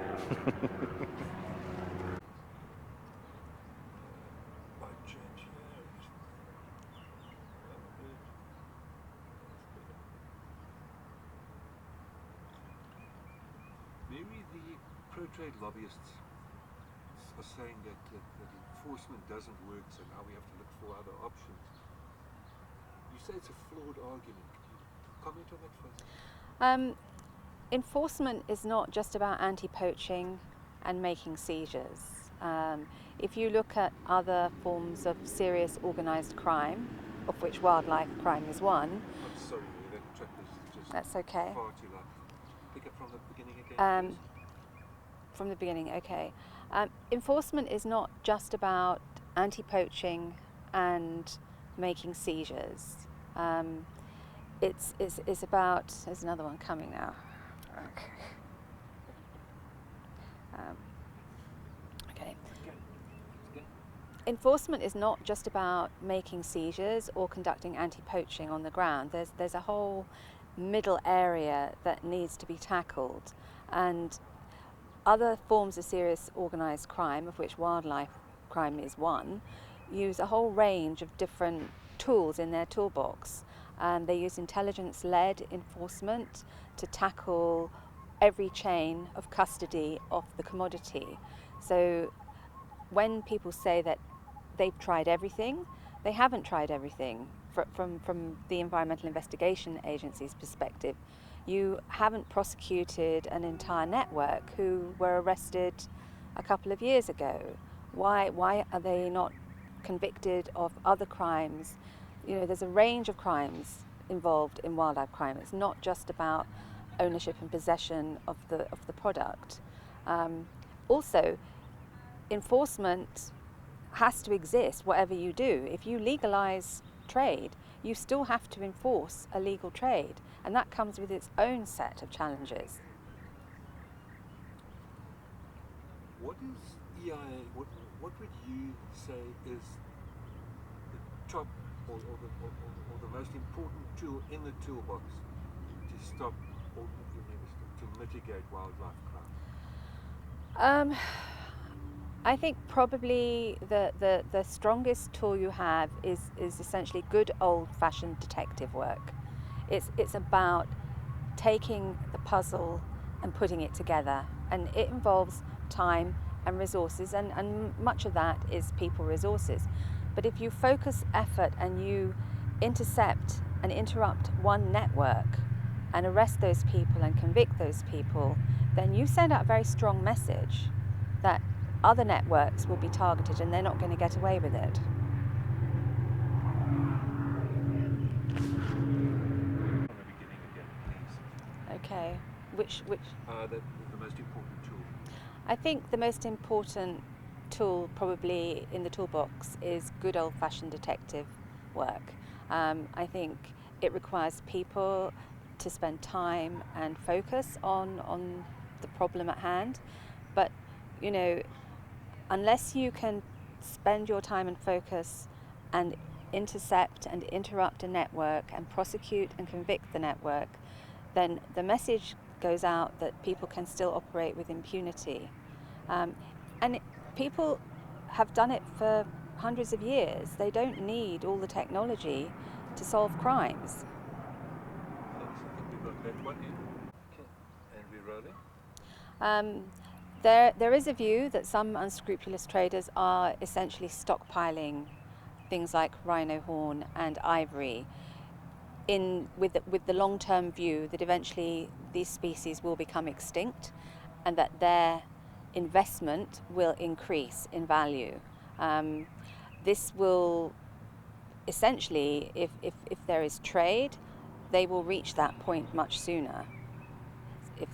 maybe the pro-trade lobbyists are saying that enforcement doesn't work, so now we have to look for other options. You say it's a flawed argument. Can you comment on that first? Enforcement is not just about anti-poaching and making seizures. If you look at other forms of serious organised crime, of which wildlife crime is one. I'm sorry, that track is just That's okay. far too loud. Pick up from the beginning again, please. From the beginning, okay. Enforcement is not just about anti-poaching and making seizures. It's about, there's another one coming now. Okay. Enforcement is not just about making seizures or conducting anti-poaching on the ground. There's a whole middle area that needs to be tackled, and other forms of serious organised crime, of which wildlife crime is one, use a whole range of different tools in their toolbox. They use intelligence-led enforcement to tackle every chain of custody of the commodity. So when people say that they've tried everything, they haven't tried everything. From the Environmental Investigation Agency's perspective, you haven't prosecuted an entire network who were arrested a couple of years ago. Why are they not convicted of other crimes? There's a range of crimes involved in wildlife crime. It's not just about ownership and possession of the product. Also, enforcement has to exist whatever you do. If you legalize trade, you still have to enforce a legal trade, and that comes with its own set of challenges. What is EIA, what would you say is the top or the most important tool in the toolbox to stop or to mitigate wildlife crime? I think probably the strongest tool you have is essentially good old-fashioned detective work. It's about taking the puzzle and putting it together, and it involves time and resources, and much of that is people resources. But if you focus effort and you intercept and interrupt one network and arrest those people and convict those people, then you send out a very strong message that other networks will be targeted and they're not going to get away with it. From the beginning again, please. Okay, which The most important tool. I think the most important tool probably in the toolbox is good old-fashioned detective work. I think it requires people to spend time and focus on the problem at hand, but you know, unless you can spend your time and focus and intercept and interrupt a network and prosecute and convict the network, then the message goes out that people can still operate with impunity. People have done it for hundreds of years. They don't need all the technology to solve crimes. Thanks. I think we've got that one in. Okay. And we're rolling. There is a view that some unscrupulous traders are essentially stockpiling things like rhino horn and ivory with the long-term view that eventually these species will become extinct and that their investment will increase in value. This will essentially, if there is trade, they will reach that point much sooner.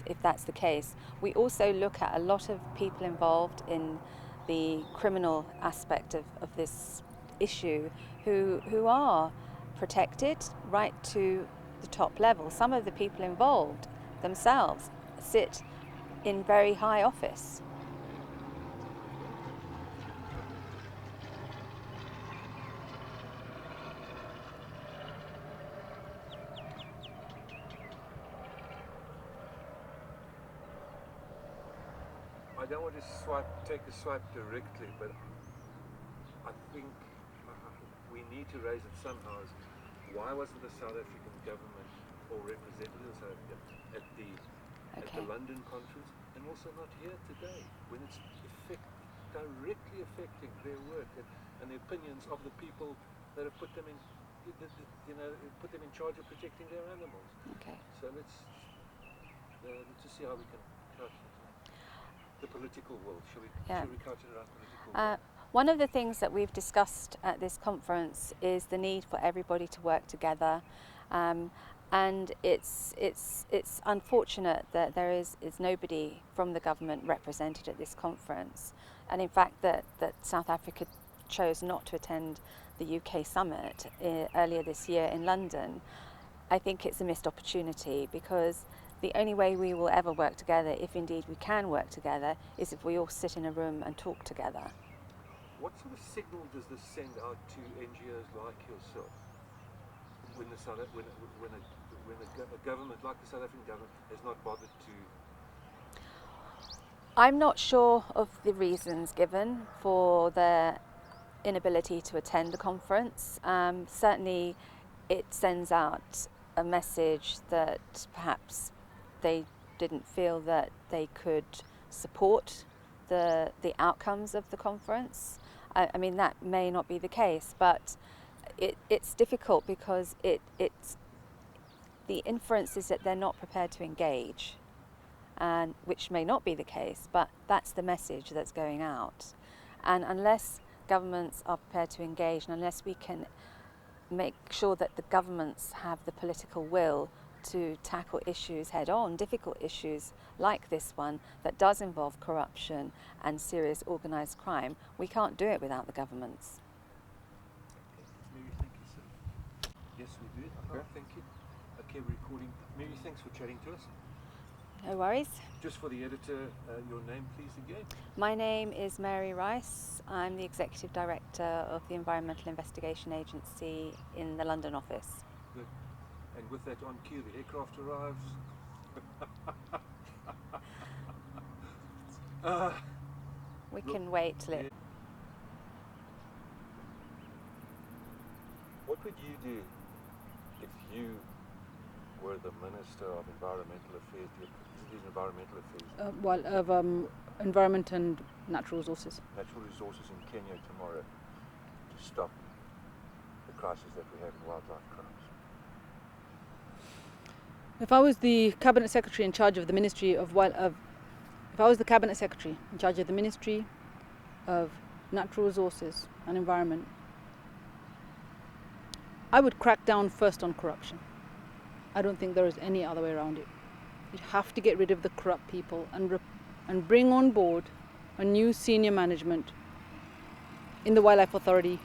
If that's the case. We also look at a lot of people involved in the criminal aspect of this issue who are protected right to the top level. Some of the people involved themselves sit in very high office. I don't want to take a swipe directly, but I think we need to raise it somehow. Why wasn't the South African government or representatives at the London conference, and also not here today, when it's directly affecting their work and the opinions of the people that have put them in, put them in charge of protecting their animals. Okay. So let's just see how we can couch it. The political will. Should we couch it around political will? One of the things that we've discussed at this conference is the need for everybody to work together, and it's unfortunate that there is nobody from the government represented at this conference, and in fact that South Africa chose not to attend the UK summit earlier this year in London. I think it's a missed opportunity, because the only way we will ever work together, if indeed we can work together, is if we all sit in a room and talk together. What sort of signal does this send out to NGOs like yourself when a government like the South African government has not bothered to? I'm not sure of the reasons given for their inability to attend the conference. Certainly it sends out a message that perhaps they didn't feel that they could support the outcomes of the conference. I mean, that may not be the case, but it's difficult because it's the inference is that they're not prepared to engage, and which may not be the case, but that's the message that's going out. And unless governments are prepared to engage, and unless we can make sure that the governments have the political will to tackle issues head on, difficult issues like this one that does involve corruption and serious organised crime, we can't do it without the governments. Mary, thank you, sir. Yes, we do. Okay. Thank you. Okay, we're recording. Mary, thanks for chatting to us. No worries. Just for the editor, your name please again. My name is Mary Rice. I'm the Executive Director of the Environmental Investigation Agency in the London office. Good. And with that on cue, the aircraft arrives. We can wait till it. What would you do if you were the Minister of Environmental Affairs? These environmental affairs. Environment and natural resources. Natural resources in Kenya tomorrow to stop the crisis that we have in wildlife crimes. If I was the cabinet secretary in charge of the Ministry of if I was the cabinet secretary in charge of the Ministry of Natural Resources and Environment, I would crack down first on corruption. I don't think there is any other way around it. You have to get rid of the corrupt people and bring on board a new senior management in the Wildlife Authority,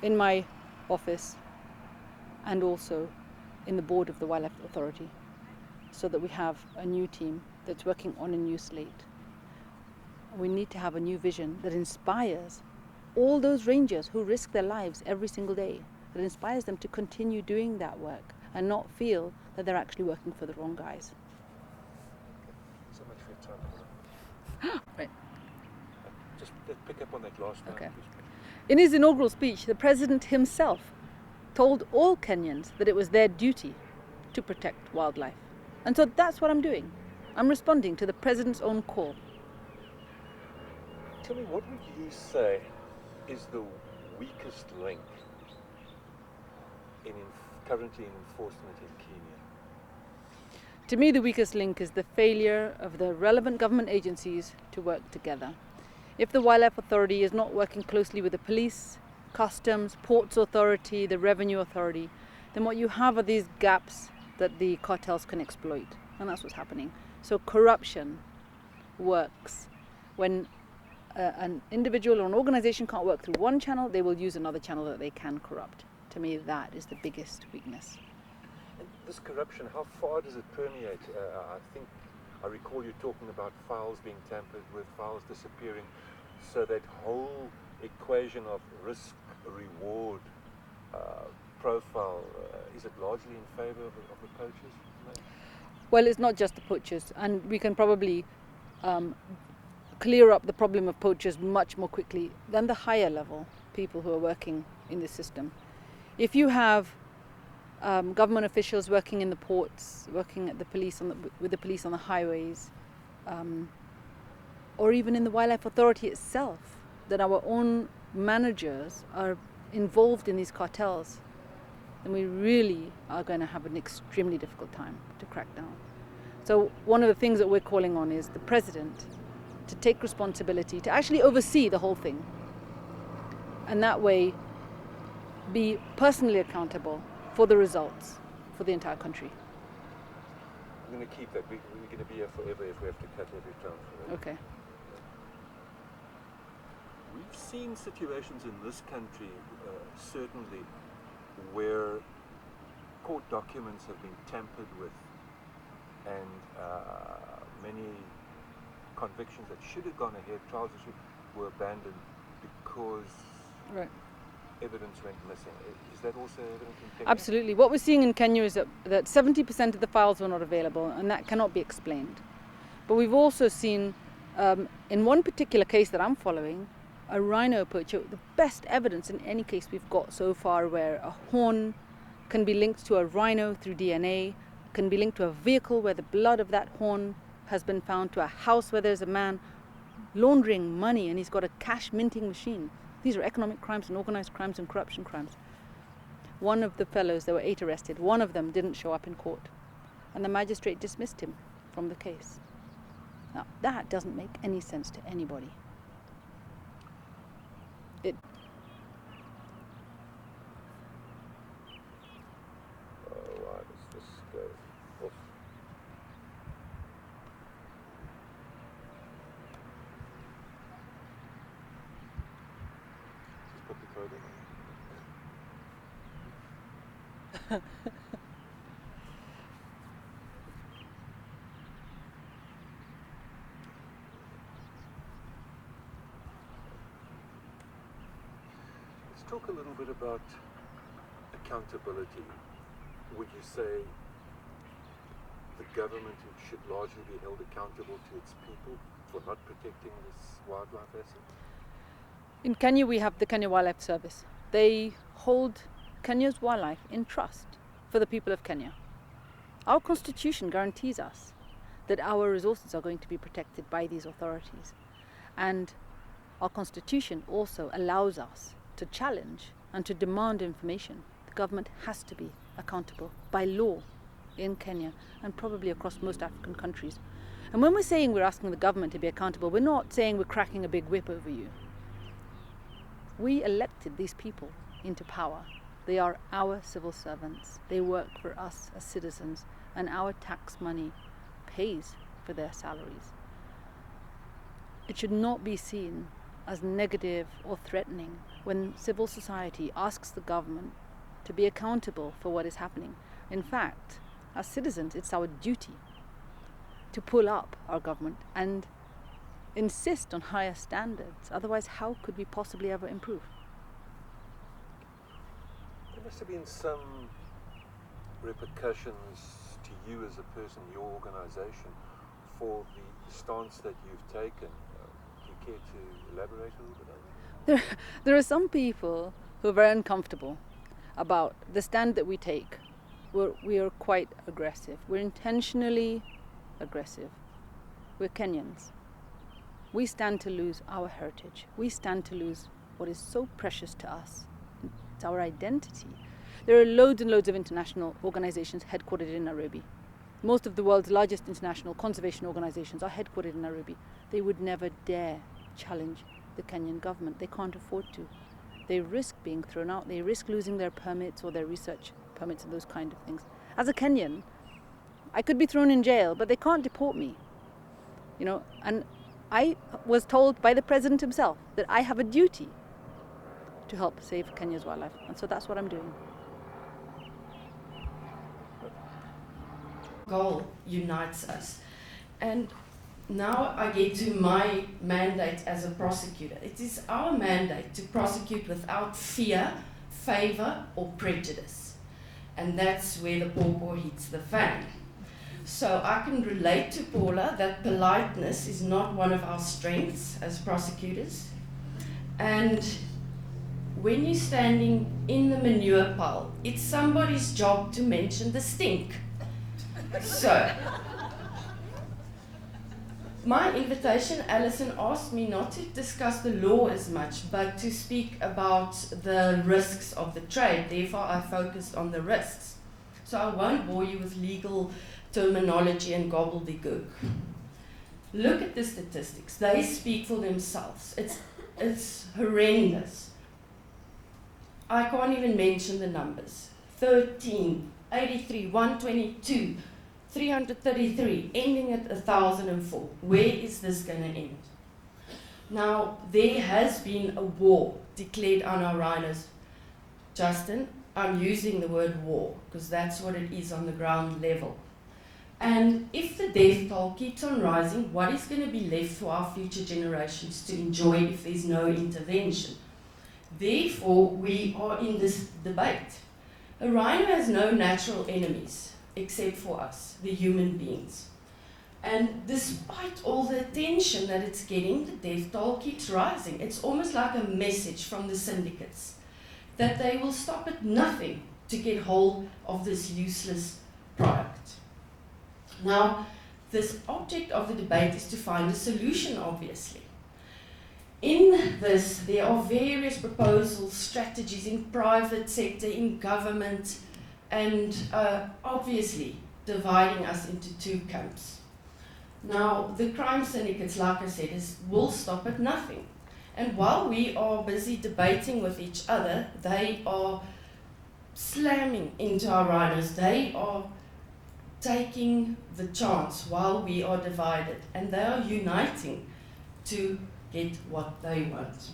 in my office, and also in the board of the Wildlife Authority, so that we have a new team that's working on a new slate. We need to have a new vision that inspires all those rangers who risk their lives every single day, that inspires them to continue doing that work and not feel that they're actually working for the wrong guys. So much for your time. Right. Just pick up on that last line. Okay. In his inaugural speech, the president himself told all Kenyans that it was their duty to protect wildlife. And so that's what I'm doing. I'm responding to the president's own call. Tell me, what would you say is the weakest link currently in enforcement in Kenya? To me, the weakest link is the failure of the relevant government agencies to work together. If the Wildlife Authority is not working closely with the police, customs, ports authority, the revenue authority, then what you have are these gaps that the cartels can exploit. And that's what's happening. So corruption works when an individual or an organization can't work through one channel, they will use another channel that they can corrupt. To me, that is the biggest weakness. And this corruption, how far does it permeate? I recall you talking about files being tampered with, files disappearing. So that whole equation of risk-reward profile, is it largely in favor of the poachers? No? Well, it's not just the poachers, and we can probably clear up the problem of poachers much more quickly than the higher level people who are working in the system. If you have government officials working in the ports, working at the police with the police on the highways, or even in the Wildlife Authority itself, that our own managers are involved in these cartels, then we really are going to have an extremely difficult time to crack down. So one of the things that we're calling on is the president to take responsibility, to actually oversee the whole thing, and that way be personally accountable for the results for the entire country. I'm going to keep that. We're going to be here forever if we have to cut every time. Okay. We've seen situations in this country, certainly, where court documents have been tampered with, and many convictions that should have gone ahead, trials were abandoned because evidence went missing. Is that also evident in Kenya? Absolutely. What we're seeing in Kenya is that 70% of the files were not available, and that cannot be explained. But we've also seen, in one particular case that I'm following, a rhino poacher, the best evidence in any case we've got so far, where a horn can be linked to a rhino through DNA, can be linked to a vehicle where the blood of that horn has been found, to a house where there's a man laundering money and he's got a cash minting machine. These are economic crimes and organized crimes and corruption crimes. One of the fellows, there were 8 arrested, one of them didn't show up in court, and the magistrate dismissed him from the case. Now, that doesn't make any sense to anybody. Why does this go off? Just put the code in. Let's talk a little bit about accountability. Would you say the government should largely be held accountable to its people for not protecting this wildlife asset? In Kenya, we have the Kenya Wildlife Service. They hold Kenya's wildlife in trust for the people of Kenya. Our constitution guarantees us that our resources are going to be protected by these authorities. And our constitution also allows us to challenge and to demand information. The government has to be accountable by law in Kenya and probably across most African countries. And when we're saying we're asking the government to be accountable, we're not saying we're cracking a big whip over you. We elected these people into power. They are our civil servants. They work for us as citizens, and our tax money pays for their salaries. It should not be seen as negative or threatening when civil society asks the government to be accountable for what is happening. In fact, as citizens, it's our duty to pull up our government and insist on higher standards. Otherwise, how could we possibly ever improve? There must have been some repercussions to you as a person, your organization, for the stance that you've taken. Do you care to elaborate a little bit on that? There are some people who are very uncomfortable about the stand that we take. We are quite aggressive. We're intentionally aggressive. We're Kenyans. We stand to lose our heritage. We stand to lose what is so precious to us. It's our identity. There are loads and loads of international organizations headquartered in Nairobi. Most of the world's largest international conservation organizations are headquartered in Nairobi. They would never dare challenge the Kenyan government. They can't afford to. They risk being thrown out. They risk losing their permits or their research permits and those kind of things. As a Kenyan, I could be thrown in jail, but they can't deport me. You know, and I was told by the president himself that I have a duty to help save Kenya's wildlife, and so that's what I'm doing. Goal unites us. And now I get to my mandate as a prosecutor. It is our mandate to prosecute without fear, favor, or prejudice. And that's where the pawpaw hits the fan. So I can relate to Paula that politeness is not one of our strengths as prosecutors. And when you're standing in the manure pile, it's somebody's job to mention the stink. So, my invitation, Alison asked me not to discuss the law as much, but to speak about the risks of the trade. Therefore, I focused on the risks. So I won't bore you with legal terminology and gobbledygook. Look at the statistics. They speak for themselves. It's horrendous. I can't even mention the numbers. 13, 83, 122, 333, ending at 1,004. Where is this going to end? Now, there has been a war declared on our rhinos. Justin, I'm using the word war because that's what it is on the ground level. And if the death toll keeps on rising, what is going to be left for our future generations to enjoy if there's no intervention? Therefore, we are in this debate. A rhino has no natural enemies except for us, the human beings. And despite all the attention that it's getting, the death toll keeps rising. It's almost like a message from the syndicates that they will stop at nothing to get hold of this useless product. Now, this object of the debate is to find a solution, obviously. In this, there are various proposals, strategies in private sector, in government, and obviously dividing us into two camps. Now, the crime syndicates, like I said, will stop at nothing. And while we are busy debating with each other, they are slamming into our rhinos. They are taking the chance while we are divided, and they are uniting to get what they want.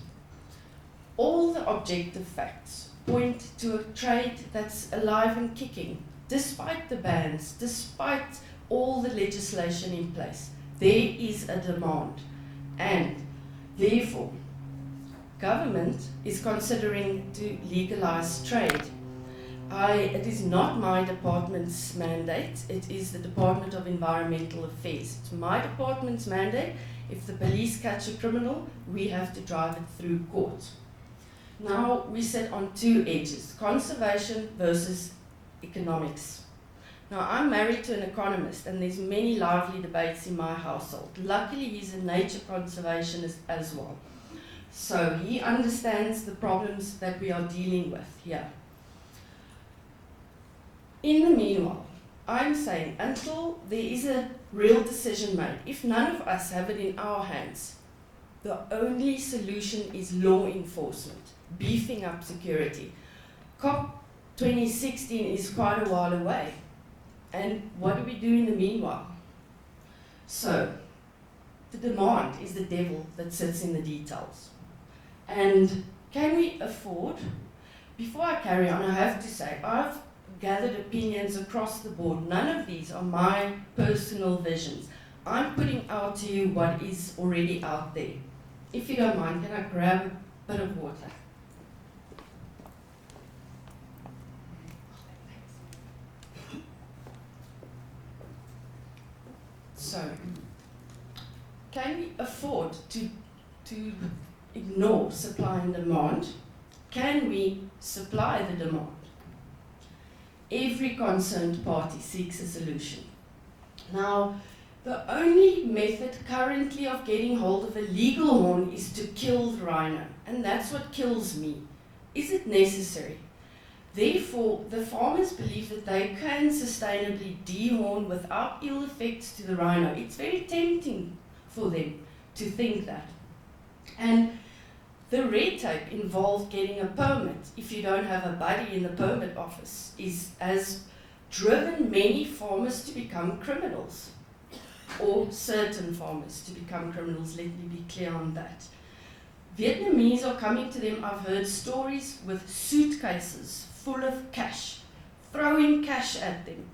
All the objective facts point to a trade that's alive and kicking, despite the bans, despite all the legislation in place. There is a demand, and therefore, government is considering to legalize trade. It is not my department's mandate, it is the Department of Environmental Affairs. It's my department's mandate If the police catch a criminal, we have to drive it through court. Now we sit on two edges, conservation versus economics. Now I'm married to an economist and there's many lively debates in my household. Luckily he's a nature conservationist as well. So he understands the problems that we are dealing with here. In the meanwhile, I'm saying until there is a real decision made, if none of us have it in our hands, the only solution is law enforcement, beefing up security. COP 2016 is quite a while away. And what do we do in the meanwhile? So, the demand is the devil that sits in the details. And can we afford? Before I carry on, I have to say, I've gathered opinions across the board. None of these are my personal visions. I'm putting out to you what is already out there. If you don't mind, can I grab a bit of water? So, can we afford to ignore supply and demand? Can we supply the demand? Every concerned party seeks a solution. Now, the only method currently of getting hold of a legal horn is to kill the rhino, and that's what kills me. Is it necessary? Therefore, the farmers believe that they can sustainably dehorn without ill effects to the rhino. It's very tempting for them to think that. And the red tape involved getting a permit, if you don't have a buddy in the permit office, has driven many farmers to become criminals, or certain farmers to become criminals, let me be clear on that. Vietnamese are coming to them, I've heard stories with suitcases full of cash, throwing cash at them,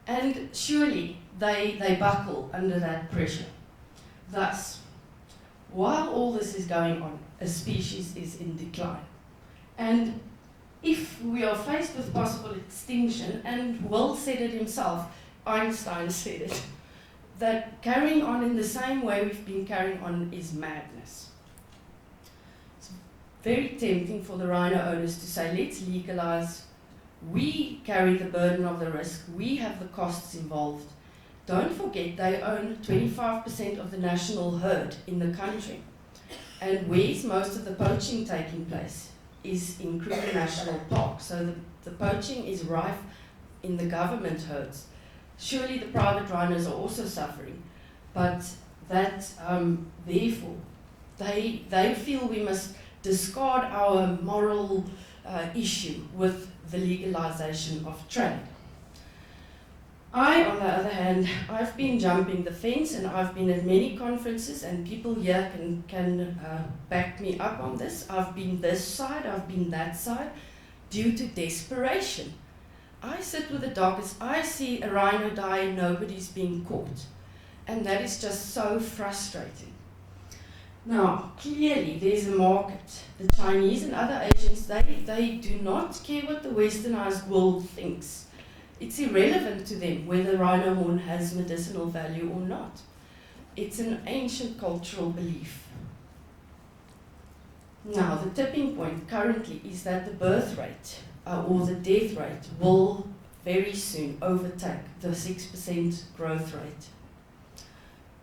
and surely they buckle under that pressure. Thus, while all this is going on, a species is in decline. And if we are faced with possible extinction, and Will said it himself, Einstein said it, that carrying on in the same way we've been carrying on is madness. It's very tempting for the rhino owners to say, let's legalize. We carry the burden of the risk. We have the costs involved. Don't forget, they own 25% of the national herd in the country. And where's most of the poaching taking place is in Kruger National Park. So the poaching is rife in the government herds. Surely the private rhinos are also suffering, but that, therefore, they feel we must discard our moral issue with the legalization of trade. I, on the other hand, I've been jumping the fence and I've been at many conferences, and people here can back me up on this. I've been this side, I've been that side, due to desperation. I sit with the doggers, I see a rhino die and nobody's being caught. And that is just so frustrating. Now, clearly there's a market. The Chinese and other Asians, they do not care what the westernized world thinks. It's irrelevant to them whether rhino horn has medicinal value or not. It's an ancient cultural belief. Now, the tipping point currently is that the birth rate or the death rate will very soon overtake the 6% growth rate.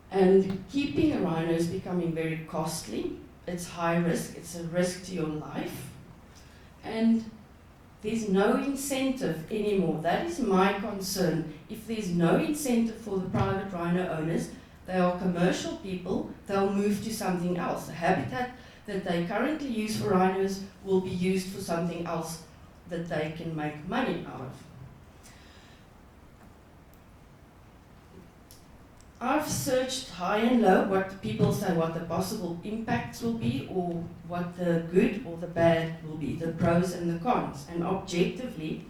And keeping a rhino is becoming very costly. It's high risk, it's a risk to your life. And there's no incentive anymore. That is my concern. If there's no incentive for the private rhino owners, they are commercial people, they'll move to something else. The habitat that they currently use for rhinos will be used for something else that they can make money out of. I've searched high and low what people say what the possible impacts will be, or what the good or the bad will be, the pros and the cons. And objectively,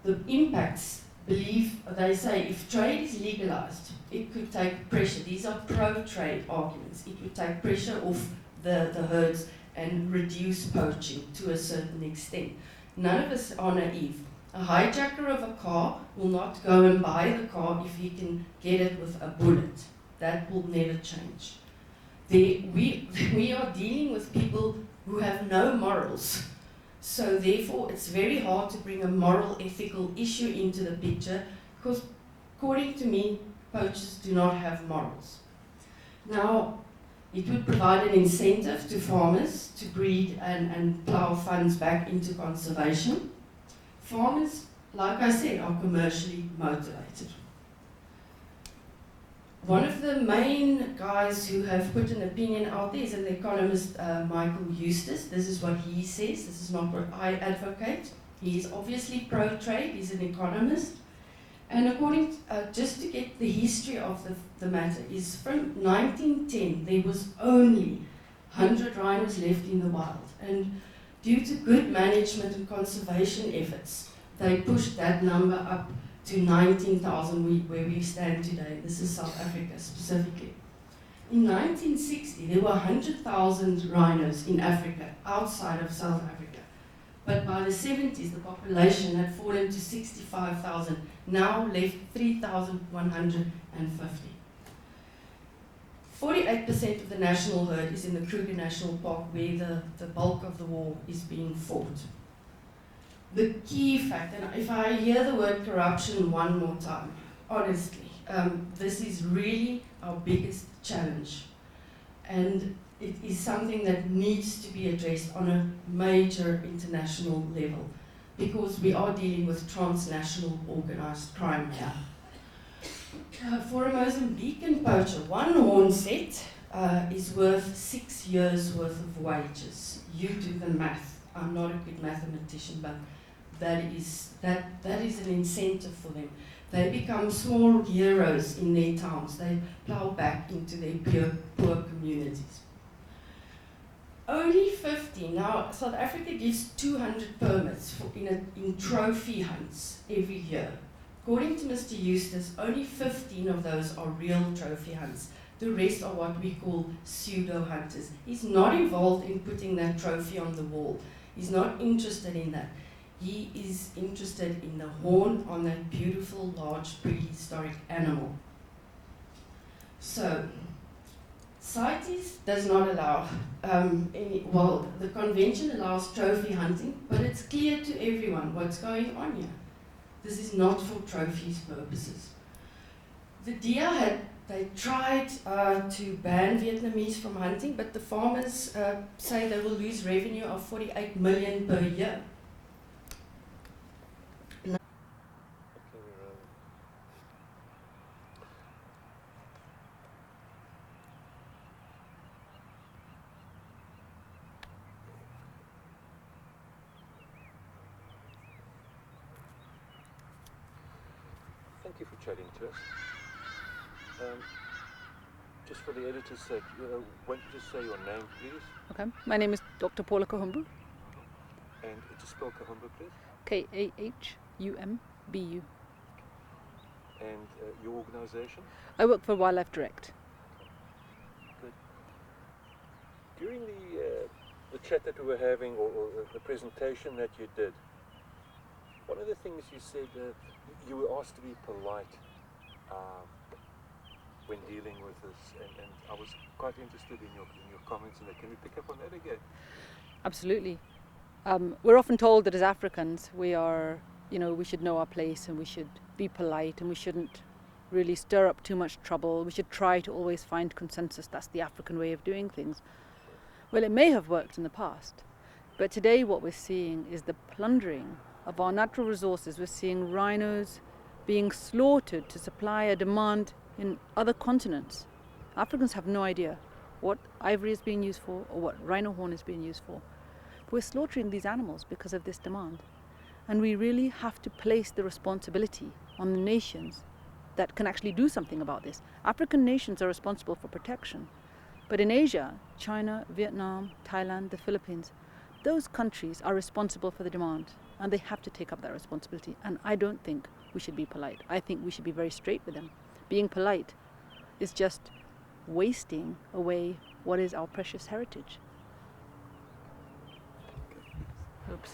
the impacts they say if trade is legalized, it could take pressure. These are pro-trade arguments. It would take pressure off the herds and reduce poaching to a certain extent. None of us are naive. A hijacker of a car will not go and buy the car if he can get it with a bullet. That will never change. We are dealing with people who have no morals. So therefore, it's very hard to bring a moral, ethical issue into the picture, because according to me, poachers do not have morals. Now, it would provide an incentive to farmers to breed and plough funds back into conservation. Farmers, like I said, are commercially motivated. One of the main guys who have put an opinion out there is an economist, Michael Eustace. This is what he says. This is not what I advocate. He is obviously pro-trade. He's an economist. And according to, just to get the history of the matter, is from 1910, there was only 100 rhinos left in the wild. And due to good management and conservation efforts, they pushed that number up to 19,000 where we stand today. This is South Africa specifically. In 1960, there were 100,000 rhinos in Africa, outside of South Africa. But by the 70s, the population had fallen to 65,000, now left 3,150. 48% of the national herd is in the Kruger National Park, where the bulk of the war is being fought. The key fact, and if I hear the word corruption one more time, honestly, this is really our biggest challenge. And it is something that needs to be addressed on a major international level, because we are dealing with transnational organized crime here. For a Mozambican poacher, one horn set is worth 6 years' worth of wages. You do the math. I'm not a good mathematician, but that is an incentive for them. They become small heroes in their towns. They plow back into their poor communities. Only 50, now South Africa gives 200 permits in trophy hunts every year. According to Mr. Eustace, only 15 of those are real trophy hunts. The rest are what we call pseudo hunters. He's not involved in putting that trophy on the wall. He's not interested in that. He is interested in the horn on that beautiful, large, prehistoric animal. So, CITES does not allow the convention allows trophy hunting, but it's clear to everyone what's going on here. This is not for trophies purposes. The DEA they tried to ban Vietnamese from hunting, but the farmers say they will lose revenue of 48 million per year. Thank you for chatting to us. Just for the editor's sake, won't you just say your name, please? Okay, my name is Dr. Paula Kahumbu. And just spell Kahumbu, please. Kahumbu. And your organization? I work for Wildlife Direct. Good. During the chat that we were having, or the presentation that you did, one of the things you said, you were asked to be polite when dealing with this, and I was quite interested in your comments on that. Can we pick up on that again? Absolutely. We're often told that as Africans we are, we should know our place and we should be polite and we shouldn't really stir up too much trouble. We should try to always find consensus. That's the African way of doing things. Well, it may have worked in the past, but today what we're seeing is the plundering of our natural resources. We're seeing rhinos being slaughtered to supply a demand in other continents. Africans have no idea what ivory is being used for or what rhino horn is being used for. But we're slaughtering these animals because of this demand. And we really have to place the responsibility on the nations that can actually do something about this. African nations are responsible for protection. But in Asia, China, Vietnam, Thailand, the Philippines, those countries are responsible for the demand. And they have to take up that responsibility. And I don't think we should be polite. I think we should be very straight with them. Being polite is just wasting away what is our precious heritage. Oops.